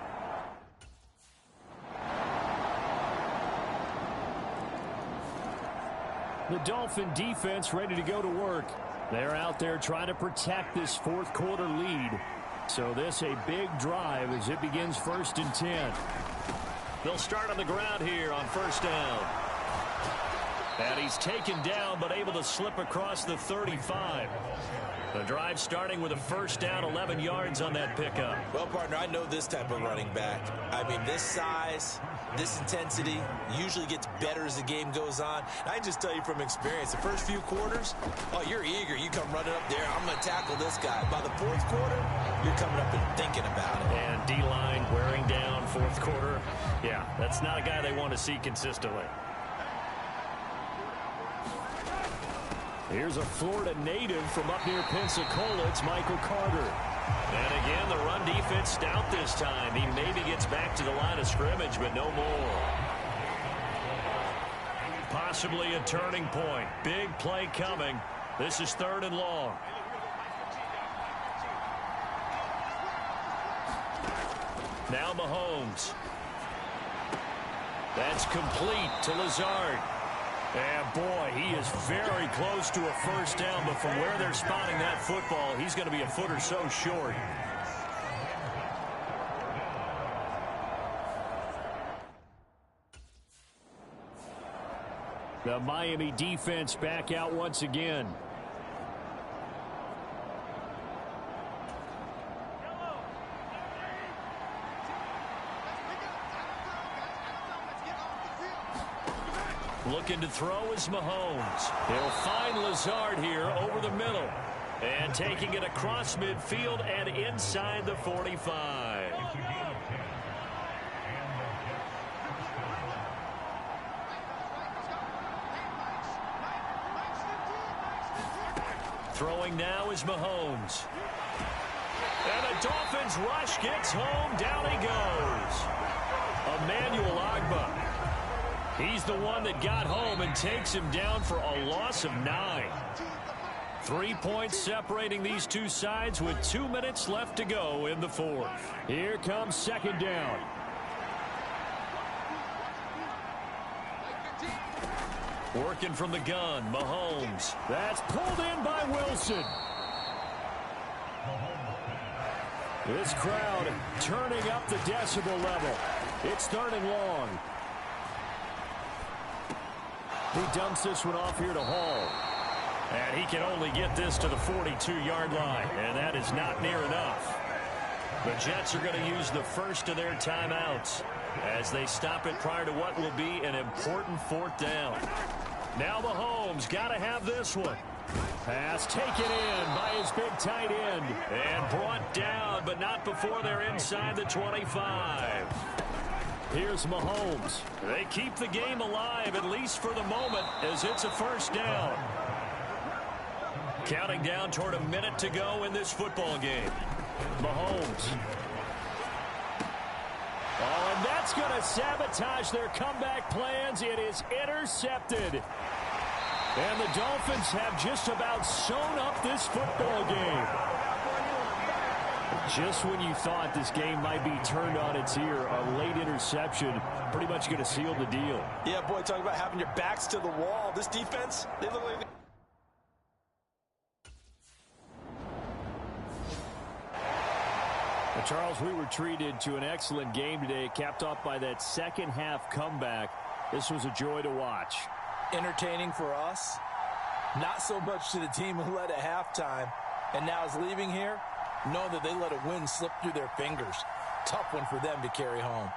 The Dolphin defense ready to go to work. They're out there trying to protect this 4th quarter lead. So this a big drive as it begins 1st and 10. They'll start on the ground here on 1st down. And he's taken down but able to slip across the 35. The drive starting with a 1st down, 11 yards on that pickup. Well, partner, I know this type of running back. I mean, this size, this intensity usually gets better as the game goes on. And I just tell you from experience, the first few quarters, oh, you're eager. You come running up there. I'm going to tackle this guy. By the 4th quarter, you're coming up and thinking about it. And D-line wearing down 4th quarter. Yeah, that's not a guy they want to see consistently. Here's a Florida native from up near Pensacola. It's Michael Carter. And again, the run defense stout this time. He maybe gets back to the line of scrimmage, but no more. Possibly a turning point. Big play coming. This is 3rd and long. Now Mahomes. That's complete to Lazard. And boy, he is very close to a 1st down, but from where they're spotting that football, he's going to be a foot or so short. The Miami defense back out once again. Looking to throw is Mahomes. He'll find Lazard here over the middle. And taking it across midfield and inside the 45. Throwing now is Mahomes. And the Dolphins rush gets home. Down he goes. Emmanuel Ogbah. He's the one that got home and takes him down for a loss of 9. 3 points separating these two sides with 2 minutes left to go in the 4th. Here comes 2nd down. Working from the gun, Mahomes. That's pulled in by Wilson. This crowd turning up the decibel level. It's 3rd and long. He dumps this one off here to Hall. And he can only get this to the 42-yard line. And that is not near enough. The Jets are going to use the first of their timeouts. as they stop it prior to what will be an important fourth down. Now Mahomes got to have this one. Pass taken in by his big tight end. And brought down, but not before they're inside the 25. Here's Mahomes. They keep the game alive, at least for the moment, as it's a first down. Counting down toward a minute to go in this football game. Mahomes. Oh, and that's going to sabotage their comeback plans. It is intercepted. And the Dolphins have just about sewn up this football game. Just when you thought this game might be turned on its ear, a late interception pretty much going to seal the deal. Yeah, boy, talking about having your backs to the wall. This defense, they look like... Charles, we were treated to an excellent game today, capped off by that second half comeback. This was a joy to watch. Entertaining for us, not so much to the team who led at halftime and now is leaving here, knowing that they let a win slip through their fingers. Tough one for them to carry home.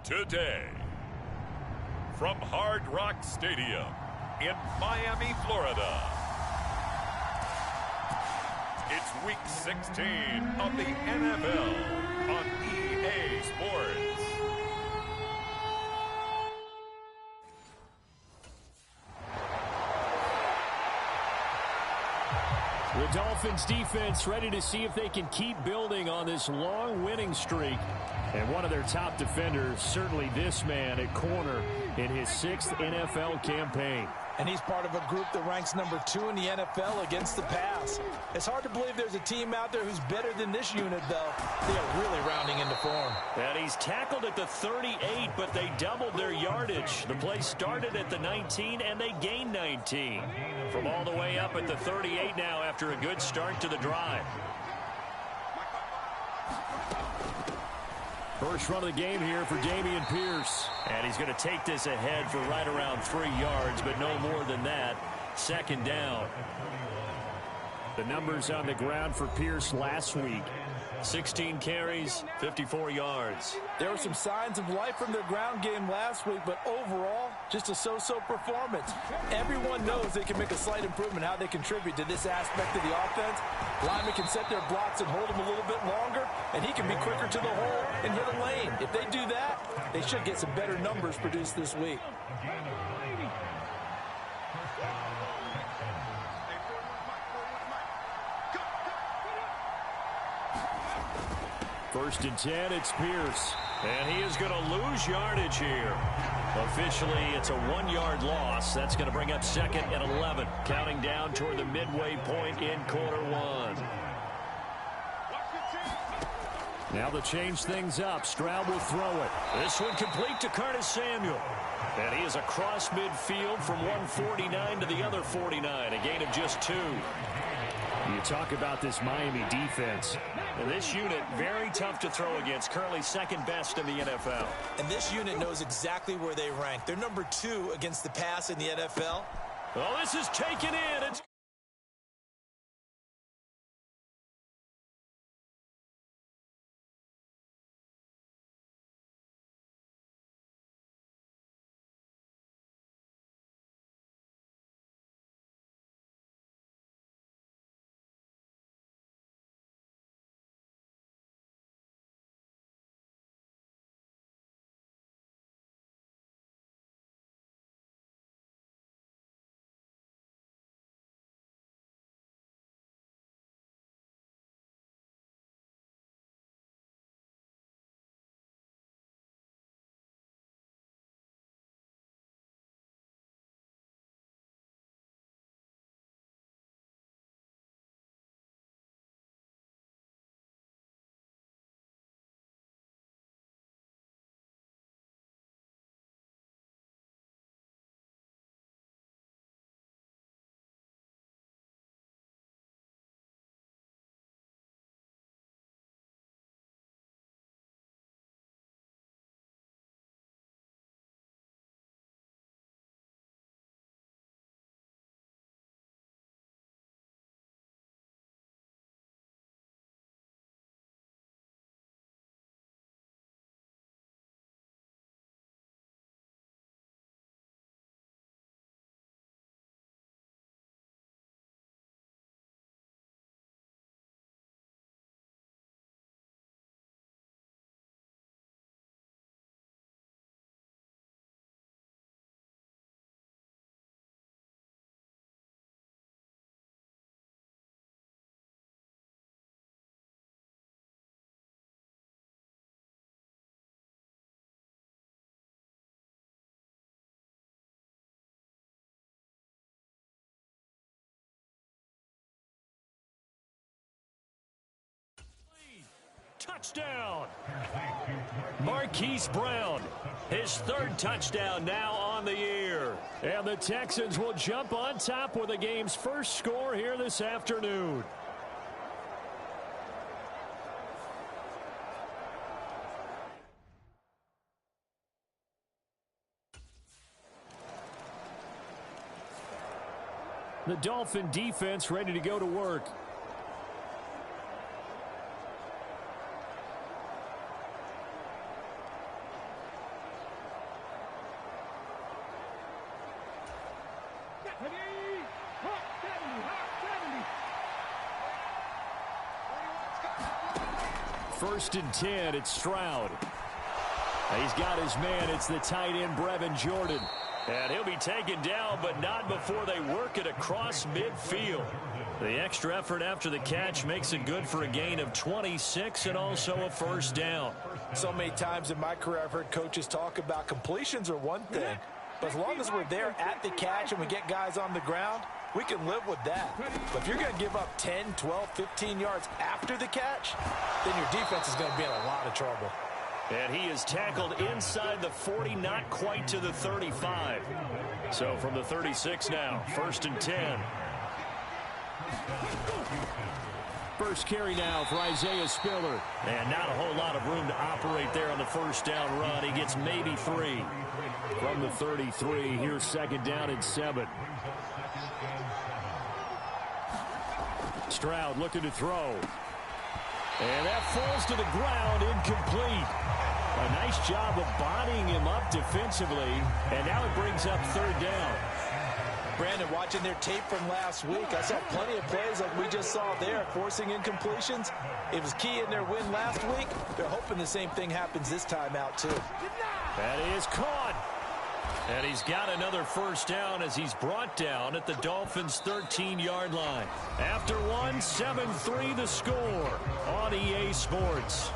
today. From Hard Rock Stadium in Miami, Florida, it's Week 16 of the NFL on EA Sports. The Dolphins defense ready to see if they can keep building on this long winning streak. And one of their top defenders, certainly this man at corner in his 6th NFL campaign. And he's part of a group that ranks number 2 in the NFL against the pass. It's hard to believe there's a team out there who's better than this unit, though. They are really rounding into form. And he's tackled at the 38, but they doubled their yardage. The play started at the 19, and they gained 19. From all the way up at the 38 now after a good start to the drive. First run of the game here for Dameon Pierce. And he's going to take this ahead for right around 3 yards, but no more than that. Second down. The numbers on the ground for Pierce last week. 16 carries, 54 yards. There were some signs of life from their ground game last week, but overall, just a so-so performance. Everyone knows they can make a slight improvement how they contribute to this aspect of the offense. Linemen can set their blocks and hold them a little bit longer, and he can be quicker to the hole and hit a lane. If they do that, they should get some better numbers produced this week. First and 10, it's Pierce. And he is going to lose yardage here. Officially, it's a 1-yard loss. That's going to bring up 2nd and 11. Counting down toward the midway point in quarter 1. Now they'll change things up. Stroud will throw it. This one complete to Curtis Samuel. And he is across midfield from 149 to the other 49. A gain of just 2. You talk about this Miami defense. And this unit, very tough to throw against. Currently 2nd best in the NFL. And this unit knows exactly where they rank. They're number 2 against the pass in the NFL. Oh, this is taken in. It's touchdown. Marquise Brown, his 3rd touchdown now on the year. And the Texans will jump on top with the game's first score here this afternoon. The Dolphin defense ready to go to work. First and 10, it's Stroud. He's got his man. It's the tight end, Brevin Jordan. And he'll be taken down, but not before they work it across midfield. The extra effort after the catch makes it good for a gain of 26 and also a first down. So many times in my career I've heard coaches talk about completions are one thing, but as long as we're there at the catch and we get guys on the ground, we can live with that. But if you're going to give up 10, 12, 15 yards after the catch, then your defense is going to be in a lot of trouble. And he is tackled inside the 40, not quite to the 35. So from the 36 now, first and 10. First carry now for Isaiah Spiller. And not a whole lot of room to operate there on the first down run. He gets maybe 3. From the 33, here's second down and 7. Stroud looking to throw. And that falls to the ground, incomplete. A nice job of bodying him up defensively, and now it brings up third down. Brandon, watching their tape from last week, I saw plenty of plays like we just saw there, forcing incompletions. It was key in their win last week. They're hoping the same thing happens this time out, too. That is caught. And he's got another first down as he's brought down at the Dolphins' 13-yard line. After one, 7-3 the score on EA Sports.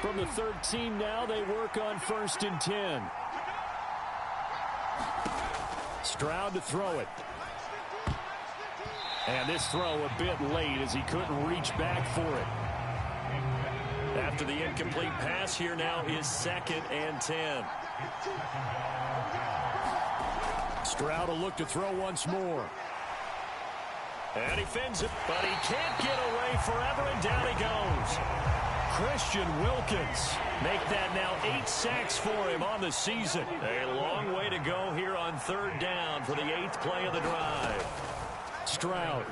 From the 13 now, they work on first and 10. Stroud to throw it. And this throw a bit late as he couldn't reach back for it. After the incomplete pass, here now is second and 10. Stroud will look to throw once more. And he fins it, but he can't get away forever, and down he goes. Christian Wilkins make that now 8 sacks for him on the season. A long way to go here on third down for the 8th play of the drive. Stroud.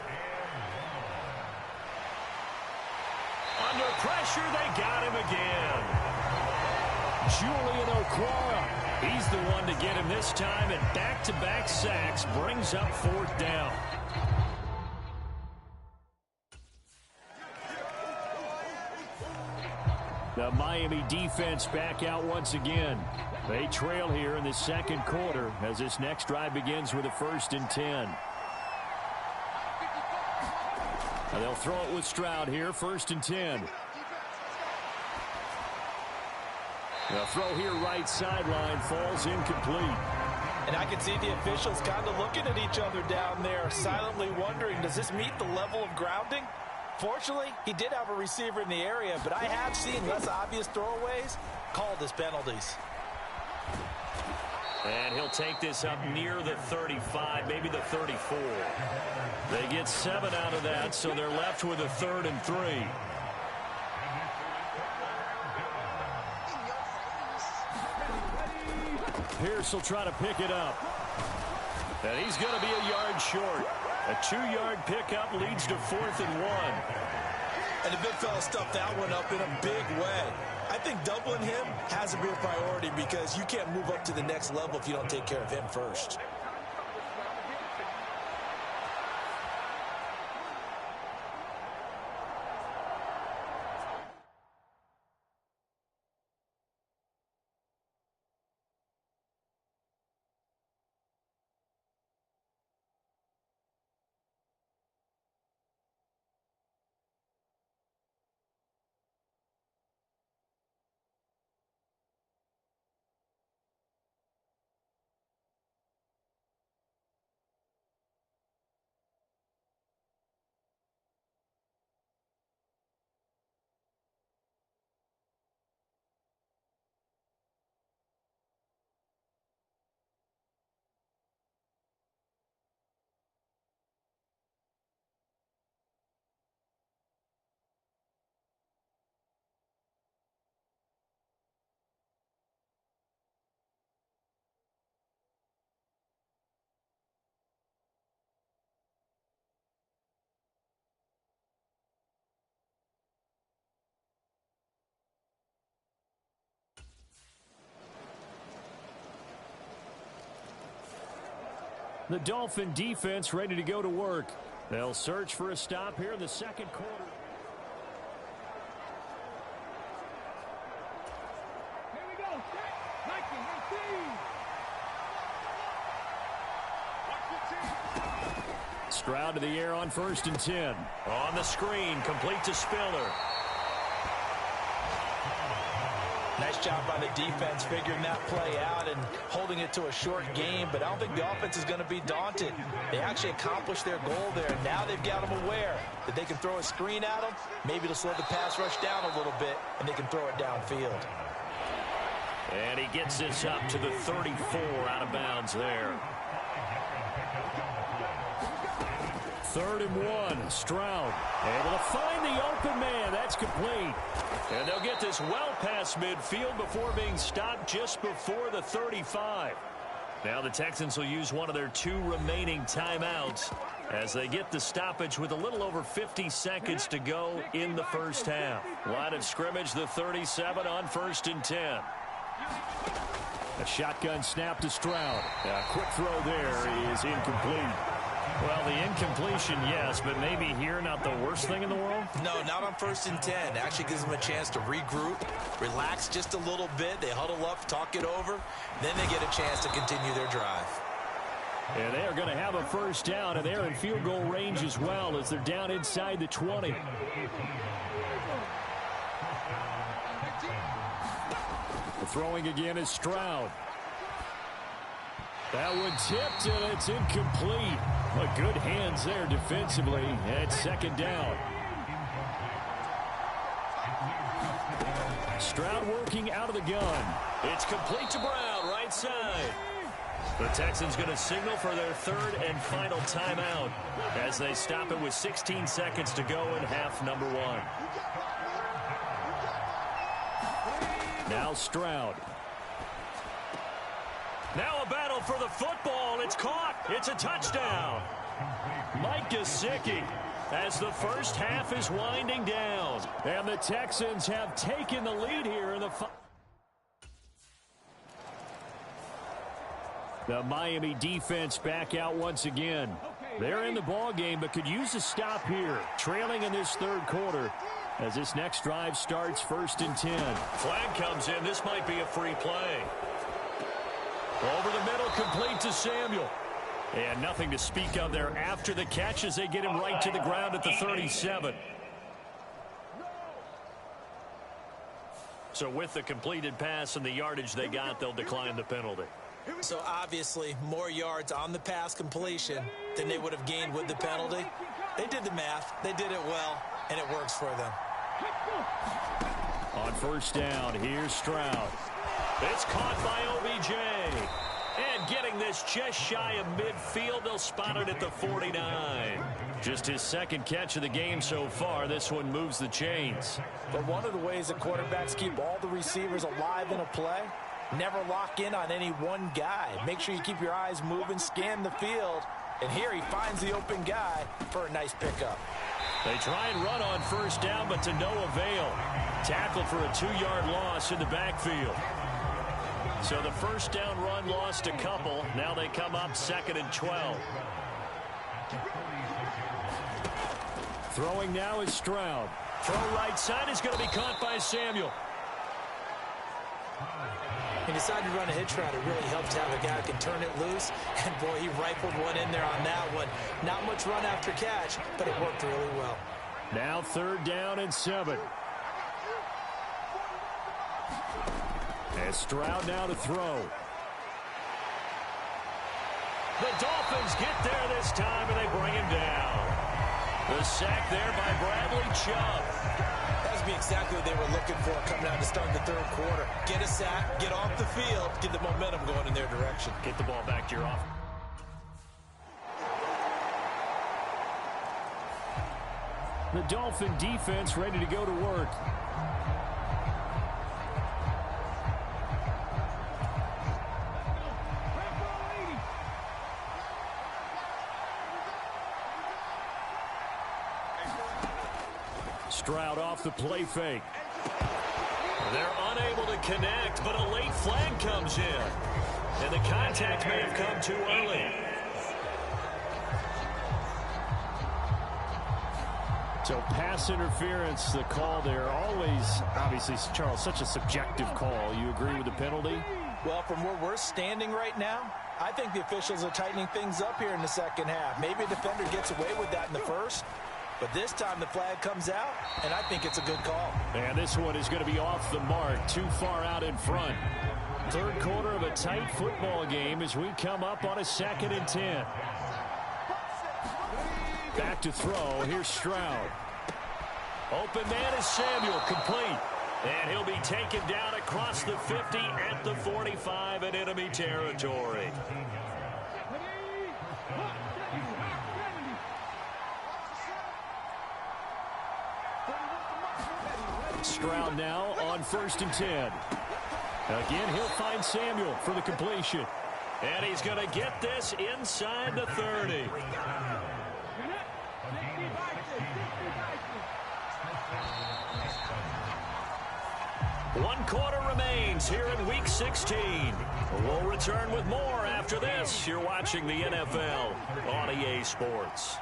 Under pressure, they got him again. Julian Okwara. He's the one to get him this time, and back-to-back sacks brings up fourth down. The Miami defense back out once again. They trail here in the second quarter as this next drive begins with a first and 10. And they'll throw it with Stroud here, first and 10. The throw here right sideline falls incomplete. And I can see the officials kind of looking at each other down there, silently wondering, does this meet the level of grounding? Fortunately, he did have a receiver in the area, but I have seen less obvious throwaways called as penalties. And he'll take this up near the 35, maybe the 34. They get 7 out of that, so they're left with a 3rd and 3. Pierce will try to pick it up. And he's going to be a yard short. A 2-yard pickup leads to 4th and 1. And the big fella stuffed that one up in a big way. I think doubling him has to be a priority because you can't move up to the next level if you don't take care of him first. The Dolphin defense ready to go to work. They'll search for a stop here in the second quarter. Here we go. Set. Mikey, Stroud to the air on 1st and 10. On the screen, complete to Spiller. Nice job by the defense figuring that play out and holding it to a short game, but I don't think the offense is going to be daunted. They actually accomplished their goal there. Now they've got them aware that they can throw a screen at them. Maybe it'll slow the pass rush down a little bit, and they can throw it downfield. And he gets this up to the 34 out of bounds there. 3rd and 1. Stroud able to find the open man. That's complete. And they'll get this well past midfield before being stopped just before the 35. Now the Texans will use one of their 2 remaining timeouts as they get the stoppage with a little over 50 seconds to go in the first half. Line of scrimmage, the 37 on 1st and 10. A shotgun snap to Stroud. A quick throw there is incomplete. Well, the incompletion, yes, but maybe here not the worst thing in the world? No, not on 1st and 10. Actually gives them a chance to regroup, relax just a little bit. They huddle up, talk it over. Then they get a chance to continue their drive. And they are going to have a first down, and they're in field goal range as well as they're down inside the 20. The throwing again is Stroud. That one tipped, and it's incomplete. But good hands there defensively, and 2nd down. Stroud working out of the gun. It's complete to Brown, right side. The Texans going to signal for their 3rd and final timeout as they stop it with 16 seconds to go in half number 1. Now Stroud. Now a battle for the football. It's caught. It's a touchdown. Mike Gesicki as the first half is winding down. And the Texans have taken the lead here in the Miami defense back out once again. They're in the ball game but could use a stop here. Trailing in this 3rd quarter as this next drive starts 1st and 10. Flag comes in. This might be a free play. Over the middle, complete to Samuel. And nothing to speak of there after the catch as they get him right to the ground at the 37. So with the completed pass and the yardage they got, they'll decline the penalty. So obviously more yards on the pass completion than they would have gained with the penalty. They did the math. They did it well, and it works for them. On 1st down, here's Stroud. It's caught by OBJ. And getting this just shy of midfield, they'll spot it at the 49. Just his 2nd catch of the game so far. This one moves the chains. But one of the ways that quarterbacks keep all the receivers alive in a play, never lock in on any one guy. Make sure you keep your eyes moving, scan the field. And here he finds the open guy for a nice pickup. They try and run on 1st down, but to no avail. Tackled for a 2-yard loss in the backfield. So the 1st down run lost a couple. Now they come up 2nd and 12. Throwing now is Stroud. Throw right side is going to be caught by Samuel. He decided to run a hitch route. It really helped to have a guy who can turn it loose. And, boy, he rifled one in there on that one. Not much run after catch, but it worked really well. Now 3rd down and 7. And Stroud now to throw. The Dolphins get there this time, and they bring him down. The sack there by Bradley Chubb. That would be exactly what they were looking for coming out to start the 3rd quarter. Get a sack, get off the field, get the momentum going in their direction. Get the ball back to your offense. The Dolphin defense ready to go to work. Stroud off the play fake. They're unable to connect, but a late flag comes in. And the contact may have come too early. So pass interference, the call there, always, obviously, Charles, such a subjective call. You agree with the penalty? Well, from where we're standing right now, I think the officials are tightening things up here in the second half. Maybe a defender gets away with that in the first, but this time the flag comes out, and I think it's a good call. And this one is going to be off the mark, too far out in front. Third quarter of a tight football game as we come up on a 2nd and 10. Back to throw. Here's Stroud. Open man is Samuel, complete. And he'll be taken down across the 50 at the 45 in enemy territory. Stroud now on 1st and 10. Again, he'll find Samuel for the completion. And he's going to get this inside the 30. One quarter remains here in Week 16. We'll return with more after this. You're watching the NFL on EA Sports.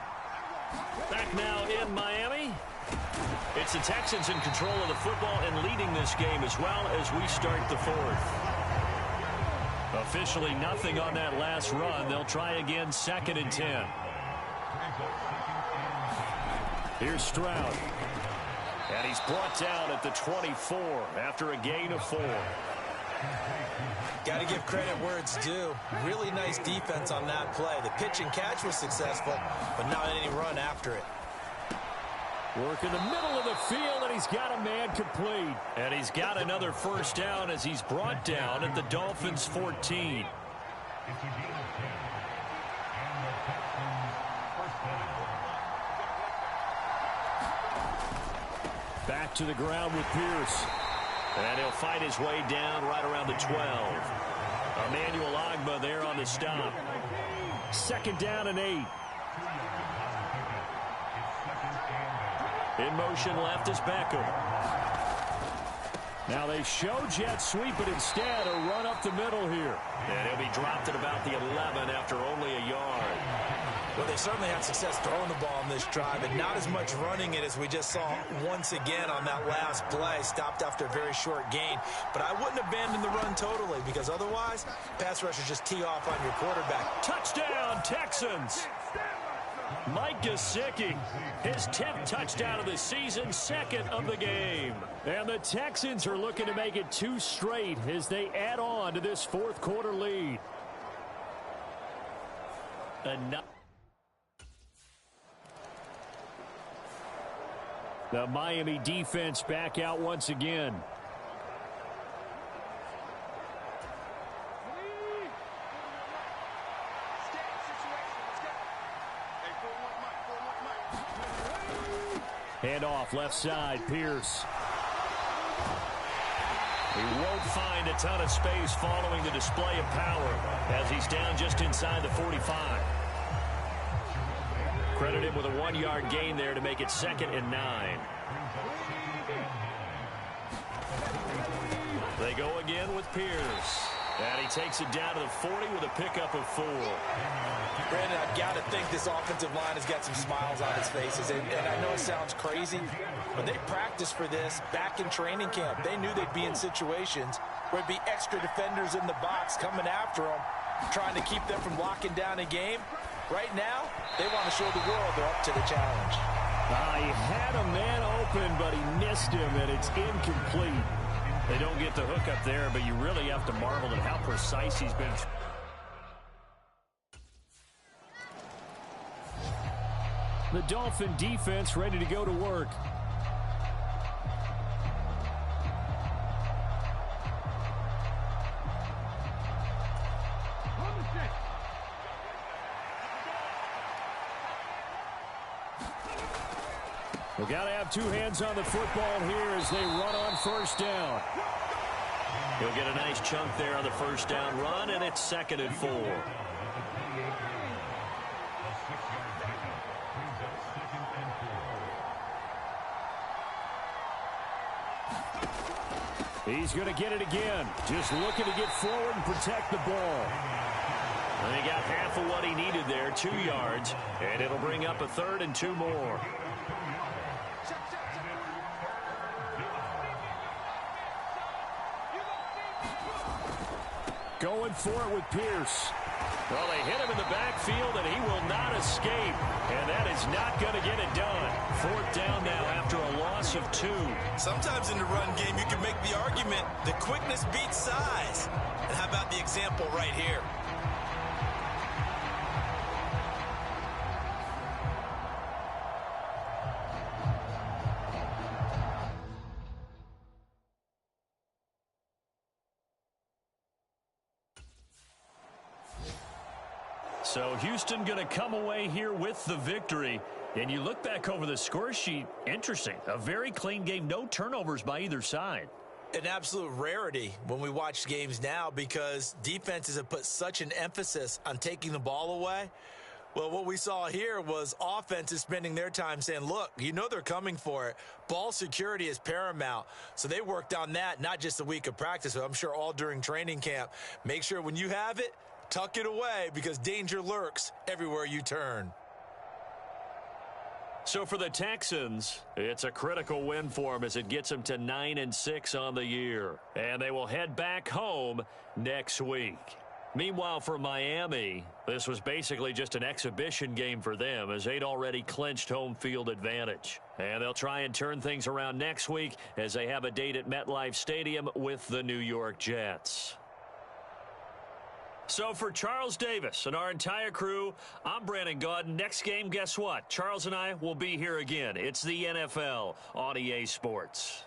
Back now in Miami. It's the Texans in control of the football and leading this game as well as we start the 4th. Officially nothing on that last run. They'll try again 2nd and 10. Here's Stroud. And he's brought down at the 24 after a gain of 4. Got to give credit where it's due. Really nice defense on that play. The pitch and catch was successful, but not any run after it. Work in the middle of the field, and he's got a man complete. And he's got another first down as he's brought down at the Dolphins' 14. Back to the ground with Pierce. And he'll fight his way down right around the 12. Emmanuel Ogbah there on the stop. 2nd down and 8. In motion left is Beckham. Now they show jet sweep, but instead a run up the middle here. And he'll be dropped at about the 11 after only a yard. Well, they certainly had success throwing the ball on this drive, and not as much running it as we just saw once again on that last play. Stopped after a very short gain. But I wouldn't abandon the run totally, because otherwise, pass rushers just tee off on your quarterback. Touchdown, Texans! Mike Gesicki, his 10th touchdown of the season, 2nd of the game. And the Texans are looking to make it 2 straight as they add on to this 4th quarter lead. The Miami defense back out once again. Handoff left side, Pierce. He won't find a ton of space following the display of power as he's down just inside the 45. Credit him with a 1-yard gain there to make it 2nd and 9. They go again with Pierce. And he takes it down to the 40 with a pickup of 4. Brandon, I've got to think this offensive line has got some smiles on its faces. And I know it sounds crazy, but they practiced for this back in training camp. They knew they'd be in situations where it'd be extra defenders in the box coming after them, trying to keep them from locking down a game. Right now, they want to show the world they're up to the challenge. He had a man open, but he missed him, and it's incomplete. They don't get the hook up there, but you really have to marvel at how precise he's been. The Dolphin defense ready to go to work. We've got to have 2 hands on the football here as they run on 1st down. He'll get a nice chunk there on the 1st down run, and it's 2nd and 4. He's going to get it again. Just looking to get forward and protect the ball. And he got half of what he needed there, 2 yards, and it'll bring up a 3rd and 2 more. Going for it with Pierce. Well, they hit him in the backfield, and he will not escape. And that is not going to get it done. Fourth down now after a loss of 2. Sometimes in the run game, you can make the argument the quickness beats size. And how about the example right here? So Houston going to come away here with the victory. And you look back over the score sheet, interesting. A very clean game, no turnovers by either side. An absolute rarity when we watch games now because defenses have put such an emphasis on taking the ball away. Well, what we saw here was offenses spending their time saying, look, you know they're coming for it. Ball security is paramount. So they worked on that, not just a week of practice, but I'm sure all during training camp. Make sure when you have it, tuck it away because danger lurks everywhere you turn. So for the Texans, it's a critical win for them as it gets them to 9-6 on the year. And they will head back home next week. Meanwhile, for Miami, this was basically just an exhibition game for them as they'd already clinched home field advantage. And they'll try and turn things around next week as they have a date at MetLife Stadium with the New York Jets. So for Charles Davis and our entire crew, I'm Brandon Gaudin. Next game, guess what? Charles and I will be here again. It's the NFL on EA Sports.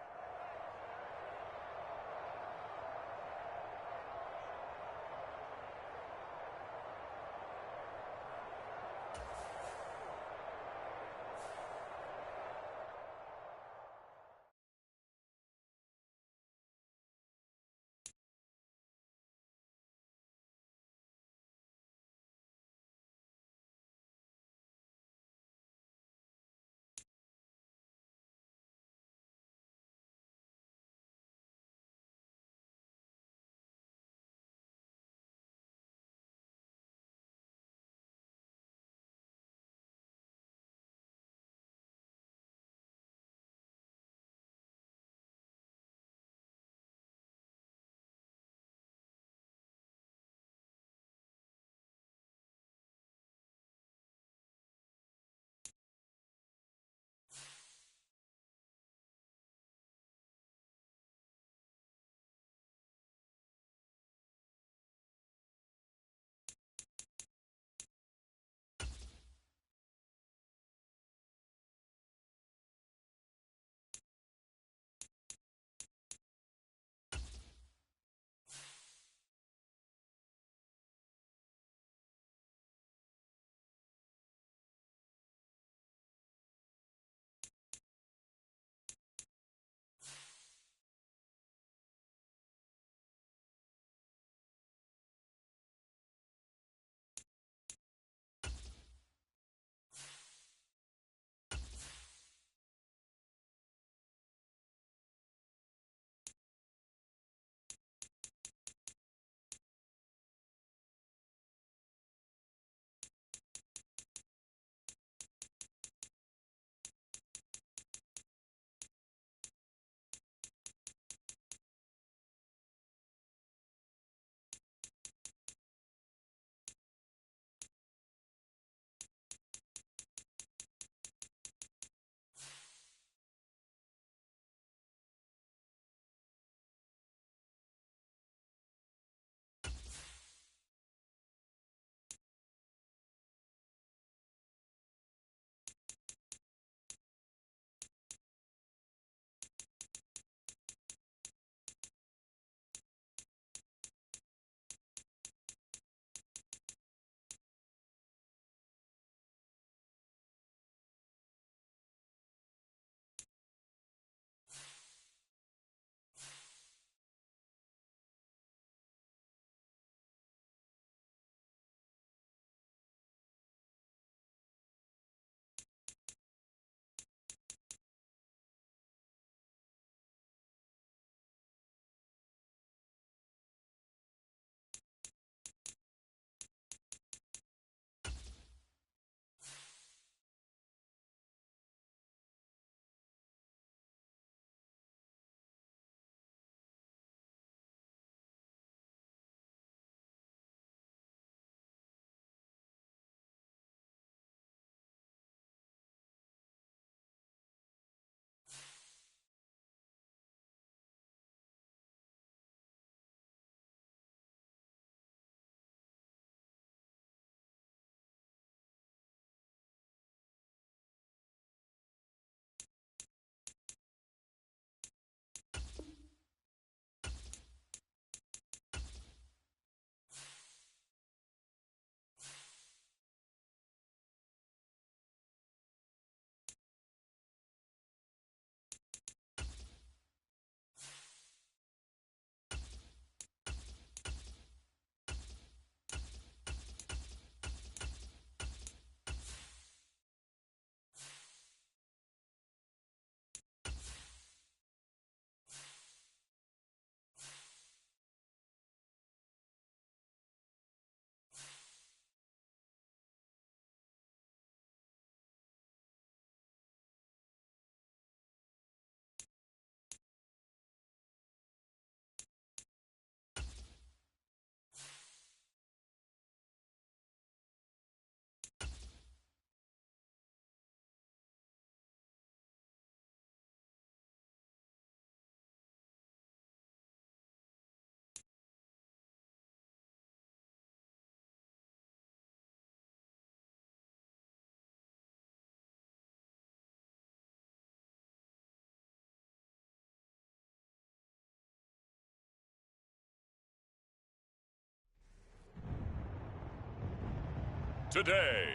today,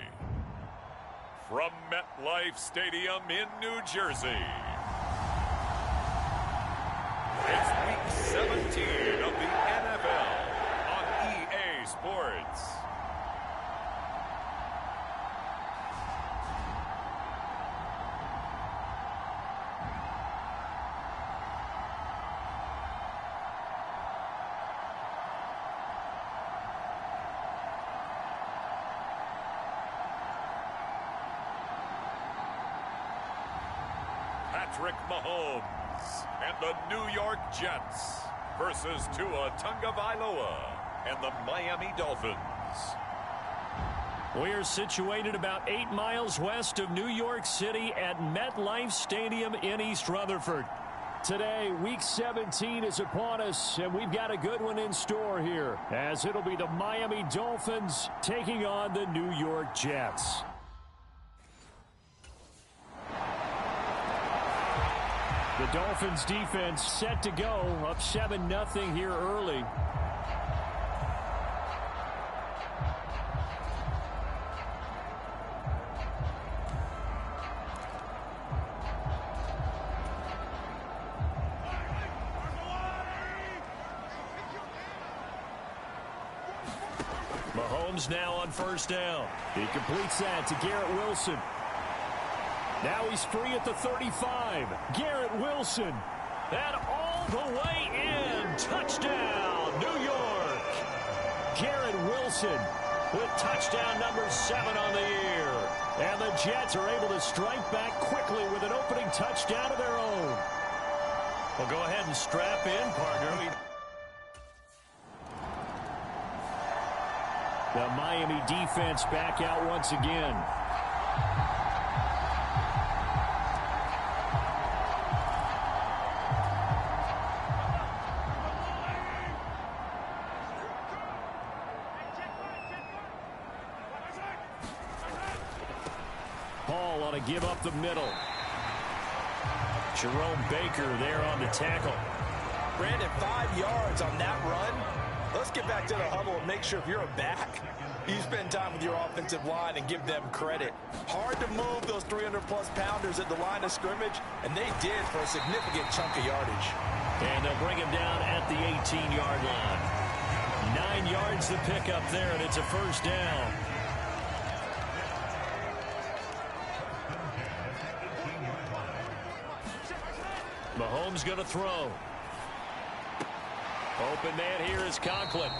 from MetLife Stadium in New Jersey, it's Week 17 of the NFL on EA Sports. Patrick Mahomes and the New York Jets versus Tua Tagovailoa and the Miami Dolphins. We are situated about 8 miles west of New York City at MetLife Stadium in East Rutherford. Today, Week 17 is upon us, and we've got a good one in store here, as it'll be the Miami Dolphins taking on the New York Jets. The Dolphins defense set to go, up 7-0 here early. Mahomes now on first down. He completes that to Garrett Wilson. Now he's free at the 35. Garrett Wilson. And all the way in. Touchdown, New York. Garrett Wilson with touchdown number 7 on the year. And the Jets are able to strike back quickly with an opening touchdown of their own. Well, go ahead and strap in, partner. The Miami defense back out once again. Paul ought to give up the middle. Jerome Baker there on the tackle. Brandon, 5 yards on that run. Let's get back to the huddle and make sure if you're a back, you spend time with your offensive line and give them credit. Hard to move those 300-plus pounders at the line of scrimmage, and they did for a significant chunk of yardage. And they'll bring him down at the 18-yard line. 9 yards to pick up there, and it's a first down. Mahomes going to throw. Open man here is Conklin.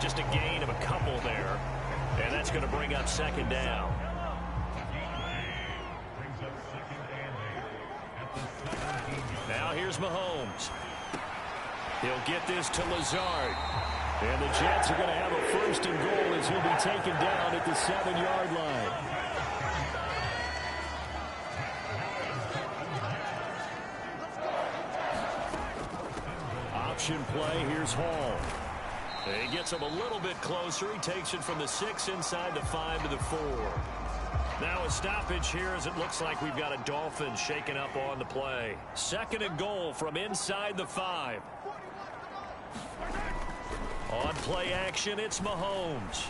Just a gain of a couple there. And that's going to bring up second down. Now here's Mahomes. He'll get this to Lazard. And the Jets are going to have a first and goal as he'll be taken down at the 7-yard line. Option play, here's Hall. He gets him a little bit closer. He takes it from the 6 inside the 5 to the 4. Now a stoppage here as it looks like we've got a Dolphin shaken up on the play. Second and goal from inside the 5. On play action, it's Mahomes.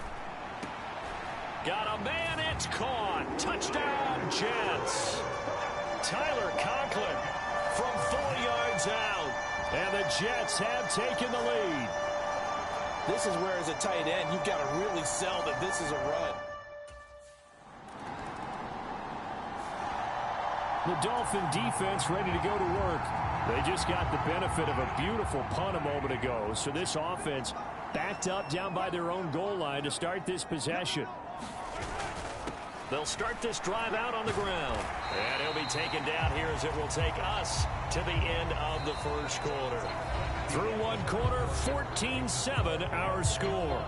Got a man, it's caught. Touchdown, Jets. Tyler Conklin from 4 yards out. And the Jets have taken the lead. This is where, as a tight end, you've got to really sell that this is a run. The Dolphin defense ready to go to work. They just got the benefit of a beautiful punt a moment ago. So this offense backed up down by their own goal line to start this possession. They'll start this drive out on the ground. And he'll be taken down here as it will take us to the end of the first quarter. Through one quarter, 14-7 our score.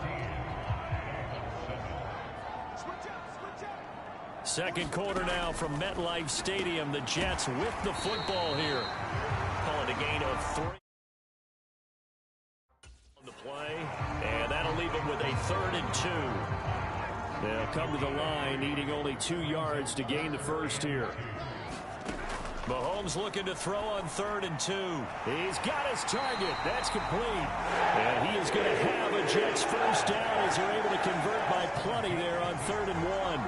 Second quarter now from MetLife Stadium. The Jets with the football here. Call it a gain of 3 on the play. And that'll leave them with a 3rd and 2. They'll come to the line needing only 2 yards to gain the first here. Mahomes looking to throw on 3rd and 2. He's got his target. That's complete. And he is going to have a Jets first down as they're able to convert by plenty there on 3rd and 1.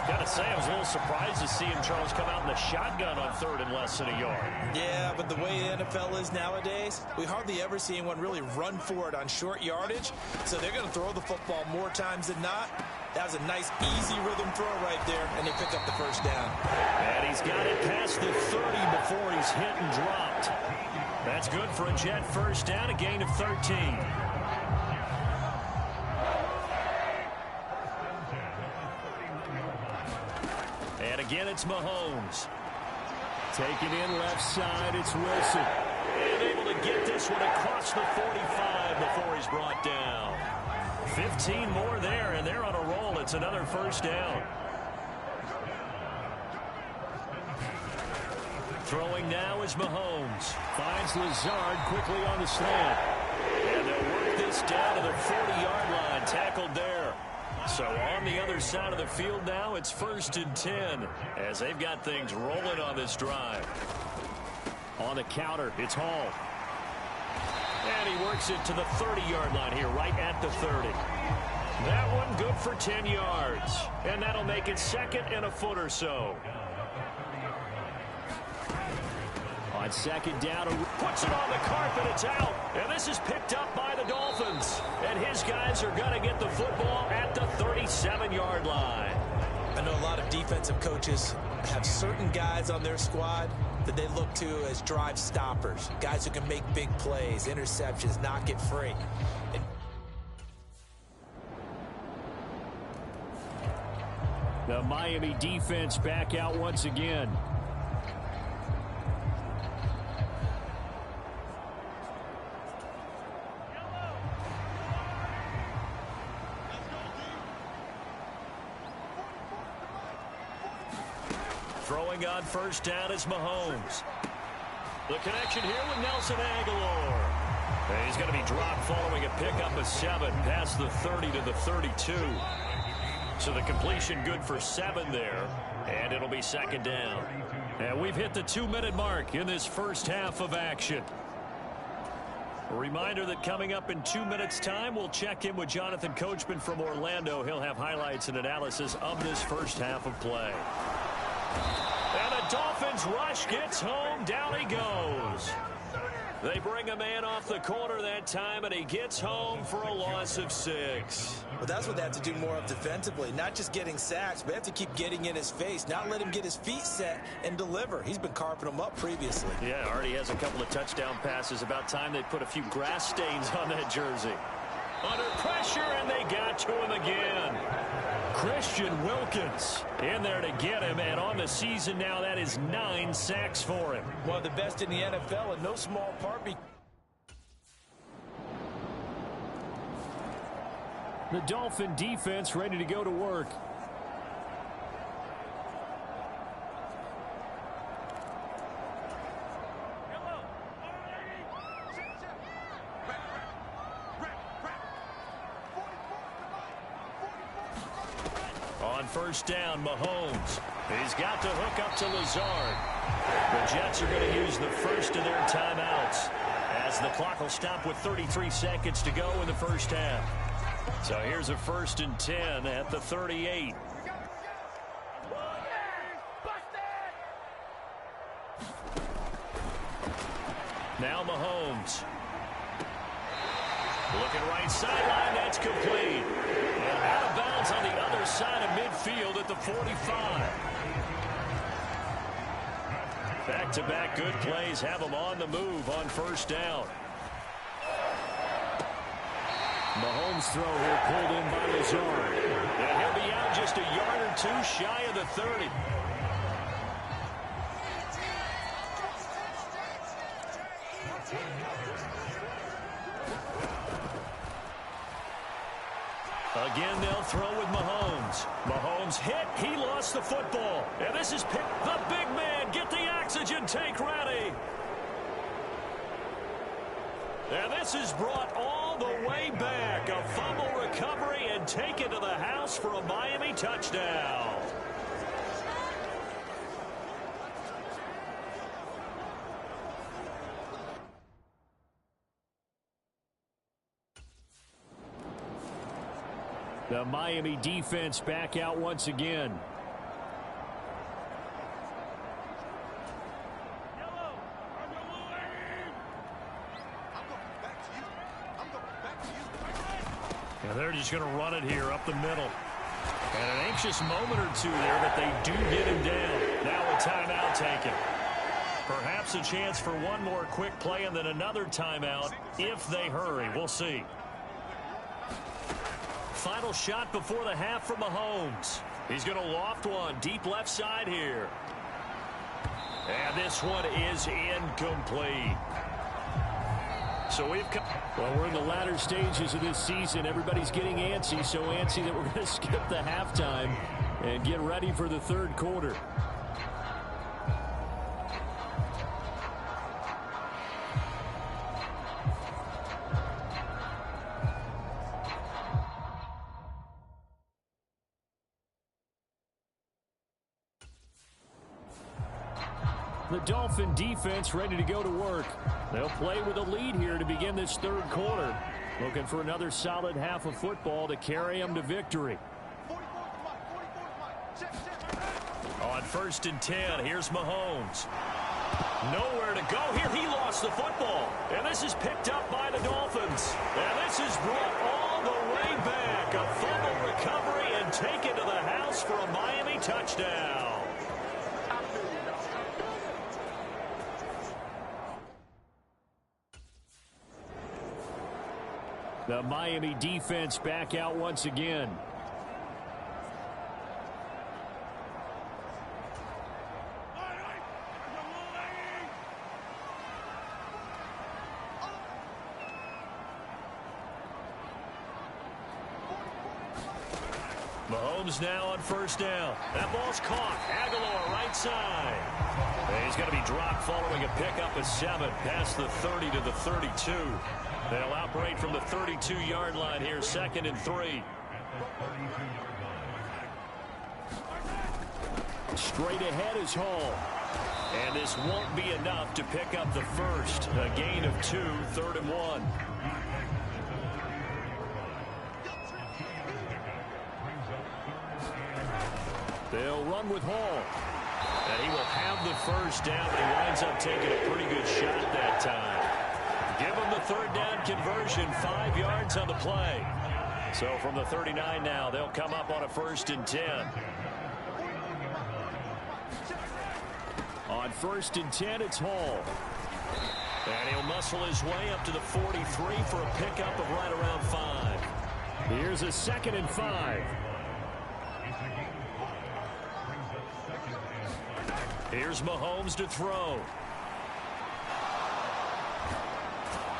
Got to say, I was a little surprised to see him, Charles, come out in the shotgun on 3rd and less than a yard. Yeah, but the way the NFL is nowadays, we hardly ever see anyone really run for it on short yardage. So they're going to throw the football more times than not. That was a nice, easy rhythm throw right there, and they pick up the first down. And he's got it past the 30 before he's hit and dropped. That's good for a Jet first down, a gain of 13. And again, it's Mahomes. Taken in left side, it's Wilson. And able to get this one across the 45 before he's brought down. 15 more there, and they're on a roll. It's another first down. Throwing now is Mahomes. Finds Lazard quickly on the slant. And they'll work this down to the 40-yard line. Tackled there. So on the other side of the field now, it's 1st and 10 as they've got things rolling on this drive. On the counter, it's Hall. And he works it to the 30-yard line here, right at the 30. That one good for 10 yards. And that'll make it 2nd and a foot or so. On 2nd down, puts it on the carpet, it's out. And this is picked up by the Dolphins. And his guys are going to get the football at the 37-yard line. I know a lot of defensive coaches have certain guys on their squad that they look to as drive stoppers, guys who can make big plays, interceptions, knock it free. The Miami defense back out once again. Throwing on first down is Mahomes. The connection here with Nelson Aguilar. And he's going to be dropped following a pickup of 7 past the 30 to the 32. So the completion good for 7 there. And it'll be 2nd down. And we've hit the 2-minute mark in this first half of action. A reminder that coming up in 2 minutes' time, we'll check in with Jonathan Coachman from Orlando. He'll have highlights and analysis of this first half of play. And the Dolphins rush gets home. Down he goes. They bring a man off the corner that time, and he gets home for a loss of 6. Well, that's what they have to do more of defensively. Not just getting sacks, but they have to keep getting in his face. Not let him get his feet set and deliver. He's been carving them up previously. Yeah, already has a couple of touchdown passes. About time they put a few grass stains on that jersey. Under pressure, and they got to him again. Christian Wilkins in there to get him, and on the season now, that is 9 sacks for him. One of the best in the NFL, in no small part. The Dolphin defense ready to go to work. On first down, Mahomes. He's got the hook up to Lazard. The Jets are going to use the first of their timeouts as the clock will stop with 33 seconds to go in the first half. So here's a 1st and 10 at the 38. Now Mahomes. Looking right sideline, that's complete. And out of bounds on the other side of midfield at the 45. Back-to-back good plays have them on the move on first down. Mahomes' throw here pulled in by Lazard. And he'll be out just a yard or 2 shy of the 30. Again, they'll throw with Mahomes. Mahomes hit. He lost the football. And this is picked. The big man. Get the oxygen tank ready. And this is brought all the way back. A fumble recovery and taken to the house for a Miami touchdown. The Miami defense back out once again. And they're just going to run it here up the middle. And an anxious moment or two there, but they do get him down. Now a timeout taken. Perhaps a chance for one more quick play and then another timeout if they hurry. We'll see. Final shot before the half from Mahomes. He's going to loft one deep left side here. And this one is incomplete. So we're in the latter stages of this season. Everybody's getting antsy, so antsy that we're going to skip the halftime and get ready for the third quarter. The Dolphin defense ready to go to work. They'll play with a lead here to begin this third quarter. Looking for another solid half of football to carry them to victory. On 1st and 10, here's Mahomes. Nowhere to go here. He lost the football. And this is picked up by the Dolphins. And this is brought all the way back. A fumble recovery and taken to the house for a Miami touchdown. The Miami defense back out once again. Mahomes now on 1st down. That ball's caught. Aguilar right side. And he's going to be dropped following a pickup of 7 past the 30 to the 32. They'll operate from the 32-yard line here, 2nd and 3. Straight ahead is Hall. And this won't be enough to pick up the first. A gain of 2, 3rd and 1. They'll run with Hall. And he will have the first down, but he winds up taking a pretty good shot that time. Give him the 3rd down conversion, 5 yards on the play. So from the 39 now, they'll come up on a 1st and 10. On 1st and 10, it's Hall. And he'll muscle his way up to the 43 for a pickup of right around 5. Here's a 2nd and 5. Here's Mahomes to throw.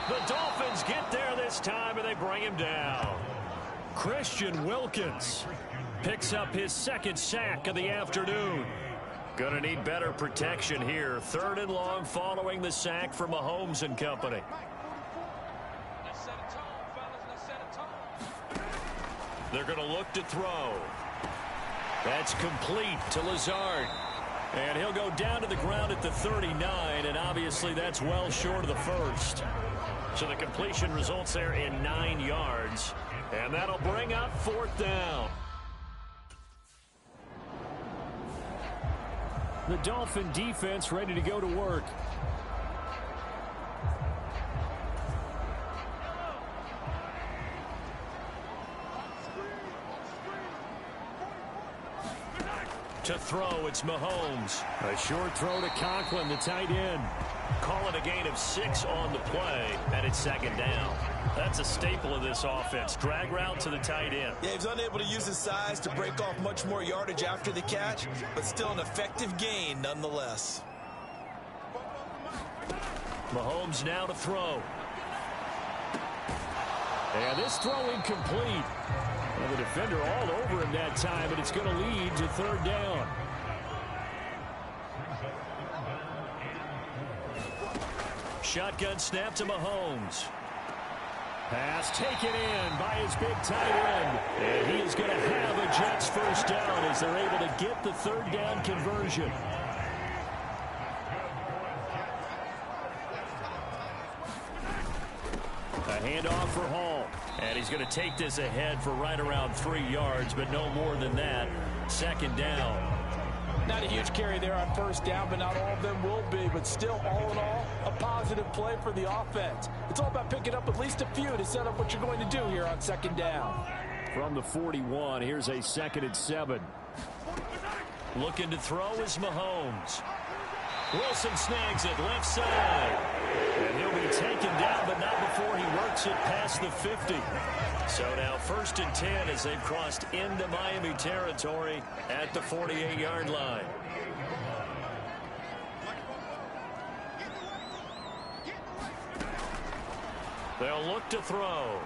The Dolphins get there this time, and they bring him down. Christian Wilkins picks up his 2nd sack of the afternoon. Gonna need better protection here. 3rd and long following the sack for Mahomes and company. They're gonna look to throw. That's complete to Lazard. And he'll go down to the ground at the 39, and obviously that's well short of the first. So the completion results there in 9 yards. And that'll bring up 4th down. The Dolphin defense ready to go to work. To throw, it's Mahomes. A short throw to Conklin, the tight end. Call it a gain of 6 on the play, and it's 2nd down. That's a staple of this offense. Drag route to the tight end. Yeah, he was unable to use his size to break off much more yardage after the catch, but still an effective gain nonetheless. Mahomes now to throw. And this throw incomplete. Well, the defender all over him that time, but it's going to lead to 3rd down. Shotgun snap to Mahomes. Pass taken in by his big tight end. And he is going to have a Jets 1st down as they're able to get the 3rd down conversion. A handoff for Hall. And he's going to take this ahead for right around 3 yards, but no more than that. Second down. Not a huge carry there on first down, but not all of them will be. But still, all in all, a positive play for the offense. It's all about picking up at least a few to set up what you're going to do here on second down. From the 41, here's a 2nd and 7. Looking to throw is Mahomes. Wilson snags it left side. And he'll be taken down, but not before he works it past the 50. So now 1st and 10 as they've crossed into Miami territory at the 48-yard line. They'll look to throw.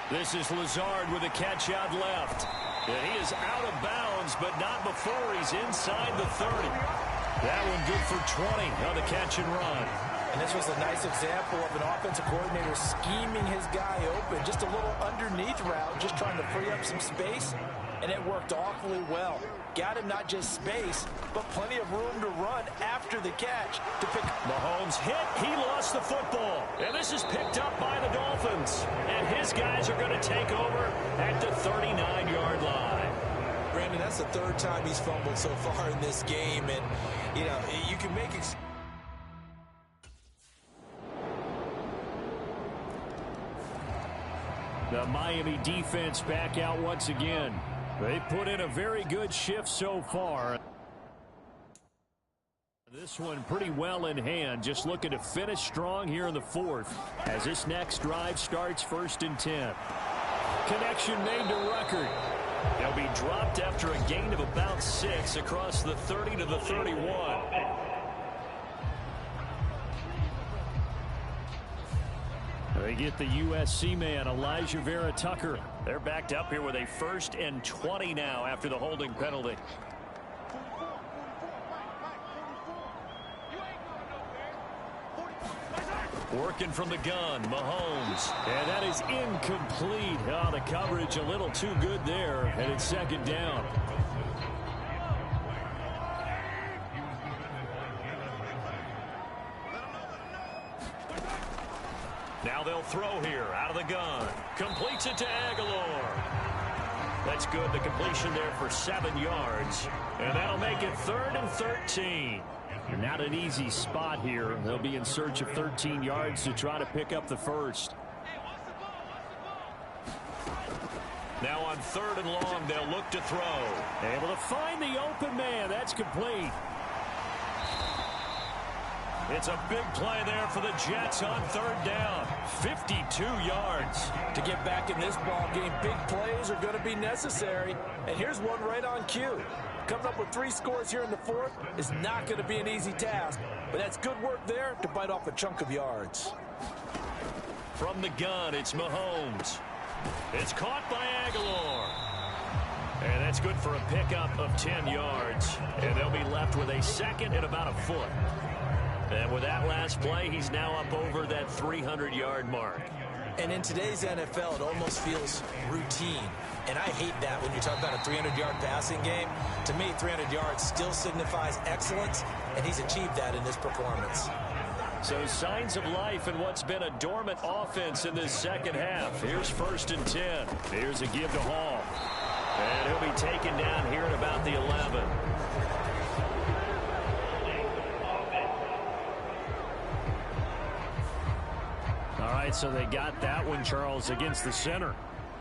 This is Lazard with a catch out left. And he is out of bounds, but not before he's inside the 30. That one good for 20 on the catch and run. And this was a nice example of an offensive coordinator scheming his guy open. Just a little underneath route, just trying to free up some space. And it worked awfully well. Got him not just space, but plenty of room to run after the catch to pick. Mahomes hit. He lost the football. And this is picked up by the Dolphins. And his guys are going to take over at the 39-yard line. Brandon, that's the 3rd time he's fumbled so far in this game. And, you know, you can make it. The Miami defense back out once again. They put in a very good shift so far. This one pretty well in hand, just looking to finish strong here in the 4th as this next drive starts 1st and 10. Connection made to Ruckert. They'll be dropped after a gain of about 6 across the 30 to the 31. They get the USC man, Elijah Vera Tucker. They're backed up here with a 1st and 20 now after the holding penalty. Working from the gun, Mahomes. And that is incomplete. Oh, the coverage a little too good there, and it's 2nd down. Now they'll throw here out of the gun. Completes it to Aguilar. That's good. The completion there for 7 yards. And that'll make it 3rd and 13. Not an easy spot here. They'll be in search of 13 yards to try to pick up the 1st. Now on 3rd and long, they'll look to throw. Able to find the open man. That's complete. It's a big play there for the Jets on 3rd down. 52 yards. To get back in this ball game, big plays are going to be necessary. And here's one right on cue. Coming up with 3 scores here in the 4th is not going to be an easy task. But that's good work there to bite off a chunk of yards. From the gun, it's Mahomes. It's caught by Aguilar. And that's good for a pickup of 10 yards. And they'll be left with a 2nd and about a foot. And with that last play, he's now up over that 300-yard mark. And in today's NFL, it almost feels routine. And I hate that when you talk about a 300-yard passing game. To me, 300 yards still signifies excellence, and he's achieved that in this performance. So signs of life in what's been a dormant offense in this 2nd half. Here's 1st and 10. Here's a give to Hall. And he'll be taken down here at about the 11. All right, so they got that one, Charles, against the center.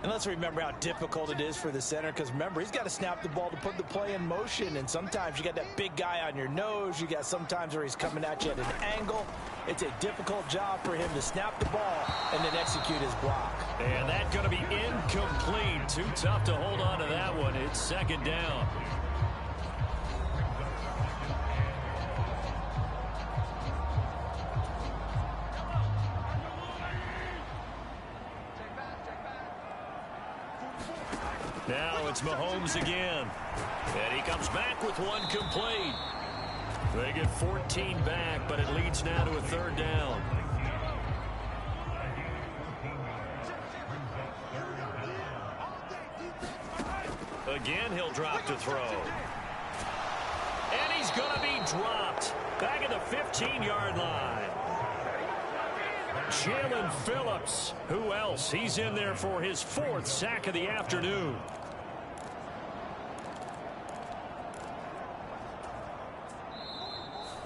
And let's remember how difficult it is for the center, because remember, he's got to snap the ball to put the play in motion, and sometimes you got that big guy on your nose. You got sometimes where he's coming at you at an angle. It's a difficult job for him to snap the ball and then execute his block. And that's going to be incomplete. Too tough to hold on to that one. It's 2nd down. Now it's Mahomes again. And he comes back with one complete. They get 14 back, but it leads now to a 3rd down. Again, he'll drop to throw. And he's going to be dropped back at the 15-yard line. Jalen Phillips. Who else? He's in there for his 4th sack of the afternoon.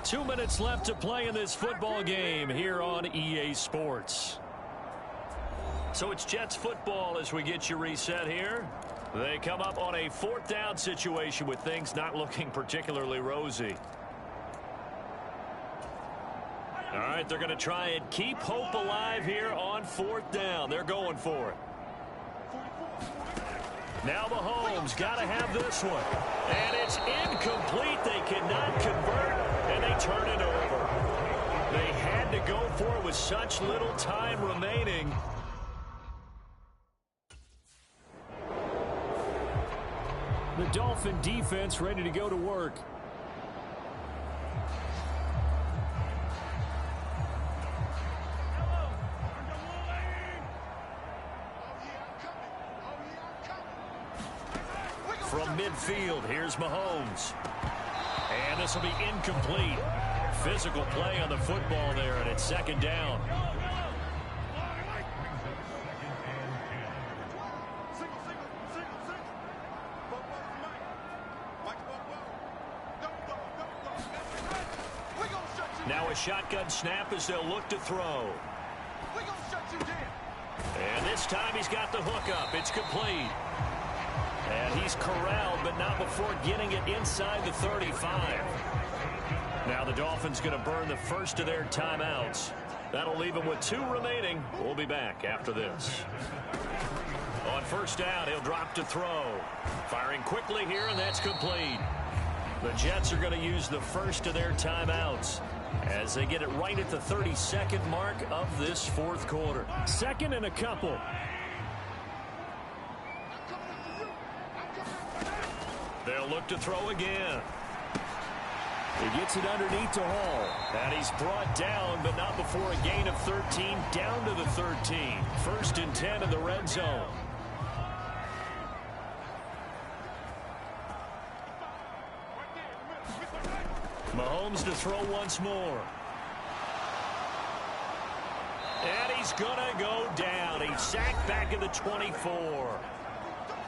Two minutes left to play in this football game here on EA Sports. So it's Jets football as we get you reset here. They come up on a 4th down situation with things not looking particularly rosy. All right, they're going to try and keep hope alive here on 4th down. They're going for it. Now Mahomes got to have this one. And it's incomplete. They cannot convert, and they turn it over. They had to go for it with such little time remaining. The Dolphin defense ready to go to work. From midfield, here's Mahomes. And this will be incomplete. Physical play on the football there, and it's 2nd down. Now a shotgun snap as they'll look to throw. And this time he's got the hook up. It's complete. And he's corralled, but not before getting it inside the 35. Now the Dolphins going to burn the first of their timeouts. That'll leave them with 2 remaining. We'll be back after this. On 1st down, he'll drop to throw. Firing quickly here, and that's complete. The Jets are going to use the first of their timeouts as they get it right at the 32nd mark of this 4th quarter. 2nd and a couple. They'll look to throw again. He gets it underneath to Hall. And he's brought down, but not before a gain of 13, down to the 13. 1st and 10 in the red zone. Mahomes to throw once more. And he's going to go down. He's sacked back at the 24.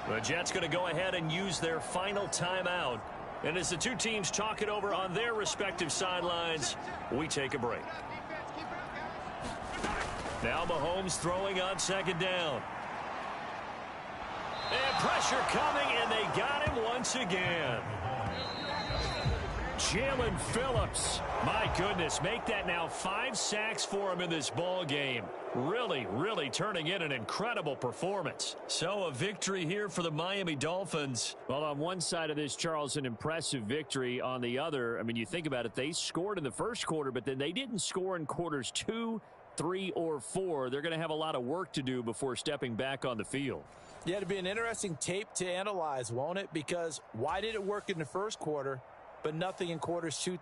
The Jets going to go ahead and use their final timeout. And as the two teams talk it over on their respective sidelines, we take a break. Now Mahomes throwing on 2nd down. And pressure coming, and they got him once again. Jalen Phillips, my goodness, make that now 5 sacks for him in this ball game. Really turning in an incredible performance. So a victory here for the Miami Dolphins. Well, on one side of this, Charles, an impressive victory. On the other, I mean, you think about it, they scored in the first quarter, but then they didn't score in quarters 2, 3, or 4. They're going to have a lot of work to do before stepping back on the field. Yeah, it'll be an interesting tape to analyze, won't it? Because why did it work in the first quarter, but nothing in quarters 2,